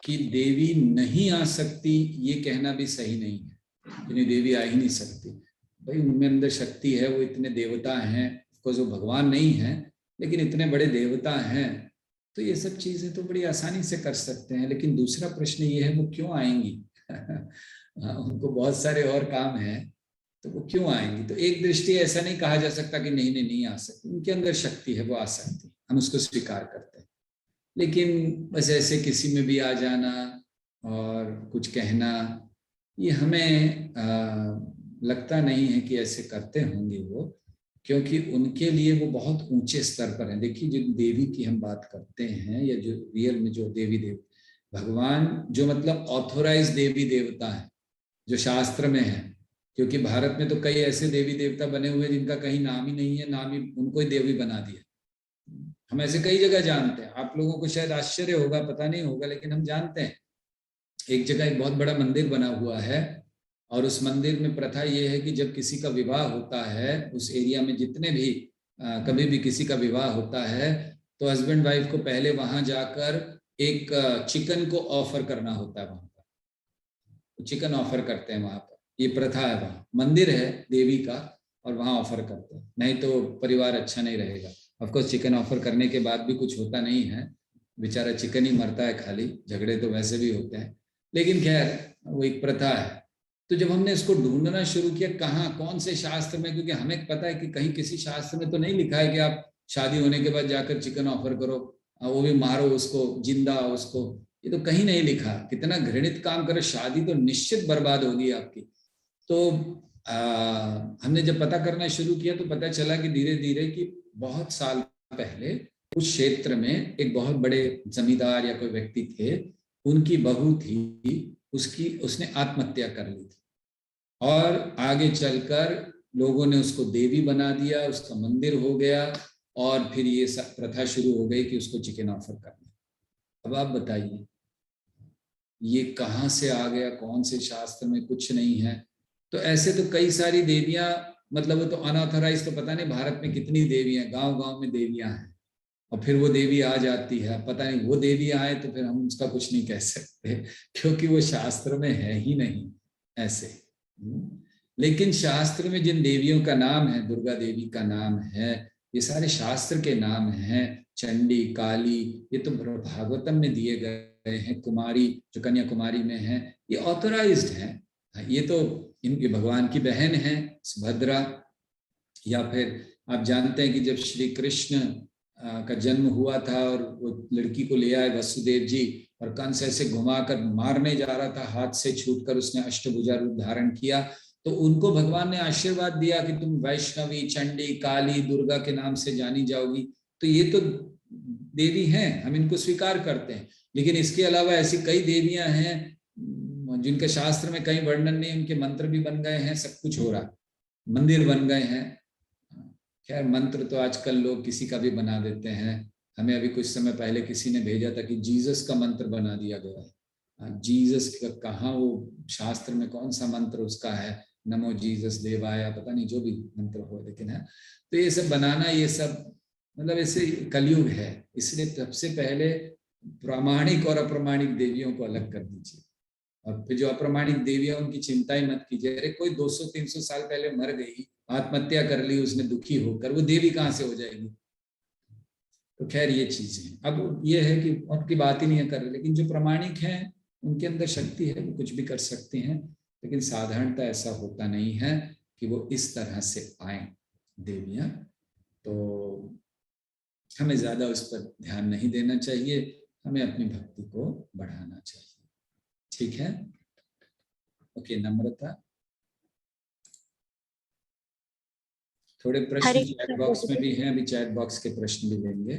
S1: कि देवी नहीं आ सकती ये कहना भी सही नहीं है, यानी देवी आ ही नहीं सकती। भाई, उनमें अंदर शक्ति है, वो इतने देवता हैं, ऑफकोर्स वो भगवान नहीं है, लेकिन इतने बड़े देवता हैं, तो ये सब चीजें तो बड़ी आसानी से कर सकते हैं। लेकिन दूसरा प्रश्न ये है, वो क्यों आएंगी? उनको बहुत सारे और काम हैं, तो वो क्यों आएंगी? तो एक दृष्टि ऐसा नहीं कहा जा सकता कि नहीं नहीं नहीं आ सकती, उनके अंदर शक्ति है, वो आ सकती, हम उसको स्वीकार करते हैं। लेकिन बस ऐसे किसी में भी आ जाना और कुछ कहना, ये हमें लगता नहीं है कि ऐसे करते होंगे वो, क्योंकि उनके लिए वो बहुत ऊंचे स्तर पर है। देखिए, जो देवी की हम बात करते हैं, या जो रियल में जो देवी देव भगवान, जो मतलब ऑथोराइज देवी देवता है, जो शास्त्र में है, क्योंकि भारत में तो कई ऐसे देवी देवता बने हुए जिनका कहीं नाम ही नहीं है, नाम ही उनको ही देवी बना दिया। हम ऐसे कई जगह जानते हैं, आप लोगों को शायद आश्चर्य होगा, पता नहीं होगा, लेकिन हम जानते हैं। एक जगह एक बहुत बड़ा मंदिर बना हुआ है, और उस मंदिर में प्रथा ये है कि जब किसी का विवाह होता है, उस एरिया में जितने भी कभी भी किसी का विवाह होता है, तो हस्बैंड वाइफ को पहले वहां जाकर एक चिकन को ऑफर करना होता है। वहां पर चिकन ऑफर करते हैं, वहां पर ये प्रथा है, वहां मंदिर है देवी का, और वहां ऑफर करते हैं, नहीं तो परिवार अच्छा नहीं रहेगा। ऑफकोर्स चिकन ऑफर करने के बाद भी कुछ होता नहीं है, बेचारा चिकन ही मरता है खाली, झगड़े तो वैसे भी होते हैं, लेकिन खैर वो एक प्रथा है। तो जब हमने इसको ढूंढना शुरू किया, कहाँ कौन से शास्त्र में, क्योंकि हमें पता है कि कहीं किसी शास्त्र में तो नहीं लिखा है कि आप शादी होने के बाद जाकर चिकन ऑफर करो, वो भी मारो उसको जिंदा, उसको, ये तो कहीं नहीं लिखा। कितना घृणित काम करो, शादी तो निश्चित बर्बाद होगी आपकी। तो हमने जब पता करना शुरू किया तो पता चला कि धीरे धीरे कि बहुत साल पहले उस क्षेत्र में एक बहुत बड़े जमींदार या कोई व्यक्ति थे, उनकी बहू थी, उसने आत्महत्या कर ली थी, और आगे चलकर लोगों ने उसको देवी बना दिया, उसका मंदिर हो गया, और फिर ये प्रथा शुरू हो गई कि उसको चिकन ऑफर करना। अब आप बताइए, ये कहाँ से आ गया? कौन से शास्त्र में? कुछ नहीं है। तो ऐसे तो कई सारी देवियां, मतलब वो तो अनऑथराइज, तो पता नहीं भारत में कितनी देवियां, गांव गांव में देवियां हैं, और फिर वो देवी आ जाती है, पता नहीं वो देवी आए तो फिर हम उसका कुछ नहीं कह सकते, क्योंकि वो शास्त्र में है ही नहीं ऐसे। लेकिन शास्त्र में जिन देवियों का नाम है, दुर्गा देवी का नाम है, ये सारे शास्त्र के नाम हैं, चंडी, काली, ये तो भागवतम में दिए गए हैं, कुमारी जो कन्याकुमारी में है, ये ऑथोराइज्ड है। ये तो इनके भगवान की बहन है सुभद्रा। या फिर आप जानते हैं कि जब श्री कृष्ण का जन्म हुआ था और वो लड़की को ले आए वसुदेव जी, और कंस ऐसे घुमाकर मारने जा रहा था, हाथ से छूटकर उसने अष्टभुजा रूप धारण किया, तो उनको भगवान ने आशीर्वाद दिया कि तुम वैष्णवी, चंडी, काली, दुर्गा के नाम से जानी जाओगी। तो ये तो देवी हैं, हम इनको स्वीकार करते हैं। लेकिन इसके अलावा ऐसी कई देवियां हैं जिनके शास्त्र में कई वर्णन नहीं, उनके मंत्र भी बन गए हैं, सब कुछ हो रहा, मंदिर बन गए हैं। खैर मंत्र तो आजकल लोग किसी का भी बना देते हैं। हमें अभी कुछ समय पहले किसी ने भेजा था कि जीसस का मंत्र बना दिया गया है। जीसस का कहाँ, वो शास्त्र में कौन सा मंत्र उसका है, नमो जीसस देवाया, पता नहीं जो भी मंत्र हो, लेकिन है तो ये सब बनाना, ये सब मतलब ऐसे कलयुग है। इसलिए सबसे पहले प्रामाणिक और अप्रामाणिक देवियों को अलग कर दीजिए, और फिर जो अप्रामाणिक देवियां उनकी चिंता ही मत कीजिए। अरे कोई 200-300 साल पहले मर गई, आत्महत्या कर ली उसने दुखी होकर, वो देवी कहाँ से हो जाएगी? तो खैर ये चीजें, अब ये है कि उनकी बात ही नहीं कर रहे, लेकिन जो प्रामाणिक हैं उनके अंदर शक्ति है, वो कुछ भी कर सकते हैं। लेकिन साधारणतः ऐसा होता नहीं है कि वो इस तरह से आए देवियां। तो हमें ज्यादा उस पर ध्यान नहीं देना चाहिए, हमें अपनी भक्ति को बढ़ाना चाहिए। ठीक है, ओके। नम्रता, थोड़े प्रश्न चैट बॉक्स में भी हैं, अभी चैट बॉक्स के प्रश्न भी लेंगे।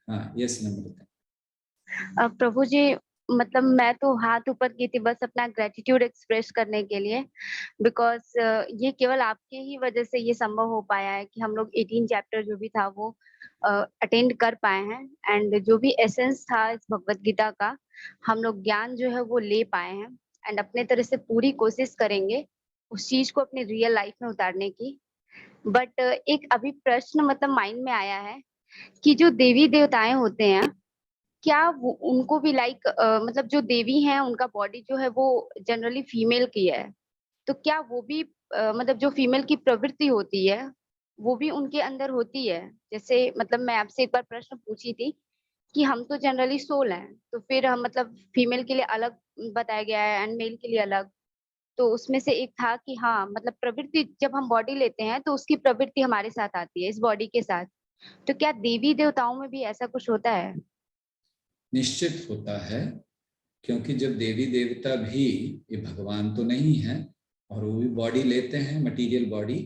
S1: हाँ, यस नम्रता।
S3: प्रभु जी, मतलब मैं तो हाथ ऊपर की थी बस अपना ग्रेटिट्यूड एक्सप्रेस करने के लिए, बिकॉज ये केवल आपके ही वजह से ये संभव हो पाया है कि हम लोग 18 चैप्टर जो भी था वो अटेंड कर पाए हैं, एंड जो भी एसेंस था इस भगवत गीता का हम लोग ज्ञान जो है वो ले पाए हैं, एंड अपने तरह से पूरी कोशिश करेंगे उस चीज को अपनी रियल लाइफ में उतारने की। बट एक अभी प्रश्न मतलब माइंड में आया है कि जो देवी देवताएं होते हैं, क्या वो उनको भी लाइक मतलब जो देवी हैं उनका बॉडी जो है वो जनरली फीमेल की है, तो क्या वो भी मतलब जो फीमेल की प्रवृत्ति होती है वो भी उनके अंदर होती है? जैसे मतलब मैं आपसे एक बार प्रश्न पूछी थी कि हम तो जनरली सोल हैं, तो फिर हम मतलब फीमेल के लिए अलग बताया गया है एंड मेल के लिए अलग, तो उसमें से एक था कि हाँ मतलब प्रवृत्ति जब हम बॉडी लेते हैं तो उसकी प्रवृत्ति हमारे साथ आती है इस बॉडी के साथ, तो क्या देवी देवताओं में भी ऐसा कुछ होता है?
S1: निश्चित होता है, क्योंकि जब देवी देवता भी, ये भगवान तो नहीं है और वो भी बॉडी लेते हैं, मटेरियल बॉडी,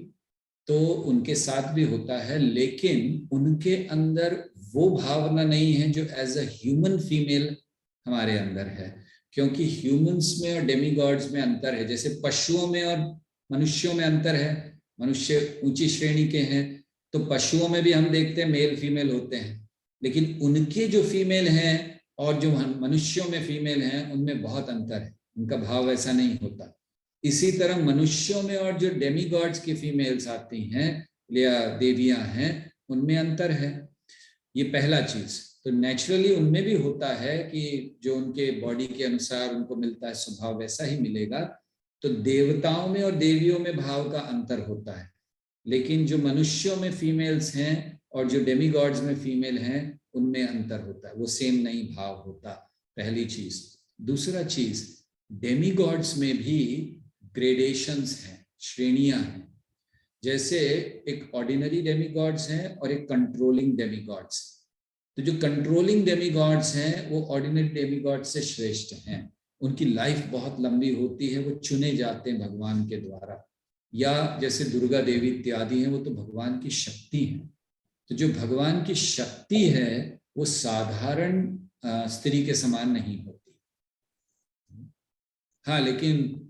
S1: तो उनके साथ भी होता है, लेकिन उनके अंदर वो भावना नहीं है जो एज अ ह्यूमन फीमेल हमारे अंदर है। क्योंकि ह्यूमंस में और डेमीगॉड्स में अंतर है, जैसे पशुओं में और मनुष्यों में अंतर है। मनुष्य ऊंची श्रेणी के हैं, तो पशुओं में भी हम देखते हैं मेल फीमेल होते हैं, लेकिन उनके जो फीमेल हैं और जो मनुष्यों में फीमेल हैं उनमें बहुत अंतर है, उनका भाव ऐसा नहीं होता। इसी तरह मनुष्यों में और जो डेमीगॉड्स की फीमेल्स आती हैं या देवियां हैं, उनमें अंतर है। ये पहला चीज। तो नेचुरली उनमें भी होता है कि जो उनके बॉडी के अनुसार उनको मिलता है स्वभाव वैसा ही मिलेगा। तो देवताओं में और देवियों में भाव का अंतर होता है, लेकिन जो मनुष्यों में फीमेल्स हैं और जो डेमीगॉड्स में फीमेल हैं उनमें अंतर होता है, वो सेम नहीं भाव होता। पहली चीज। दूसरा चीज, डेमीगॉड्स में भी ग्रेडेशंस हैं, श्रेणियां हैं। जैसे एक ऑर्डिनरी डेमीगॉड्स हैं और एक कंट्रोलिंग डेमीगॉड्स। तो जो कंट्रोलिंग डेमीगॉड्स हैं वो ऑर्डिनरी डेमीगॉड्स से श्रेष्ठ हैं, उनकी लाइफ बहुत लंबी होती है, वो चुने जाते हैं भगवान के द्वारा। या जैसे दुर्गा देवी इत्यादि हैं, वो तो भगवान की शक्ति है। तो जो भगवान की शक्ति है वो साधारण स्त्री के समान नहीं होती। हाँ, लेकिन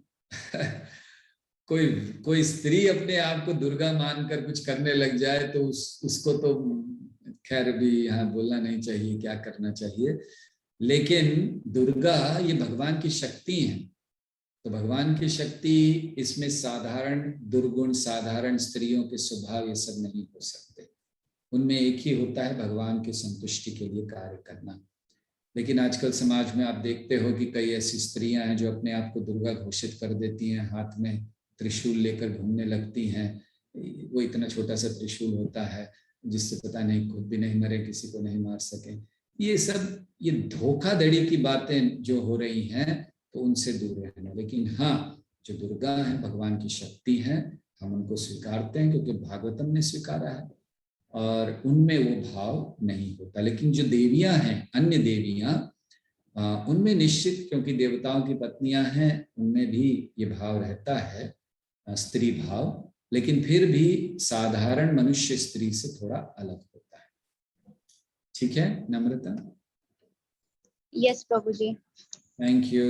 S1: कोई कोई स्त्री अपने आप को दुर्गा मानकर कुछ करने लग जाए तो उसको तो खैर भी यहाँ बोलना नहीं चाहिए क्या करना चाहिए, लेकिन दुर्गा ये भगवान की शक्ति है। तो भगवान की शक्ति, इसमें साधारण दुर्गुण, साधारण स्त्रियों के स्वभाव ये सब नहीं हो सकते। उनमें एक ही होता है, भगवान की संतुष्टि के लिए कार्य करना। लेकिन आजकल समाज में आप देखते हो कि कई ऐसी स्त्रियां हैं जो अपने आप को दुर्गा घोषित कर देती हैं, हाथ में त्रिशूल लेकर घूमने लगती हैं। वो इतना छोटा सा त्रिशूल होता है जिससे पता नहीं खुद भी नहीं मरे, किसी को नहीं मार सके। ये सब ये धोखाधड़ी की बातें जो हो रही हैं, तो उनसे दूर रहना। लेकिन हाँ, जो दुर्गा है भगवान की शक्ति है, हम उनको स्वीकारते हैं क्योंकि भागवतम ने स्वीकारा है, और उनमें वो भाव नहीं होता। लेकिन जो देवियां हैं, अन्य देवियां, उनमें निश्चित, क्योंकि देवताओं की पत्नियां हैं, उनमें भी ये भाव रहता है, स्त्री भाव, लेकिन फिर भी साधारण मनुष्य स्त्री से थोड़ा अलग होता है। ठीक है Namrata?
S3: Yes Prabhu ji.
S1: Thank you.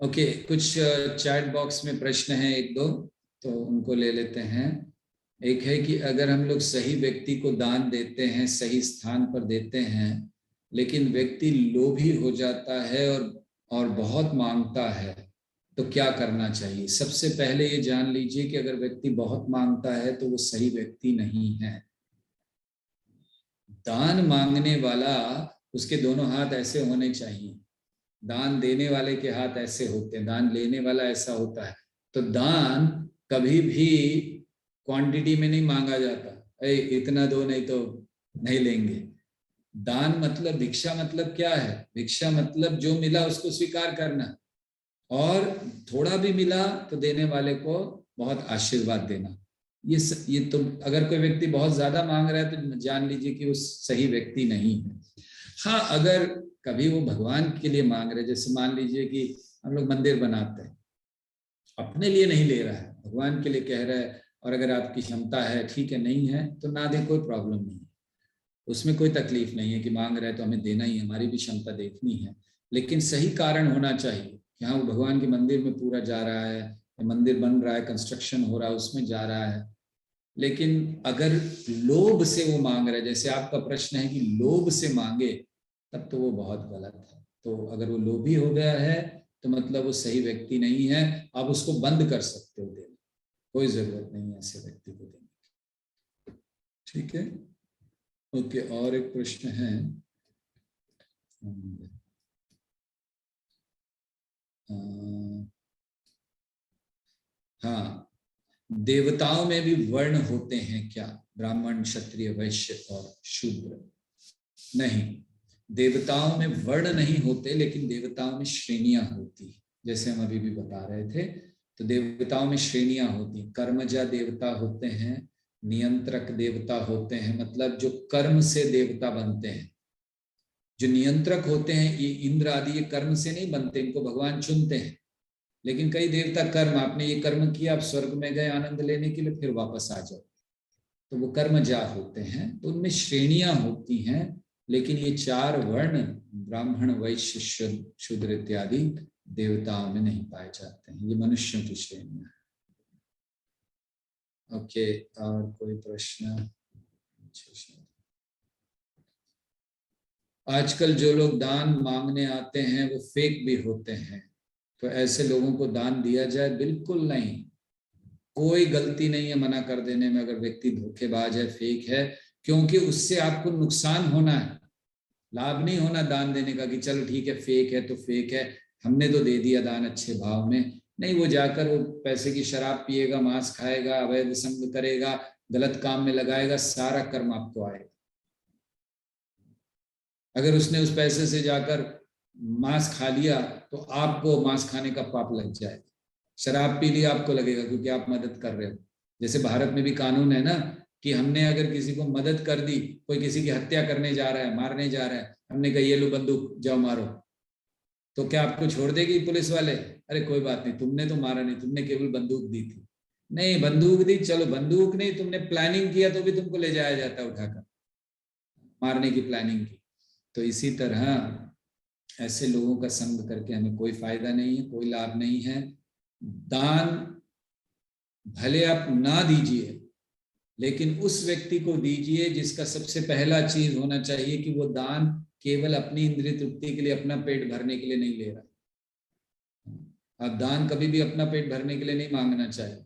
S1: Okay, कुछ चैट बॉक्स में प्रश्न है एक दो, तो उनको ले लेते हैं। एक है कि अगर हम लोग सही व्यक्ति को दान देते हैं, सही स्थान पर देते हैं, लेकिन व्यक्ति लोभी हो जाता है और बहुत मांगता है, तो क्या करना चाहिए? सबसे पहले ये जान लीजिए कि अगर व्यक्ति बहुत मांगता है तो वो सही व्यक्ति नहीं है। दान मांगने वाला, उसके दोनों हाथ ऐसे होने चाहिए। दान देने वाले के हाथ ऐसे होते हैं, दान लेने वाला ऐसा होता है। तो दान कभी भी क्वांटिटी में नहीं मांगा जाता, अरे इतना दो नहीं तो नहीं लेंगे। दान मतलब, भिक्षा मतलब क्या है? भिक्षा मतलब जो मिला उसको स्वीकार करना, और थोड़ा भी मिला तो देने वाले को बहुत आशीर्वाद देना। ये तो अगर कोई व्यक्ति बहुत ज्यादा मांग रहा है तो जान लीजिए कि वो सही व्यक्ति नहीं है। हाँ, अगर कभी वो भगवान के लिए मांग रहे, जैसे मान लीजिए कि हम लोग मंदिर बनाते हैं, अपने लिए नहीं ले रहा है, भगवान के लिए कह रहा है, और अगर आपकी क्षमता है, ठीक है, नहीं है तो ना दे, कोई प्रॉब्लम नहीं है, उसमें कोई तकलीफ नहीं है कि मांग रहा है तो हमें देना ही है, हमारी भी क्षमता देखनी है। लेकिन सही कारण होना चाहिए कि हाँ, वो भगवान के मंदिर में पूरा जा रहा है, मंदिर बन रहा है, कंस्ट्रक्शन हो रहा है, उसमें जा रहा है। लेकिन अगर लोभ से वो मांग रहा है, जैसे आपका प्रश्न है कि लोभ से मांगे, तब तो वो बहुत गलत है। तो अगर वो लोभी हो गया है तो मतलब वो सही व्यक्ति नहीं है। आप उसको बंद कर सकते हो देना, कोई जरूरत नहीं है ऐसे व्यक्ति को देने की। ठीक है, ओके। और एक प्रश्न है, हाँ, देवताओं में भी वर्ण होते हैं क्या? ब्राह्मण, क्षत्रिय, वैश्य और शूद्र? नहीं, देवताओं में वर्ण नहीं होते, लेकिन देवताओं में श्रेणियां होती है। जैसे हम अभी भी बता रहे थे, तो देवताओं में श्रेणियां होती, कर्मजा देवता होते हैं, नियंत्रक देवता होते हैं, मतलब जो कर्म से देवता बनते हैं। जो नियंत्रक होते हैं, ये इंद्र आदि, ये कर्म से नहीं बनते, इनको भगवान चुनते हैं। लेकिन कई देवता कर्म, आपने ये कर्म किया, आप स्वर्ग में गए आनंद लेने के लिए, फिर वापस आ जाओ, तो वो कर्मजा होते हैं। तो उनमें श्रेणियां होती हैं, लेकिन ये चार वर्ण, ब्राह्मण, वैश्य, शूद्र इत्यादि, देवताओं में नहीं पाए जाते हैं, ये मनुष्यों की श्रेणियां हैं। ओके, और कोई प्रश्न? आजकल जो लोग दान मांगने आते हैं वो फेक भी होते हैं, तो ऐसे लोगों को दान दिया जाए? बिल्कुल नहीं, कोई गलती नहीं है मना कर देने में अगर व्यक्ति धोखेबाज है, फेक है, क्योंकि उससे आपको नुकसान होना है, लाभ नहीं होना दान देने का कि चलो ठीक है फेक है तो फेक है, हमने तो दे दिया दान अच्छे भाव में। नहीं, वो जाकर वो पैसे की शराब पिएगा, मांस खाएगा, अवैध संग करेगा, गलत काम में लगाएगा, सारा कर्म आपको आएगा। अगर उसने उस पैसे से जाकर मांस खा लिया तो आपको मांस खाने का पाप लग जाएगा। शराब पी लिया आपको लगेगा, क्योंकि आप मदद कर रहे हो। जैसे भारत में भी कानून है ना कि हमने अगर किसी को मदद कर दी, कोई किसी की हत्या करने जा रहा है, मारने जा रहा है, हमने कहा ये लो बंदूक, जाओ मारो, तो क्या आपको छोड़ देगी पुलिस वाले? अरे कोई बात नहीं, तुमने तो मारा नहीं, तुमने केवल बंदूक दी थी। नहीं, बंदूक दी, चलो बंदूक नहीं, तुमने प्लानिंग किया तो भी तुमको ले जाया जाता उठाकर, मारने की प्लानिंग की। तो इसी तरह ऐसे लोगों का संग करके हमें कोई फायदा नहीं है, कोई लाभ नहीं है। दान भले आप ना दीजिए, लेकिन उस व्यक्ति को दीजिए जिसका सबसे पहला चीज होना चाहिए कि वो दान केवल अपनी इंद्रिय तृप्ति के लिए, अपना पेट भरने के लिए नहीं ले रहा। आप दान कभी भी अपना पेट भरने के लिए नहीं मांगना चाहिए।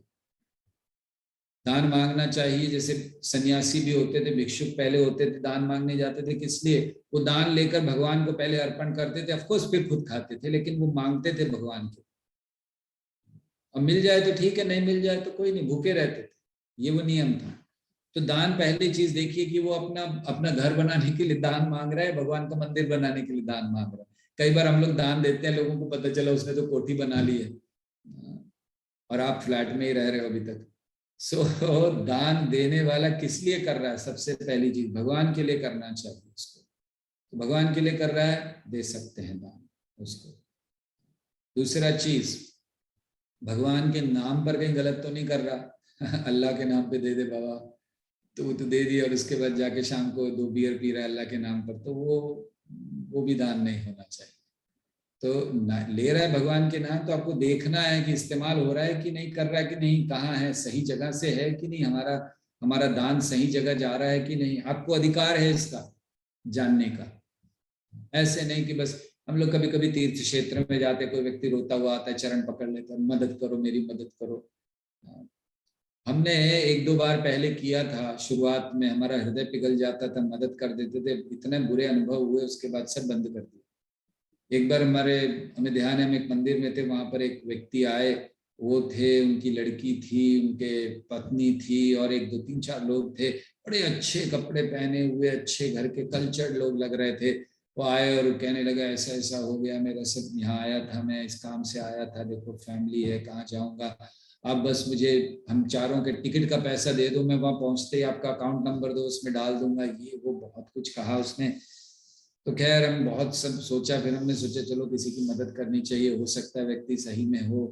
S1: दान मांगना चाहिए, जैसे सन्यासी भी होते थे, भिक्षुक पहले होते थे, दान मांगने जाते थे, किस लिए? वो दान लेकर भगवान को पहले अर्पण करते थे, ऑफकोर्स फिर खुद खाते थे, लेकिन वो मांगते थे भगवान को। अब मिल जाए तो ठीक है, नहीं मिल जाए तो कोई नहीं, भूखे रहते थे, ये वो नियम था। तो दान पहली चीज देखिए कि वो अपना अपना घर बनाने के लिए दान मांग रहा है, भगवान का मंदिर बनाने के लिए दान मांग रहा है। कई बार हम लोग दान देते हैं, लोगों को पता चला उसने तो कोठी बना ली है और आप फ्लैट में ही रह रहे हो अभी तक। सो दान देने वाला किस लिए कर रहा है? सबसे पहली चीज भगवान के लिए करना चाहिए उसको, तो भगवान के लिए कर रहा है, दे सकते हैं दान उसको। दूसरा चीज, भगवान के नाम पर कहीं गलत तो नहीं कर रहा अल्लाह के नाम पे दे दे बाबा, तो वो तो दे दिया, और उसके बाद जाके शाम को 2 बियर पी रहा है अल्लाह के नाम पर, तो वो भी दान नहीं होना चाहिए। तो ले रहा है भगवान के नाम, तो आपको देखना है कि इस्तेमाल हो रहा है कि नहीं, कर रहा है कि नहीं, कहाँ है, सही जगह से है कि नहीं, हमारा दान सही जगह जा रहा है कि नहीं। आपको अधिकार है इसका जानने का। ऐसे नहीं कि बस हम लोग कभी कभी तीर्थ क्षेत्र में जाते, कोई व्यक्ति रोता हुआ आता है, चरण पकड़ लेता है, मदद करो, मेरी मदद करो। हमने 1-2 बार पहले किया था, शुरुआत में हमारा हृदय पिघल जाता था, मदद कर देते थे, इतने बुरे अनुभव हुए, उसके बाद सब बंद कर दिया। एक बार हमें ध्यान है, हम एक मंदिर में थे, वहां पर एक व्यक्ति आए, वो थे, उनकी लड़की थी, उनके पत्नी थी, और 1-2-3-4 लोग थे, बड़े अच्छे कपड़े पहने हुए, अच्छे घर के कल्चर्ड लोग लग रहे थे। वो आए और कहने लगा ऐसा ऐसा हो गया, मेरा सब यहाँ आया था, मैं इस काम से आया था, देखो फैमिली है, कहाँ जाऊंगा, आप बस मुझे हम चारों के टिकट का पैसा दे दो, मैं वहां पहुंचते ही आपका अकाउंट नंबर दो, उसमें डाल दूंगा, ये वो बहुत कुछ कहा उसने। तो खैर हम बहुत सब सोचा, फिर हमने सोचा चलो किसी की मदद करनी चाहिए, हो सकता है व्यक्ति सही में हो,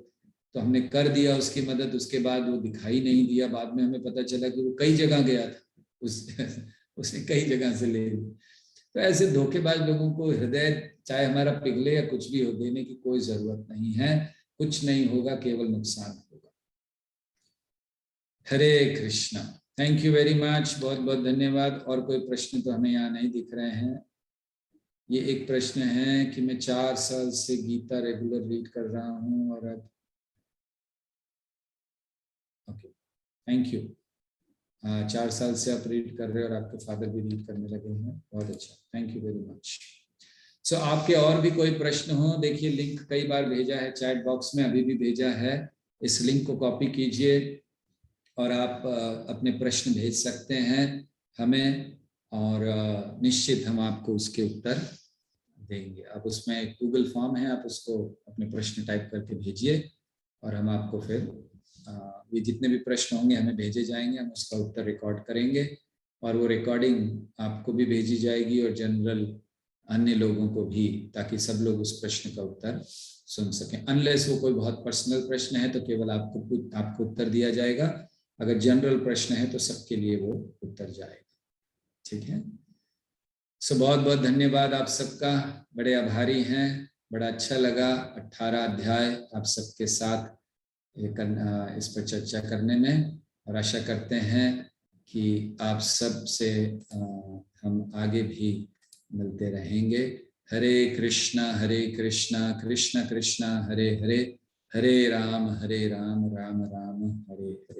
S1: तो हमने कर दिया उसकी मदद। उसके बाद वो दिखाई नहीं दिया, बाद में हमें पता चला कि वो कई जगह गया था, उसने कई जगह से ले ली। तो ऐसे धोखेबाज लोगों को हृदय चाहे हमारा पिघले या कुछ भी हो, देने की कोई जरूरत नहीं है, कुछ नहीं होगा, केवल नुकसान होगा। Hare Krishna, thank you very much, बहुत बहुत धन्यवाद। और कोई प्रश्न तो हमें यहाँ नहीं दिख रहे हैं। ये एक प्रश्न है कि मैं 4 साल से गीता रेगुलर रीड कर रहा हूँ और अब ओके, थैंक यू। 4 साल से आप रीड कर रहे हैं और आपके फादर भी रीड करने लगे हैं, बहुत अच्छा, थैंक यू वेरी मच। सो आपके और भी कोई प्रश्न हो, देखिए लिंक कई बार भेजा है चैट बॉक्स में, अभी भी भेजा है, इस लिंक को कॉपी कीजिए और आप अपने प्रश्न भेज सकते हैं हमें, और निश्चित हम आपको उसके उत्तर देंगे। आप उसमें गूगल फॉर्म है, आप उसको अपने प्रश्न टाइप करके भेजिए और हम आपको फिर ये जितने भी प्रश्न होंगे हमें भेजे जाएंगे, हम उसका उत्तर रिकॉर्ड करेंगे और वो रिकॉर्डिंग आपको भी भेजी जाएगी और जनरल अन्य लोगों को भी, ताकि सब लोग उस प्रश्न का उत्तर सुन सकें। अनलेस वो कोई बहुत पर्सनल प्रश्न है तो केवल आपको उत्तर दिया जाएगा, अगर जनरल प्रश्न है तो सबके लिए वो उत्तर जाएगा, ठीक है। सो बहुत बहुत धन्यवाद आप सबका, बड़े आभारी हैं, बड़ा अच्छा लगा 18 अध्याय आप सबके साथ इस पर चर्चा करने में, और आशा करते हैं कि आप सब से हम आगे भी मिलते रहेंगे। हरे कृष्णा कृष्णा कृष्णा हरे हरे, हरे राम राम राम हरे हरे।